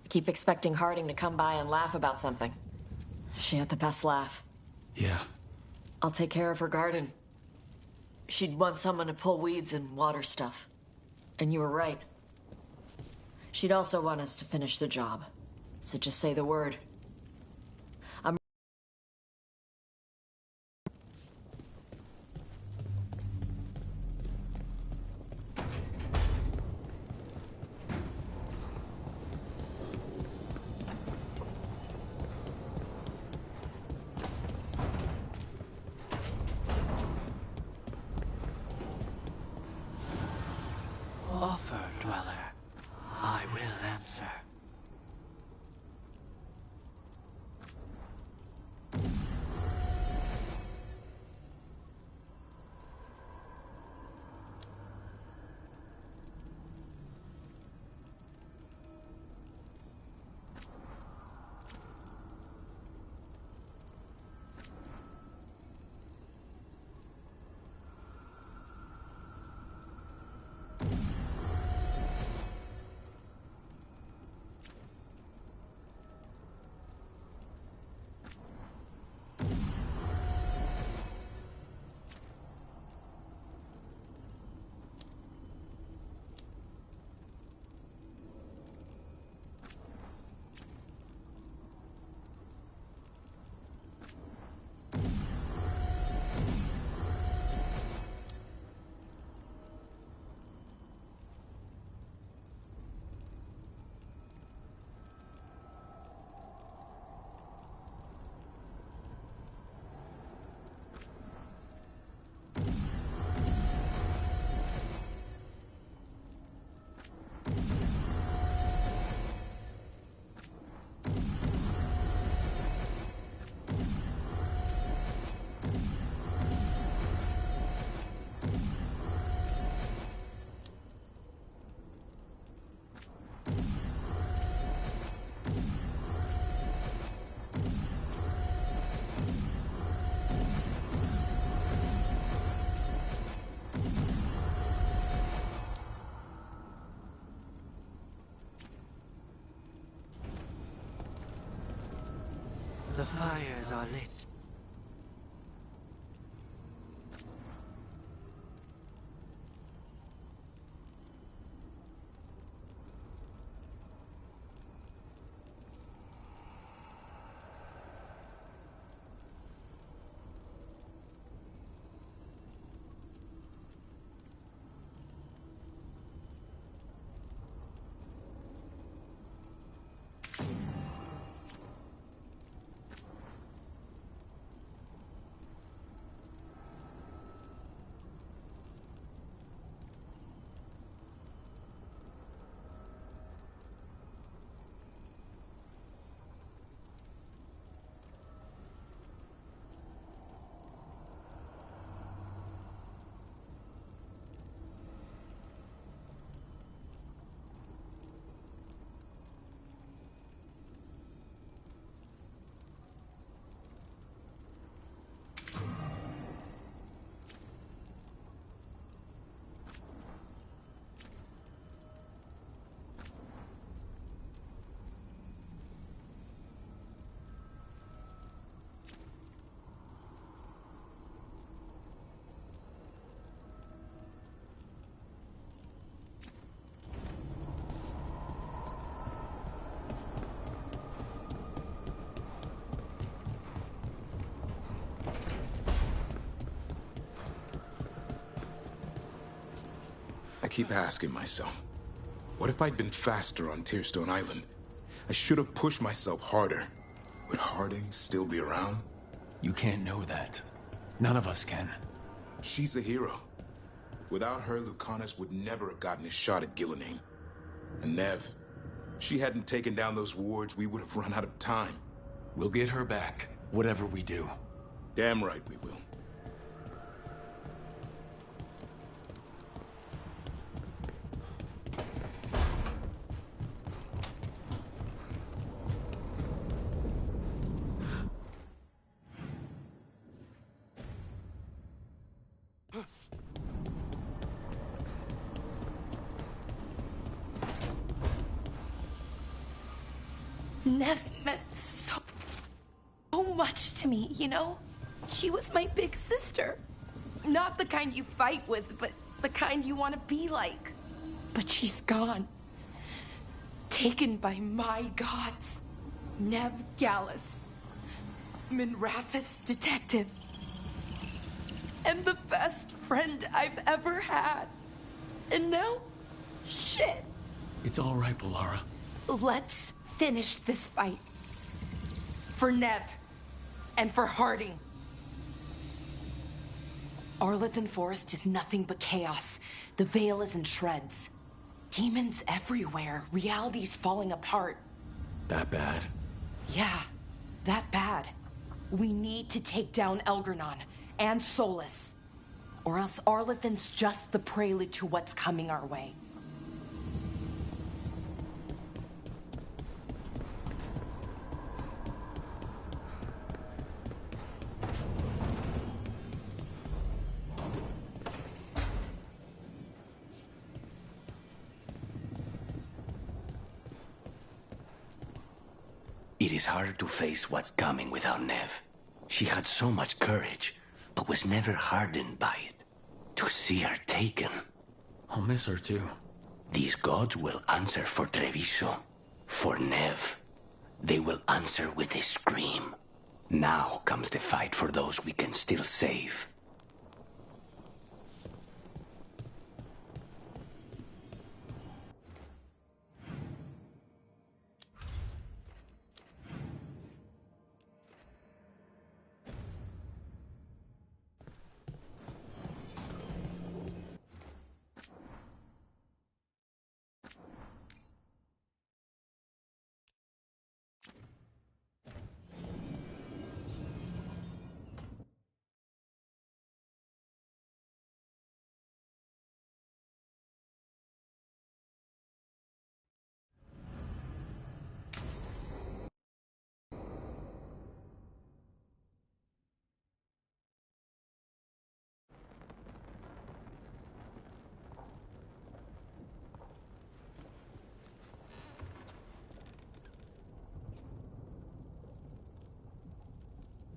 Keep expecting Harding to come by and laugh about something. She had the best laugh. Yeah. I'll take care of her garden. She'd want someone to pull weeds and water stuff. And you were right. She'd also want us to finish the job. So just say the word. Offer, Dweller. I will answer. The fires are lit. I keep asking myself, what if I'd been faster on Tearstone Island? I should have pushed myself harder. Would Harding still be around? You can't know that. None of us can. She's a hero. Without her, Lucanus would never have gotten his shot at Gillenane. And Nev, if she hadn't taken down those wards, we would have run out of time. We'll get her back, whatever we do. Damn right we will. Nev meant so much to me, you know? She was my big sister. Not the kind you fight with, but the kind you want to be like. But she's gone. Taken by my gods. Nev Gallus. Minrathous detective. And the best friend I've ever had. And now, shit. It's all right, Pollara. Let's finish this fight. For Nev. And for Harding. Arlethan Forest is nothing but chaos. The Veil is in shreds. Demons everywhere. Reality's falling apart. That bad? Yeah, that bad. We need to take down Elgernon and Solus. Or else Arlethan's just the prelude to what's coming our way. It is hard to face what's coming without Nev. She had so much courage, but was never hardened by it. To see her taken... I'll miss her too. These gods will answer for Treviso. For Nev. They will answer with a scream. Now comes the fight for those we can still save.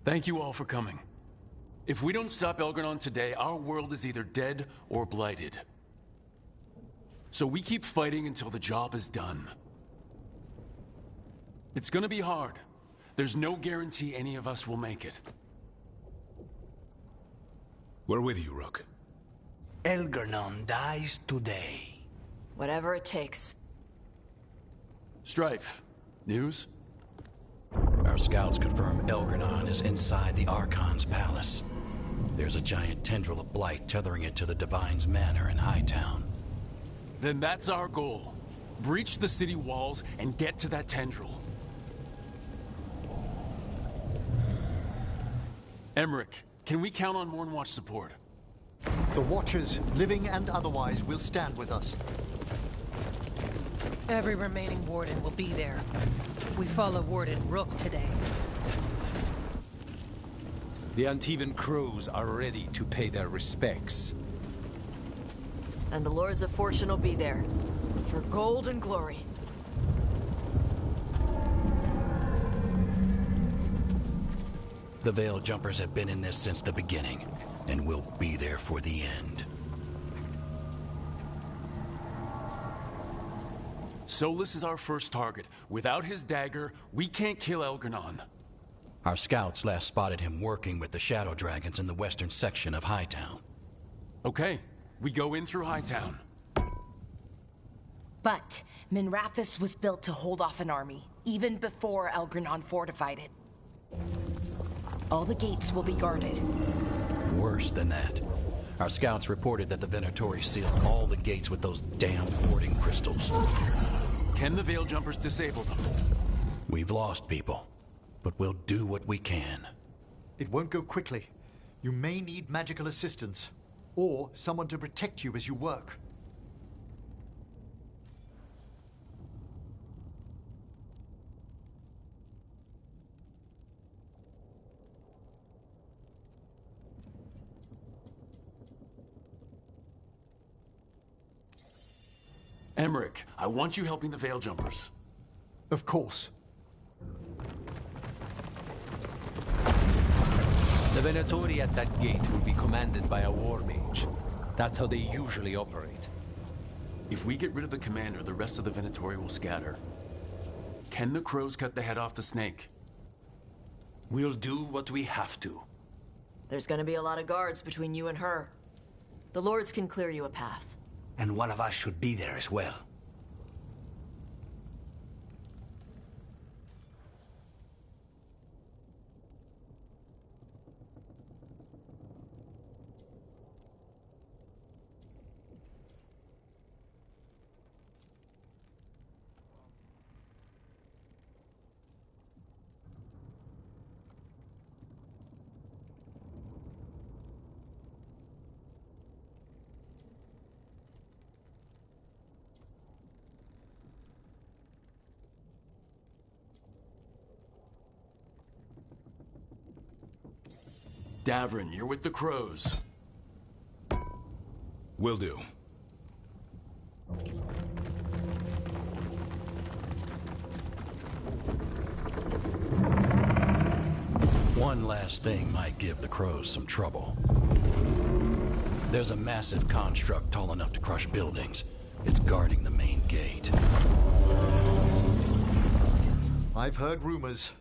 Thank you all for coming. If we don't stop Elgernon today, our world is either dead or blighted. So we keep fighting until the job is done. It's gonna be hard. There's no guarantee any of us will make it. We're with you, Rook. Elgernon dies today. Whatever it takes. Strife, news? Our scouts confirm Elgernon is inside the Archon's palace. There's a giant tendril of blight tethering it to the Divine's manor in Hightown. Then that's our goal. Breach the city walls and get to that tendril. Emmerich, can we count on Mornwatch support? The Watchers, living and otherwise, will stand with us. Every remaining Warden will be there. We follow Warden Rook today. The Antivan crows are ready to pay their respects. And the Lords of Fortune will be there. For gold and glory. The Veil Jumpers have been in this since the beginning, and will be there for the end. Solus is our first target. Without his dagger, we can't kill Elgernon. Our scouts last spotted him working with the Shadow Dragons in the western section of Hightown. Okay, we go in through Hightown. But Minrathous was built to hold off an army, even before Elgernon fortified it. All the gates will be guarded. Worse than that. Our scouts reported that the Venatori sealed all the gates with those damn warding crystals. Can the Veil Jumpers disable them? We've lost people, but we'll do what we can. It won't go quickly. You may need magical assistance, or someone to protect you as you work. Emmerich, I want you helping the Veil Jumpers. Of course. The Venatori at that gate will be commanded by a war mage. That's how they usually operate. If we get rid of the commander, the rest of the Venatori will scatter. Can the crows cut the head off the snake? We'll do what we have to. There's gonna be a lot of guards between you and her. The lords can clear you a path. And one of us should be there as well. Davrin, you're with the crows. Will do. One last thing might give the crows some trouble. There's a massive construct tall enough to crush buildings. It's guarding the main gate. I've heard rumors.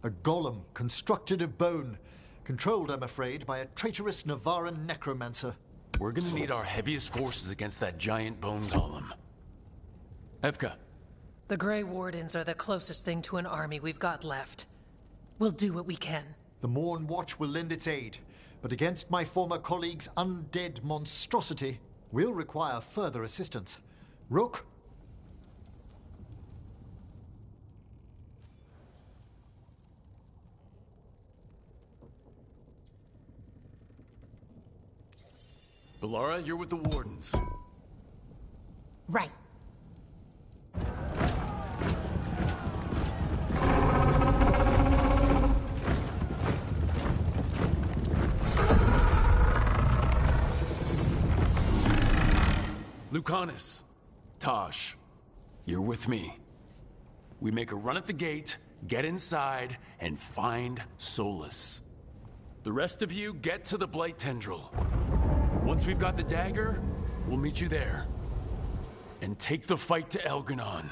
A golem constructed of bone. Controlled, I'm afraid, by a traitorous Navaran necromancer. We're gonna need our heaviest forces against that giant bone golem. Evka. The Grey Wardens are the closest thing to an army we've got left. We'll do what we can. The Morn Watch will lend its aid, but against my former colleague's undead monstrosity, we'll require further assistance. Rook? Bellara, you're with the Wardens. Right. Lucanus, Tosh, you're with me. We make a run at the gate, get inside, and find Solus. The rest of you get to the Blight Tendril. Once we've got the dagger, we'll meet you there. And take the fight to Elganon.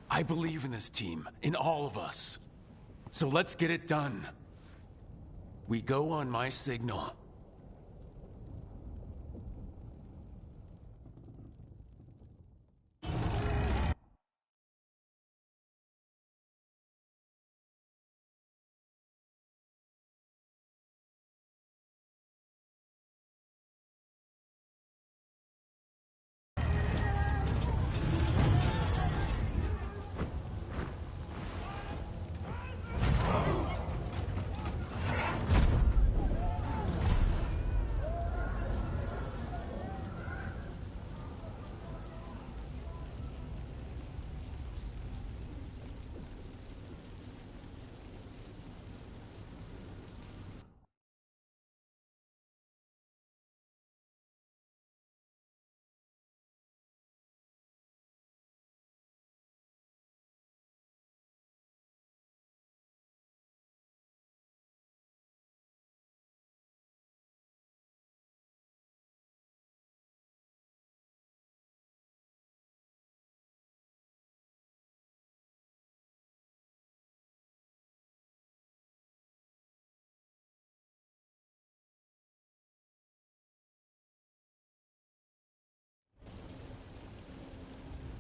I believe in this team, in all of us. So let's get it done. We go on my signal.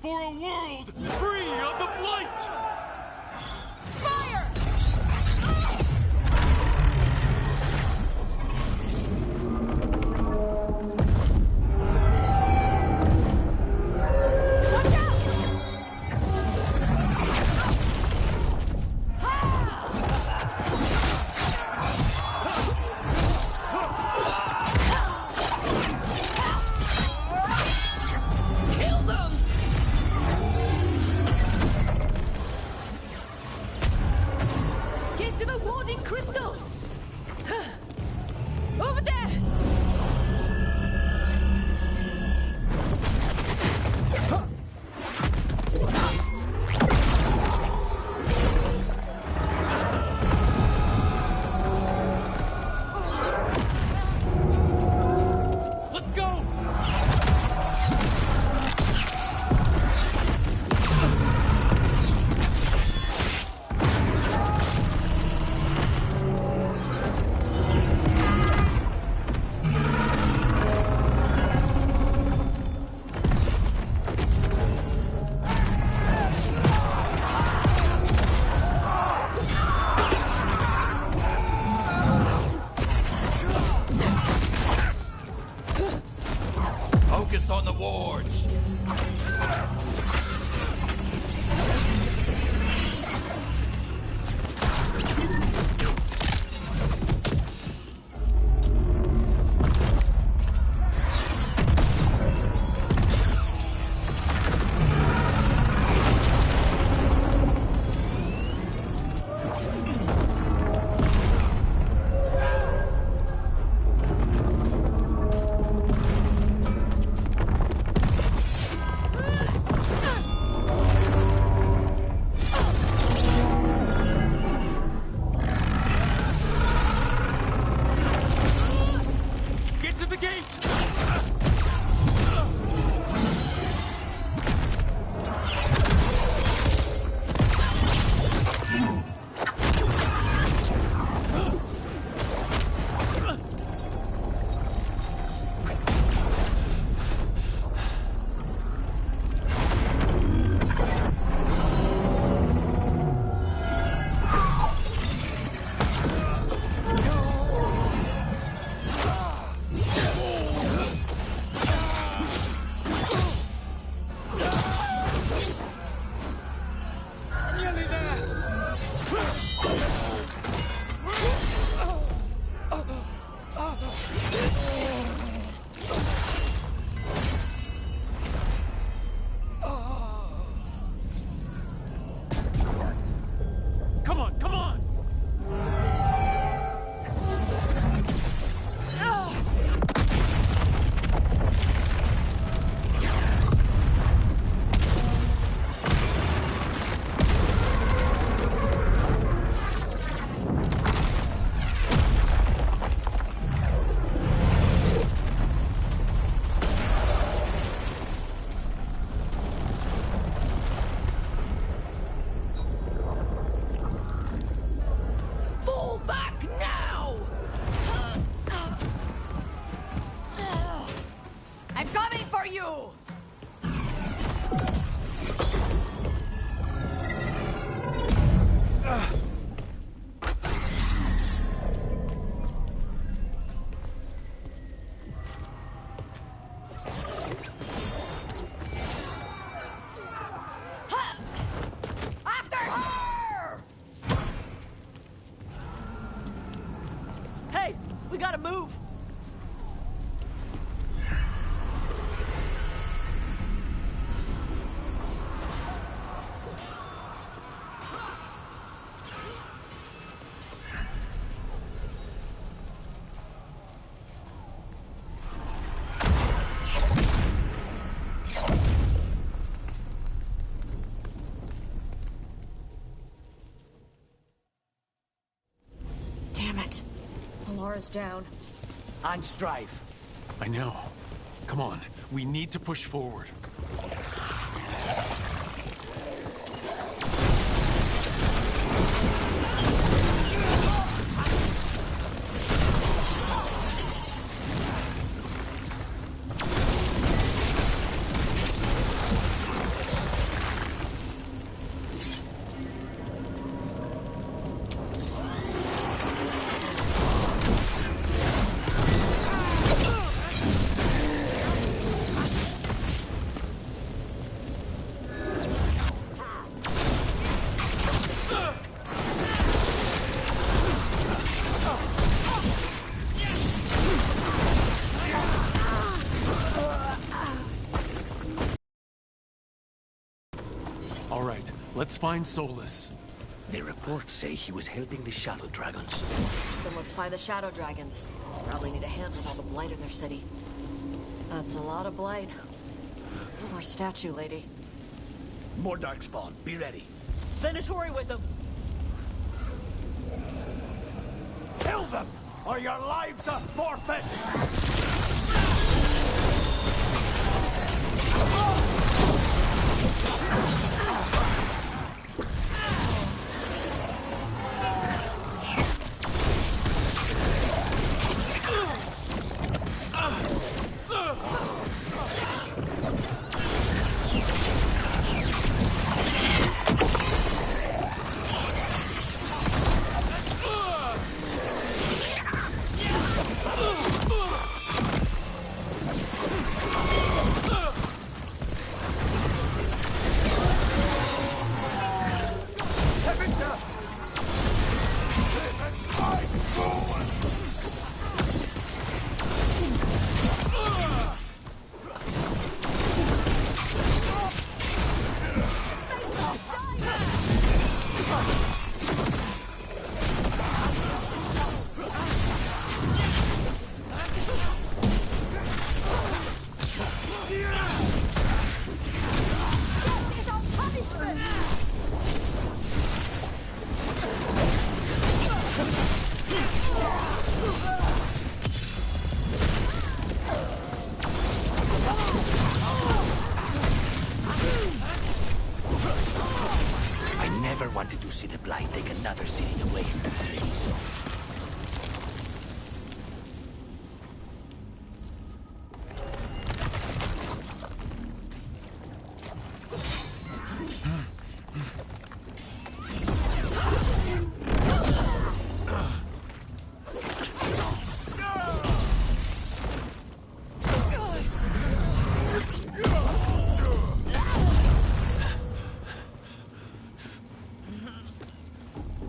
for a world free of the Blight! Fire! Watch out! Kill them! Get to the warding crystals! Over there! Let's go! Focus on the wards. Get to the gate! Come on, come on! Fall back now! I'm coming for you! After her! Hey, we gotta move! Damn it. Alara's down. On strife. I know. Come on, we need to push forward. Let's find Solus. The reports say he was helping the Shadow Dragons. Then let's find the Shadow Dragons. Probably need a hand with all the blight in their city. That's a lot of blight. One more statue, lady. More Darkspawn. Be ready. Venatori with them! Kill them, or your lives are forfeit! Wanted to see the Blight take another city away from the trees.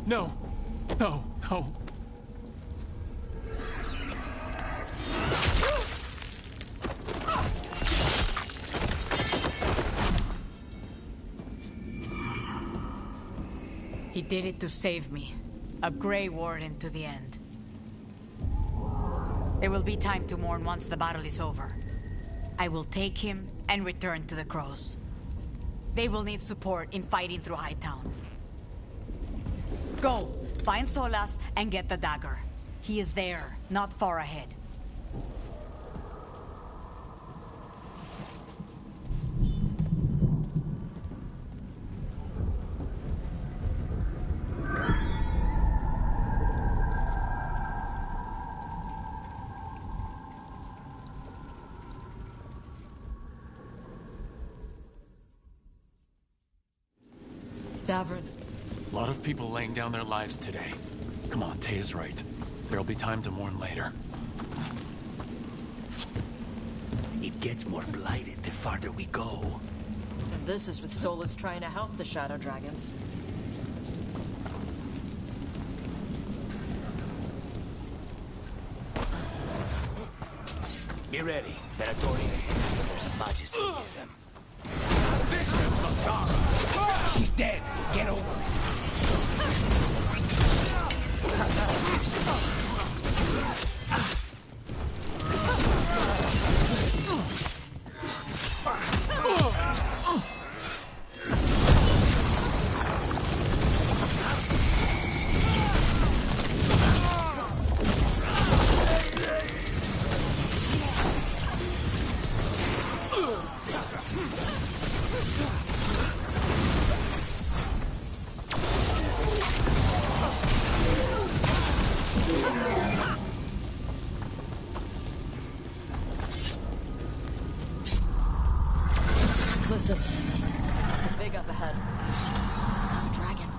No. No. No. He did it to save me. A Grey Warden to the end. There will be time to mourn once the battle is over. I will take him and return to the Crows. They will need support in fighting through Hightown. Go! Find Solas and get the dagger. He is there, not far ahead. Davrin. A lot of people laying down their lives today. Come on, Tay is right. There'll be time to mourn later. It gets more blighted the farther we go. And this is with Solus trying to help the Shadow Dragons. Be ready. Venatori. There's a Majesty with them. This is Masara! She's dead! Get over it! Listen. Big up ahead. Dragon.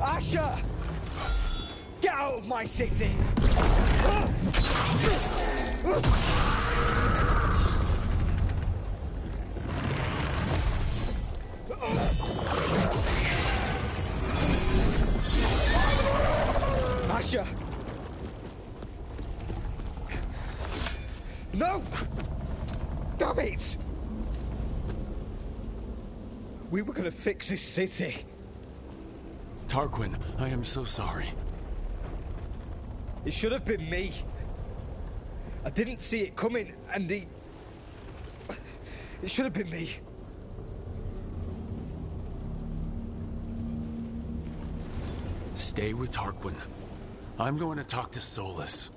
Asher! Get out of my city! Asher! No! Damn it! We were gonna fix this city. Tarquin, I am so sorry. It should have been me. I didn't see it coming, and it should have been me. Stay with Tarquin. I'm going to talk to Solus.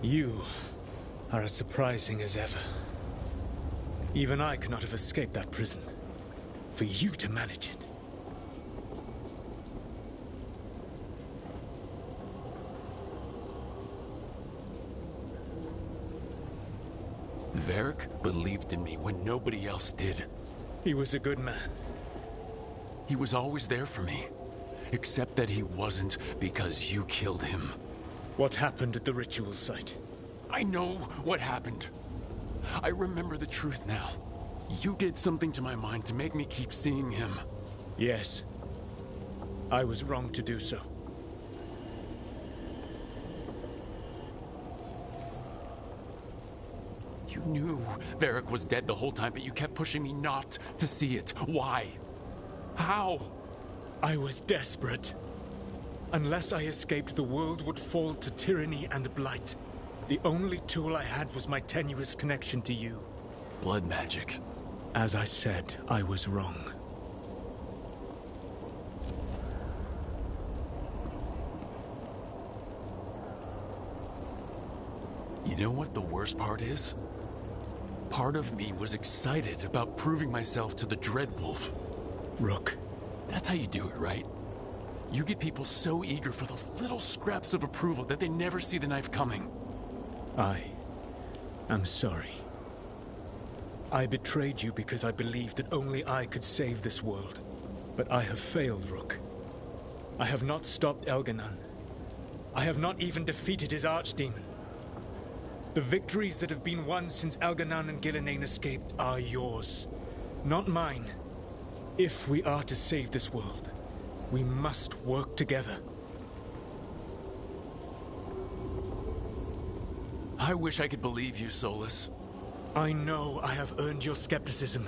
You are as surprising as ever. Even I could not have escaped that prison. For you to manage it. Varric believed in me when nobody else did. He was a good man. He was always there for me. Except that he wasn't because you killed him. What happened at the ritual site? I know what happened. I remember the truth now. You did something to my mind to make me keep seeing him. Yes. I was wrong to do so. You knew Varric was dead the whole time, but you kept pushing me not to see it. Why? How? I was desperate. Unless I escaped, the world would fall to tyranny and blight. The only tool I had was my tenuous connection to you. Blood magic. As I said, I was wrong. You know what the worst part is? Part of me was excited about proving myself to the Dreadwolf. Rook. That's how you do it, right? You get people so eager for those little scraps of approval that they never see the knife coming. I am sorry. I betrayed you because I believed that only I could save this world. But I have failed, Rook. I have not stopped Elganon. I have not even defeated his archdemon. The victories that have been won since Elganon and Gillenane escaped are yours, not mine. If we are to save this world, we must work together. I wish I could believe you, Solus. I know I have earned your skepticism.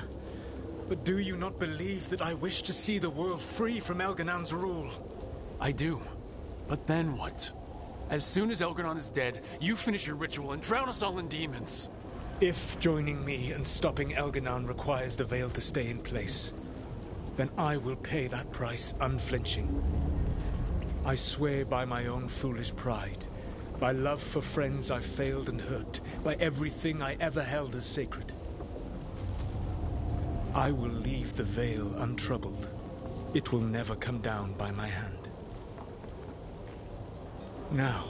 But do you not believe that I wish to see the world free from Elganon's rule? I do. But then what? As soon as Elganon is dead, you finish your ritual and drown us all in demons. If joining me and stopping Elganon requires the Veil to stay in place, then I will pay that price unflinching. I swear by my own foolish pride, by love for friends I failed and hurt, by everything I ever held as sacred. I will leave the Veil untroubled. It will never come down by my hand. Now,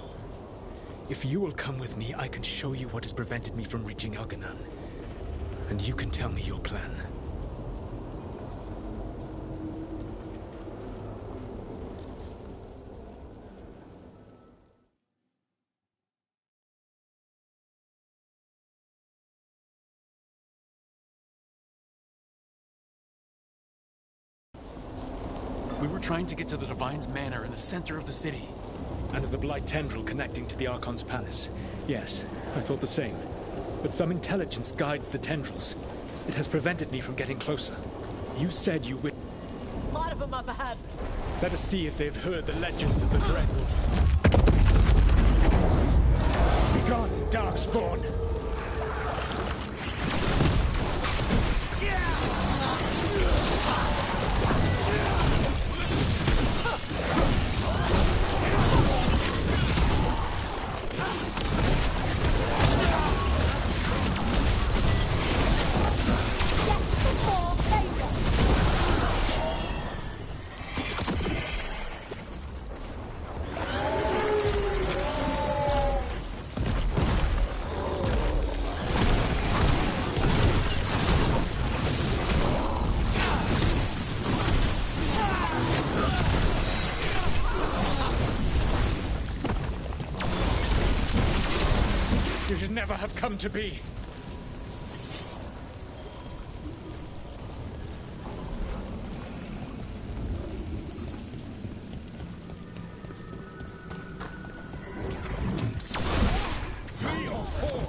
if you will come with me, I can show you what has prevented me from reaching Elganon. And you can tell me your plan. We were trying to get to the Divine's Manor in the center of the city. And the Blight tendril connecting to the Archon's palace. Yes, I thought the same. But some intelligence guides the tendrils. It has prevented me from getting closer. You said you would... A lot of them up ahead. Let us see if they've heard the legends of the Dreadwolf. Begone, Darkspawn! You should never have come to be. Three or four.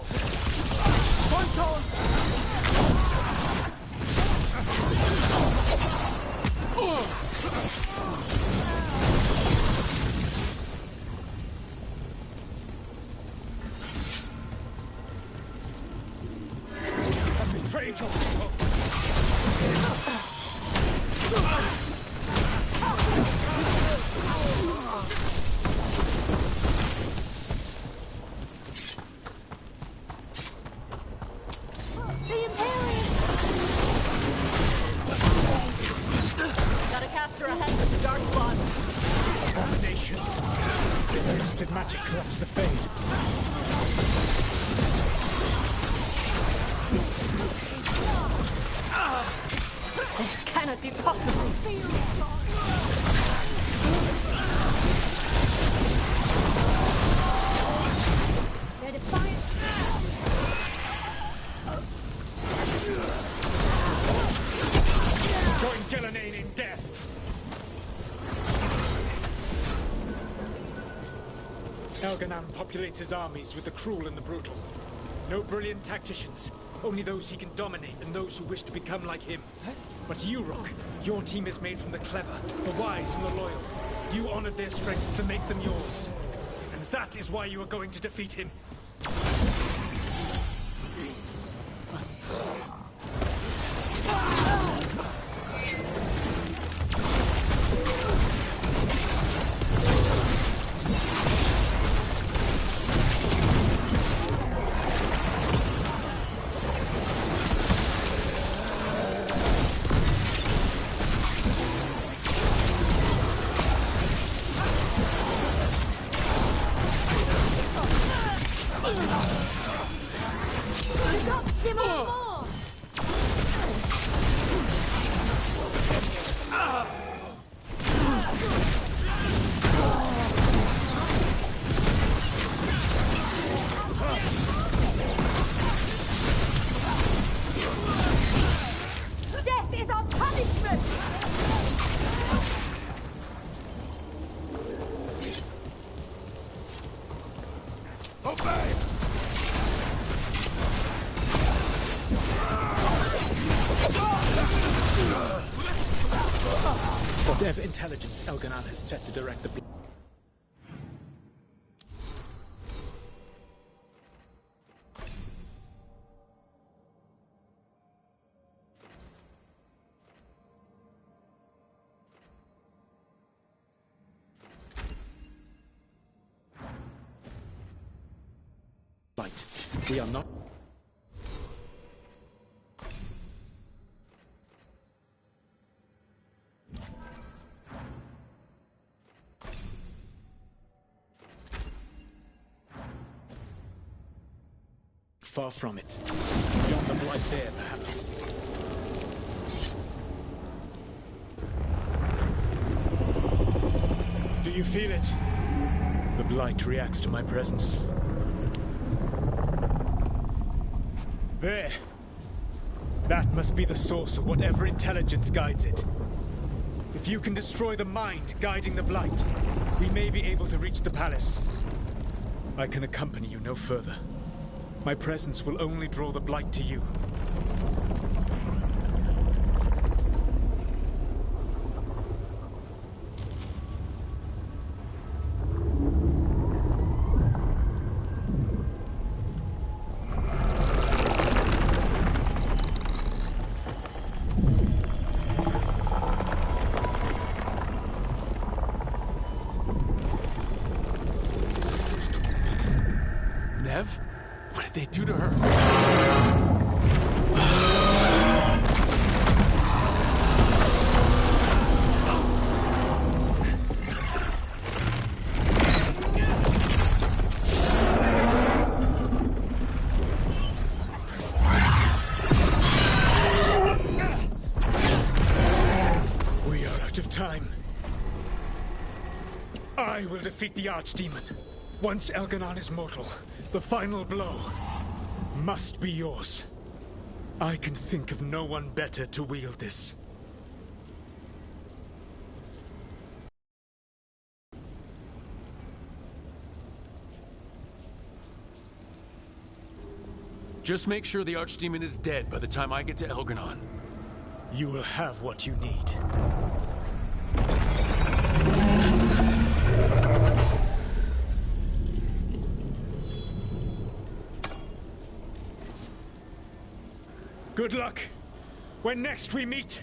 Point on! Betrayed your people. Got a caster ahead with the dark blood. Abominations. Twisted magic corrupts the fade. This cannot be possible. They're defiant. Join Gillenane in death. Elganan populates his armies with the cruel and the brutal. No brilliant tacticians, only those he can dominate and those who wish to become like him. But you, Rook, your team is made from the clever, the wise and the loyal. You honored their strength to make them yours. And that is why you are going to defeat him. Death is our punishment! Obey! Whatever intelligence Elganan has set to direct the light. We are not. Far from it. Beyond the blight there, perhaps. Do you feel it? The blight reacts to my presence. There. That must be the source of whatever intelligence guides it. If you can destroy the mind guiding the blight, we may be able to reach the palace. I can accompany you no further. My presence will only draw the blight to you. Nev? What did they do to her? Time. I will defeat the Archdemon. Once Elganon is mortal, the final blow must be yours. I can think of no one better to wield this. Just make sure the Archdemon is dead by the time I get to Elganon. You will have what you need. Good luck. When next we meet,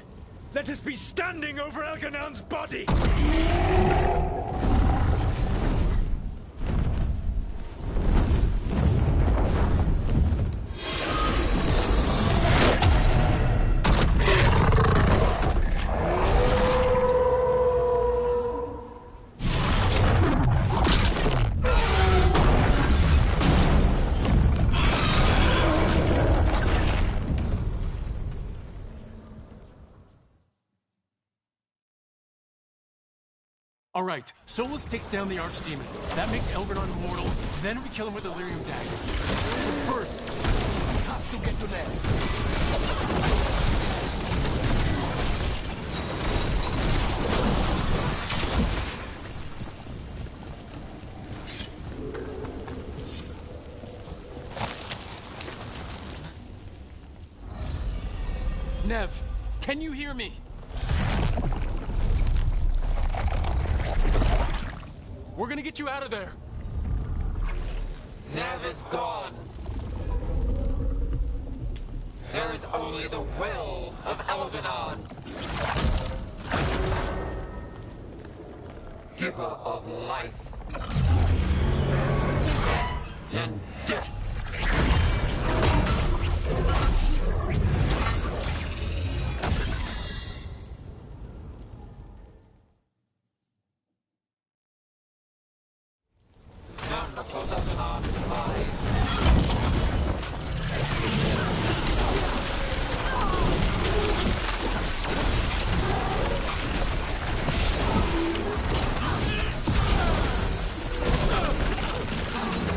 let us be standing over Elganon's body! All right, Solus takes down the Archdemon. That makes Elganon immortal. Then we kill him with the Lyrium Dagger. But first, we have to get to Nev. Nev, can you hear me? We're gonna get you out of there. Nev is gone. There is only the will of Elganon. Giver of life and death.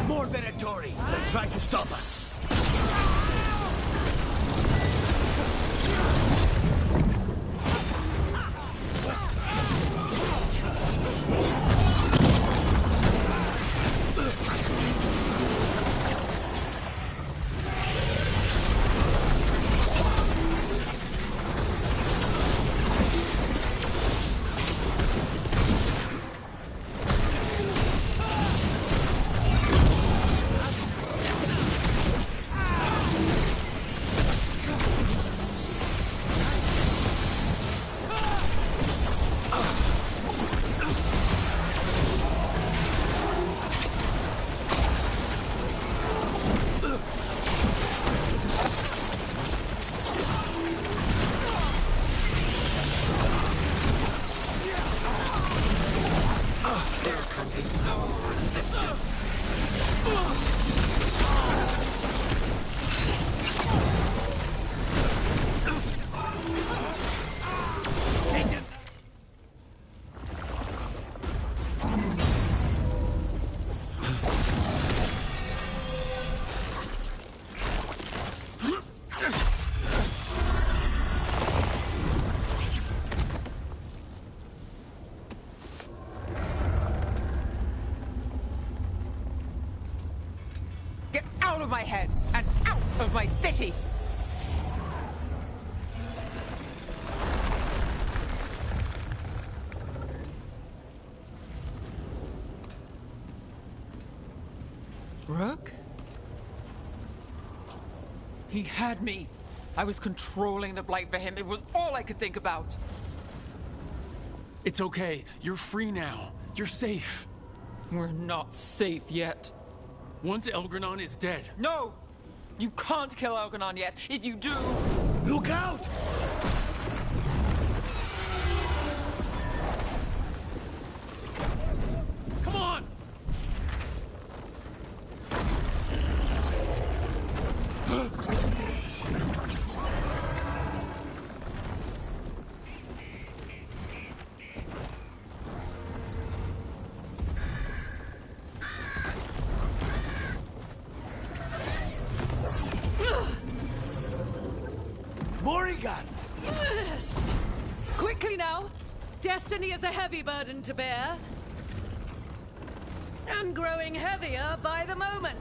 More Venatori! They try to stop us! Out of my head and out of my city! Rook? He had me. I was controlling the Blight for him. It was all I could think about. It's okay. You're free now. You're safe. We're not safe yet. Once Elgranon is dead... No! You can't kill Elgranon yet. If you do... Look out! Come on! Quickly now! Destiny is a heavy burden to bear. And growing heavier by the moment.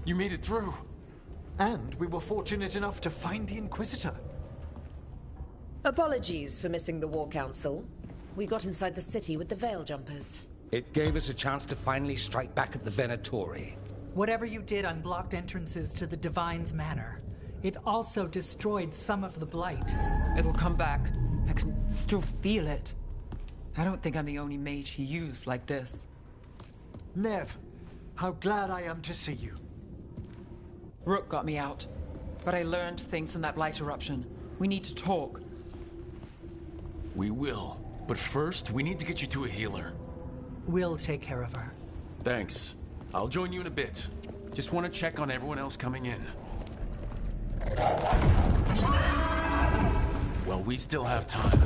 You made it through. And we were fortunate enough to find the Inquisitor. Apologies for missing the War Council. We got inside the city with the Veil Jumpers. It gave us a chance to finally strike back at the Venatori. Whatever you did unblocked entrances to the Divine's Manor. It also destroyed some of the Blight. It'll come back. I can still feel it. I don't think I'm the only mage he used like this. Nev, how glad I am to see you. Rook got me out, but I learned things from that Blight eruption. We need to talk. We will. But first, we need to get you to a healer. We'll take care of her. Thanks. I'll join you in a bit. Just want to check on everyone else coming in. Well, we still have time.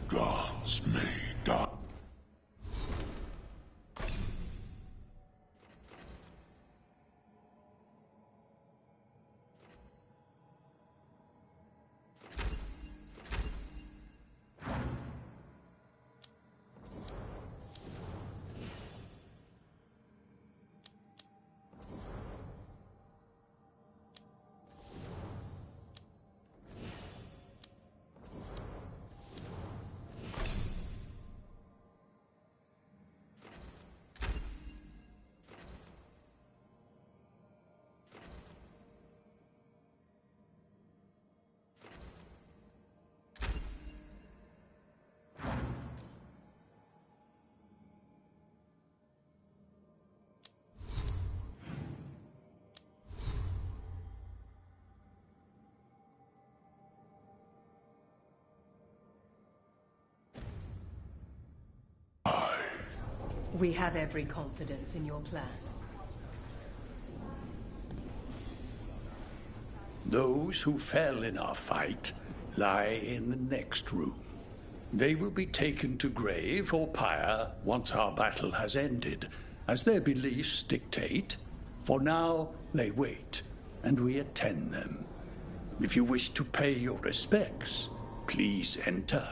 Gods may die. We have every confidence in your plan. Those who fell in our fight lie in the next room. They will be taken to grave or pyre once our battle has ended, as their beliefs dictate. For now, they wait, and we attend them. If you wish to pay your respects, please enter.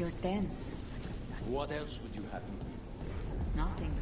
You're tense. What else would you have me? Nothing.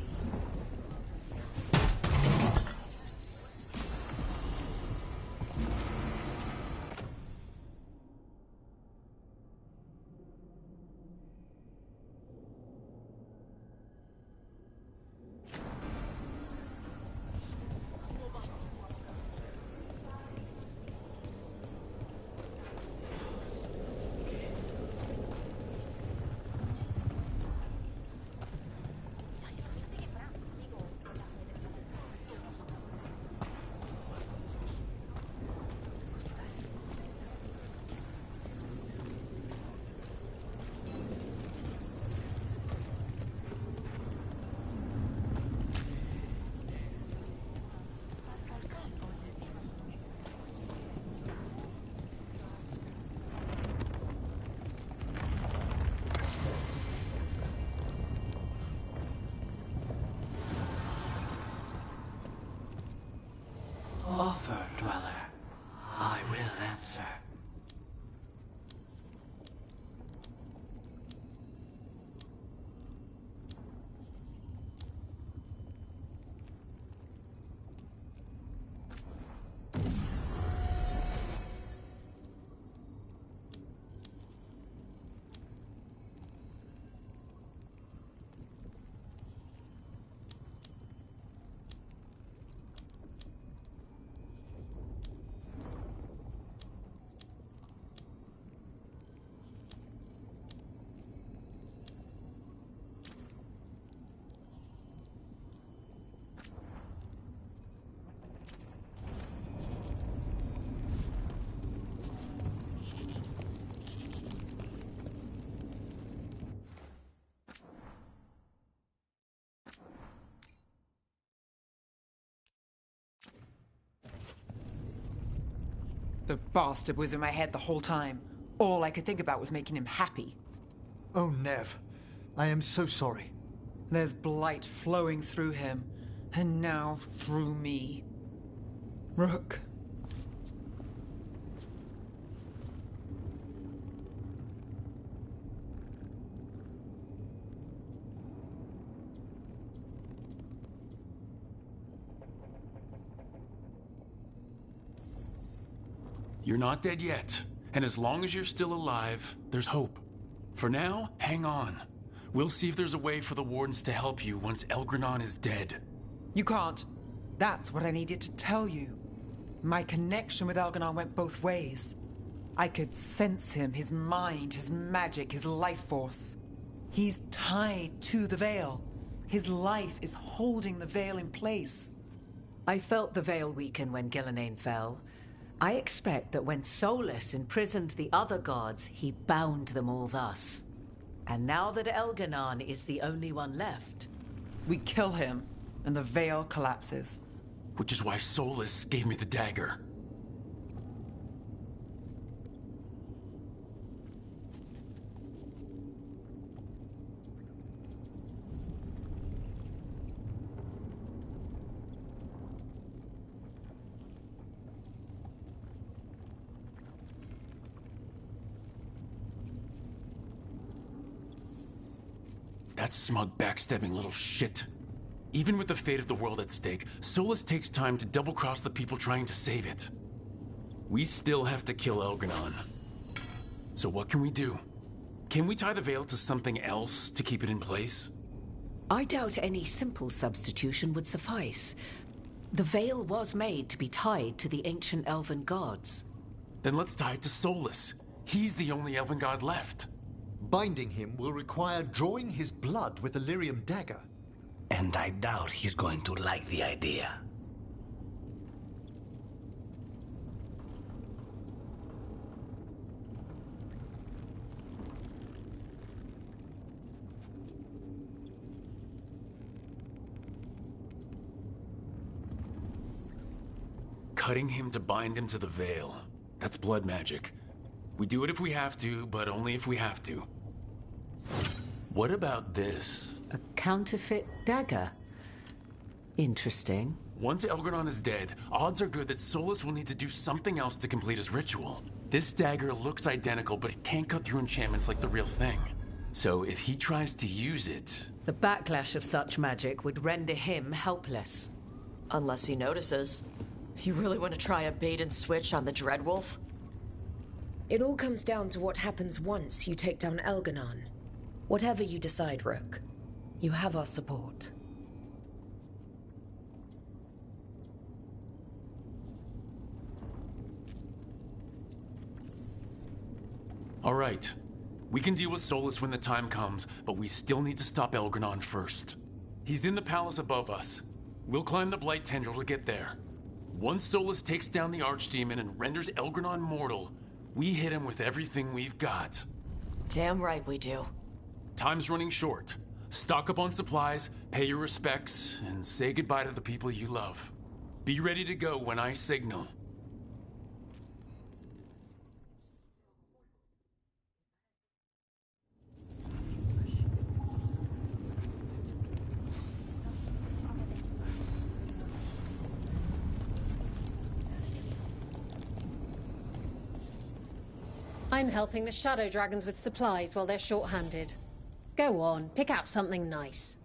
Offer, Dweller. I will answer. The bastard was in my head the whole time. All I could think about was making him happy. Oh, Nev. I am so sorry. There's blight flowing through him, and now through me. Rook. You're not dead yet, and as long as you're still alive, there's hope. For now, hang on. We'll see if there's a way for the Wardens to help you once Elgranon is dead. You can't. That's what I needed to tell you. My connection with Elgranon went both ways. I could sense him, his mind, his magic, his life force. He's tied to the Veil. His life is holding the Veil in place. I felt the Veil weaken when Gillenane fell. I expect that when Solus imprisoned the other gods, he bound them all thus. And now that Elgranon is the only one left... We kill him, and the Veil collapses. Which is why Solus gave me the dagger. That smug, backstabbing little shit. Even with the fate of the world at stake, Solus takes time to double-cross the people trying to save it. We still have to kill Elgranon. So what can we do? Can we tie the Veil to something else to keep it in place? I doubt any simple substitution would suffice. The Veil was made to be tied to the ancient elven gods. Then let's tie it to Solus. He's the only elven god left. Binding him will require drawing his blood with the lyrium dagger. And I doubt he's going to like the idea. Cutting him to bind him to the Veil. That's blood magic. We do it if we have to, but only if we have to. What about this? A counterfeit dagger? Interesting. Once Elgranon is dead, odds are good that Solus will need to do something else to complete his ritual. This dagger looks identical, but it can't cut through enchantments like the real thing. So if he tries to use it... The backlash of such magic would render him helpless. Unless he notices. You really want to try a bait and switch on the Dreadwolf? It all comes down to what happens once you take down Elganon. Whatever you decide, Rook, you have our support. All right. We can deal with Solus when the time comes, but we still need to stop Elganon first. He's in the palace above us. We'll climb the Blight Tendril to get there. Once Solus takes down the Archdemon and renders Elganon mortal, we hit him with everything we've got. Damn right we do. Time's running short. Stock up on supplies, pay your respects, and say goodbye to the people you love. Be ready to go when I signal. I'm helping the Shadow Dragons with supplies while they're short-handed. Go on, pick out something nice.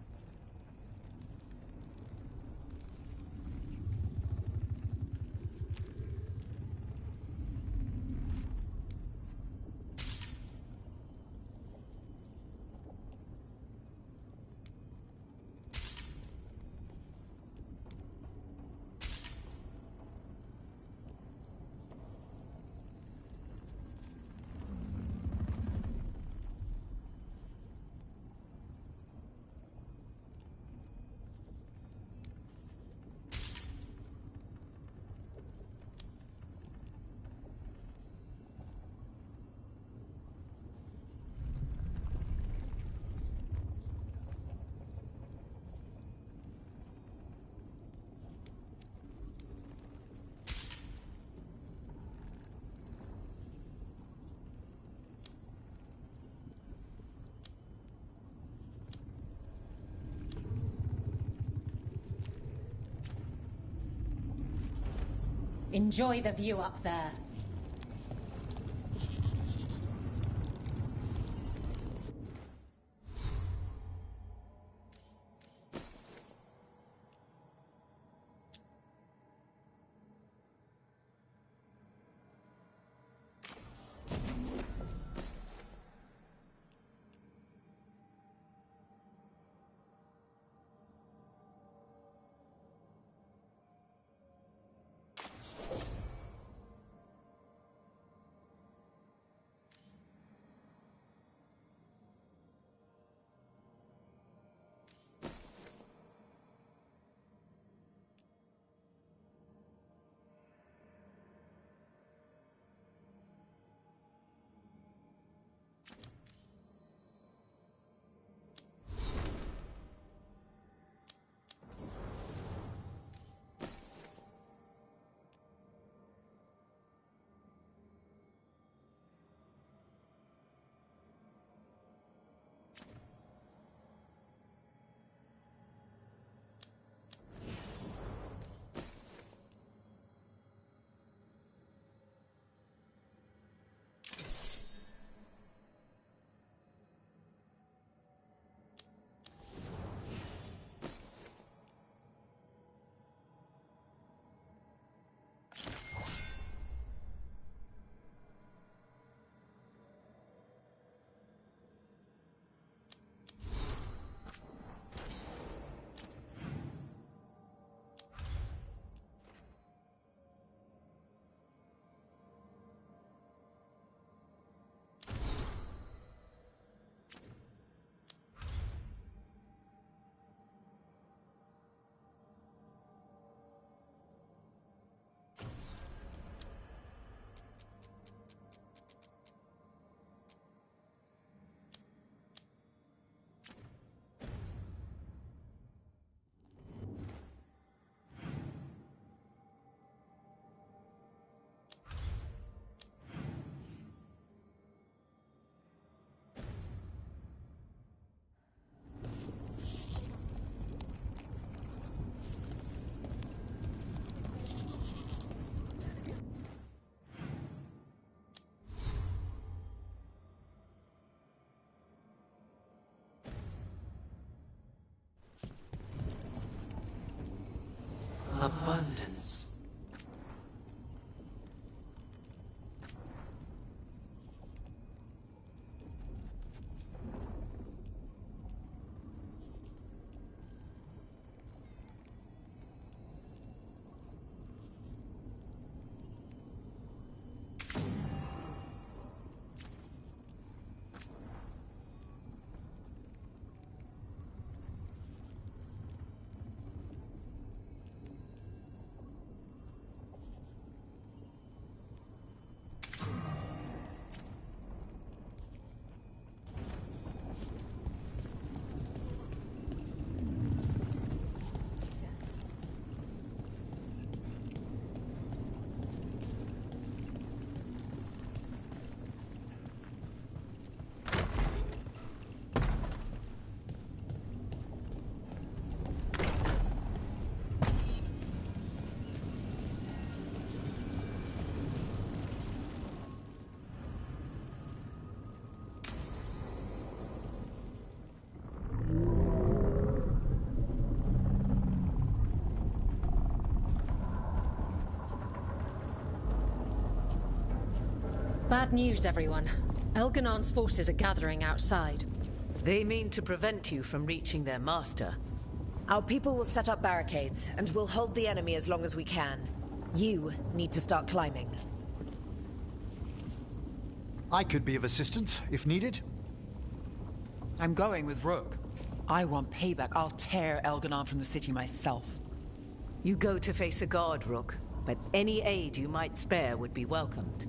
Enjoy the view up there. abundance. Bad news, everyone. Elganon's forces are gathering outside. They mean to prevent you from reaching their master. Our people will set up barricades, and we'll hold the enemy as long as we can. You need to start climbing. I could be of assistance, if needed. I'm going with Rook. I want payback. I'll tear Elganon from the city myself. You go to face a guard, Rook, but any aid you might spare would be welcomed.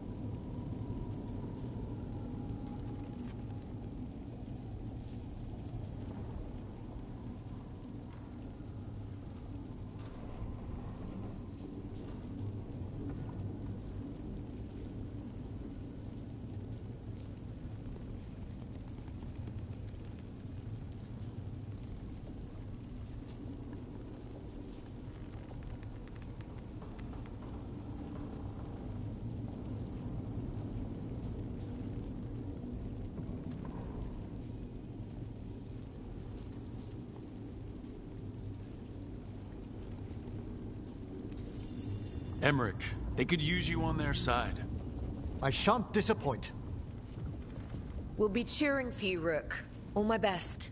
Emmerich, they could use you on their side. I shan't disappoint. We'll be cheering for you, Rook. All my best.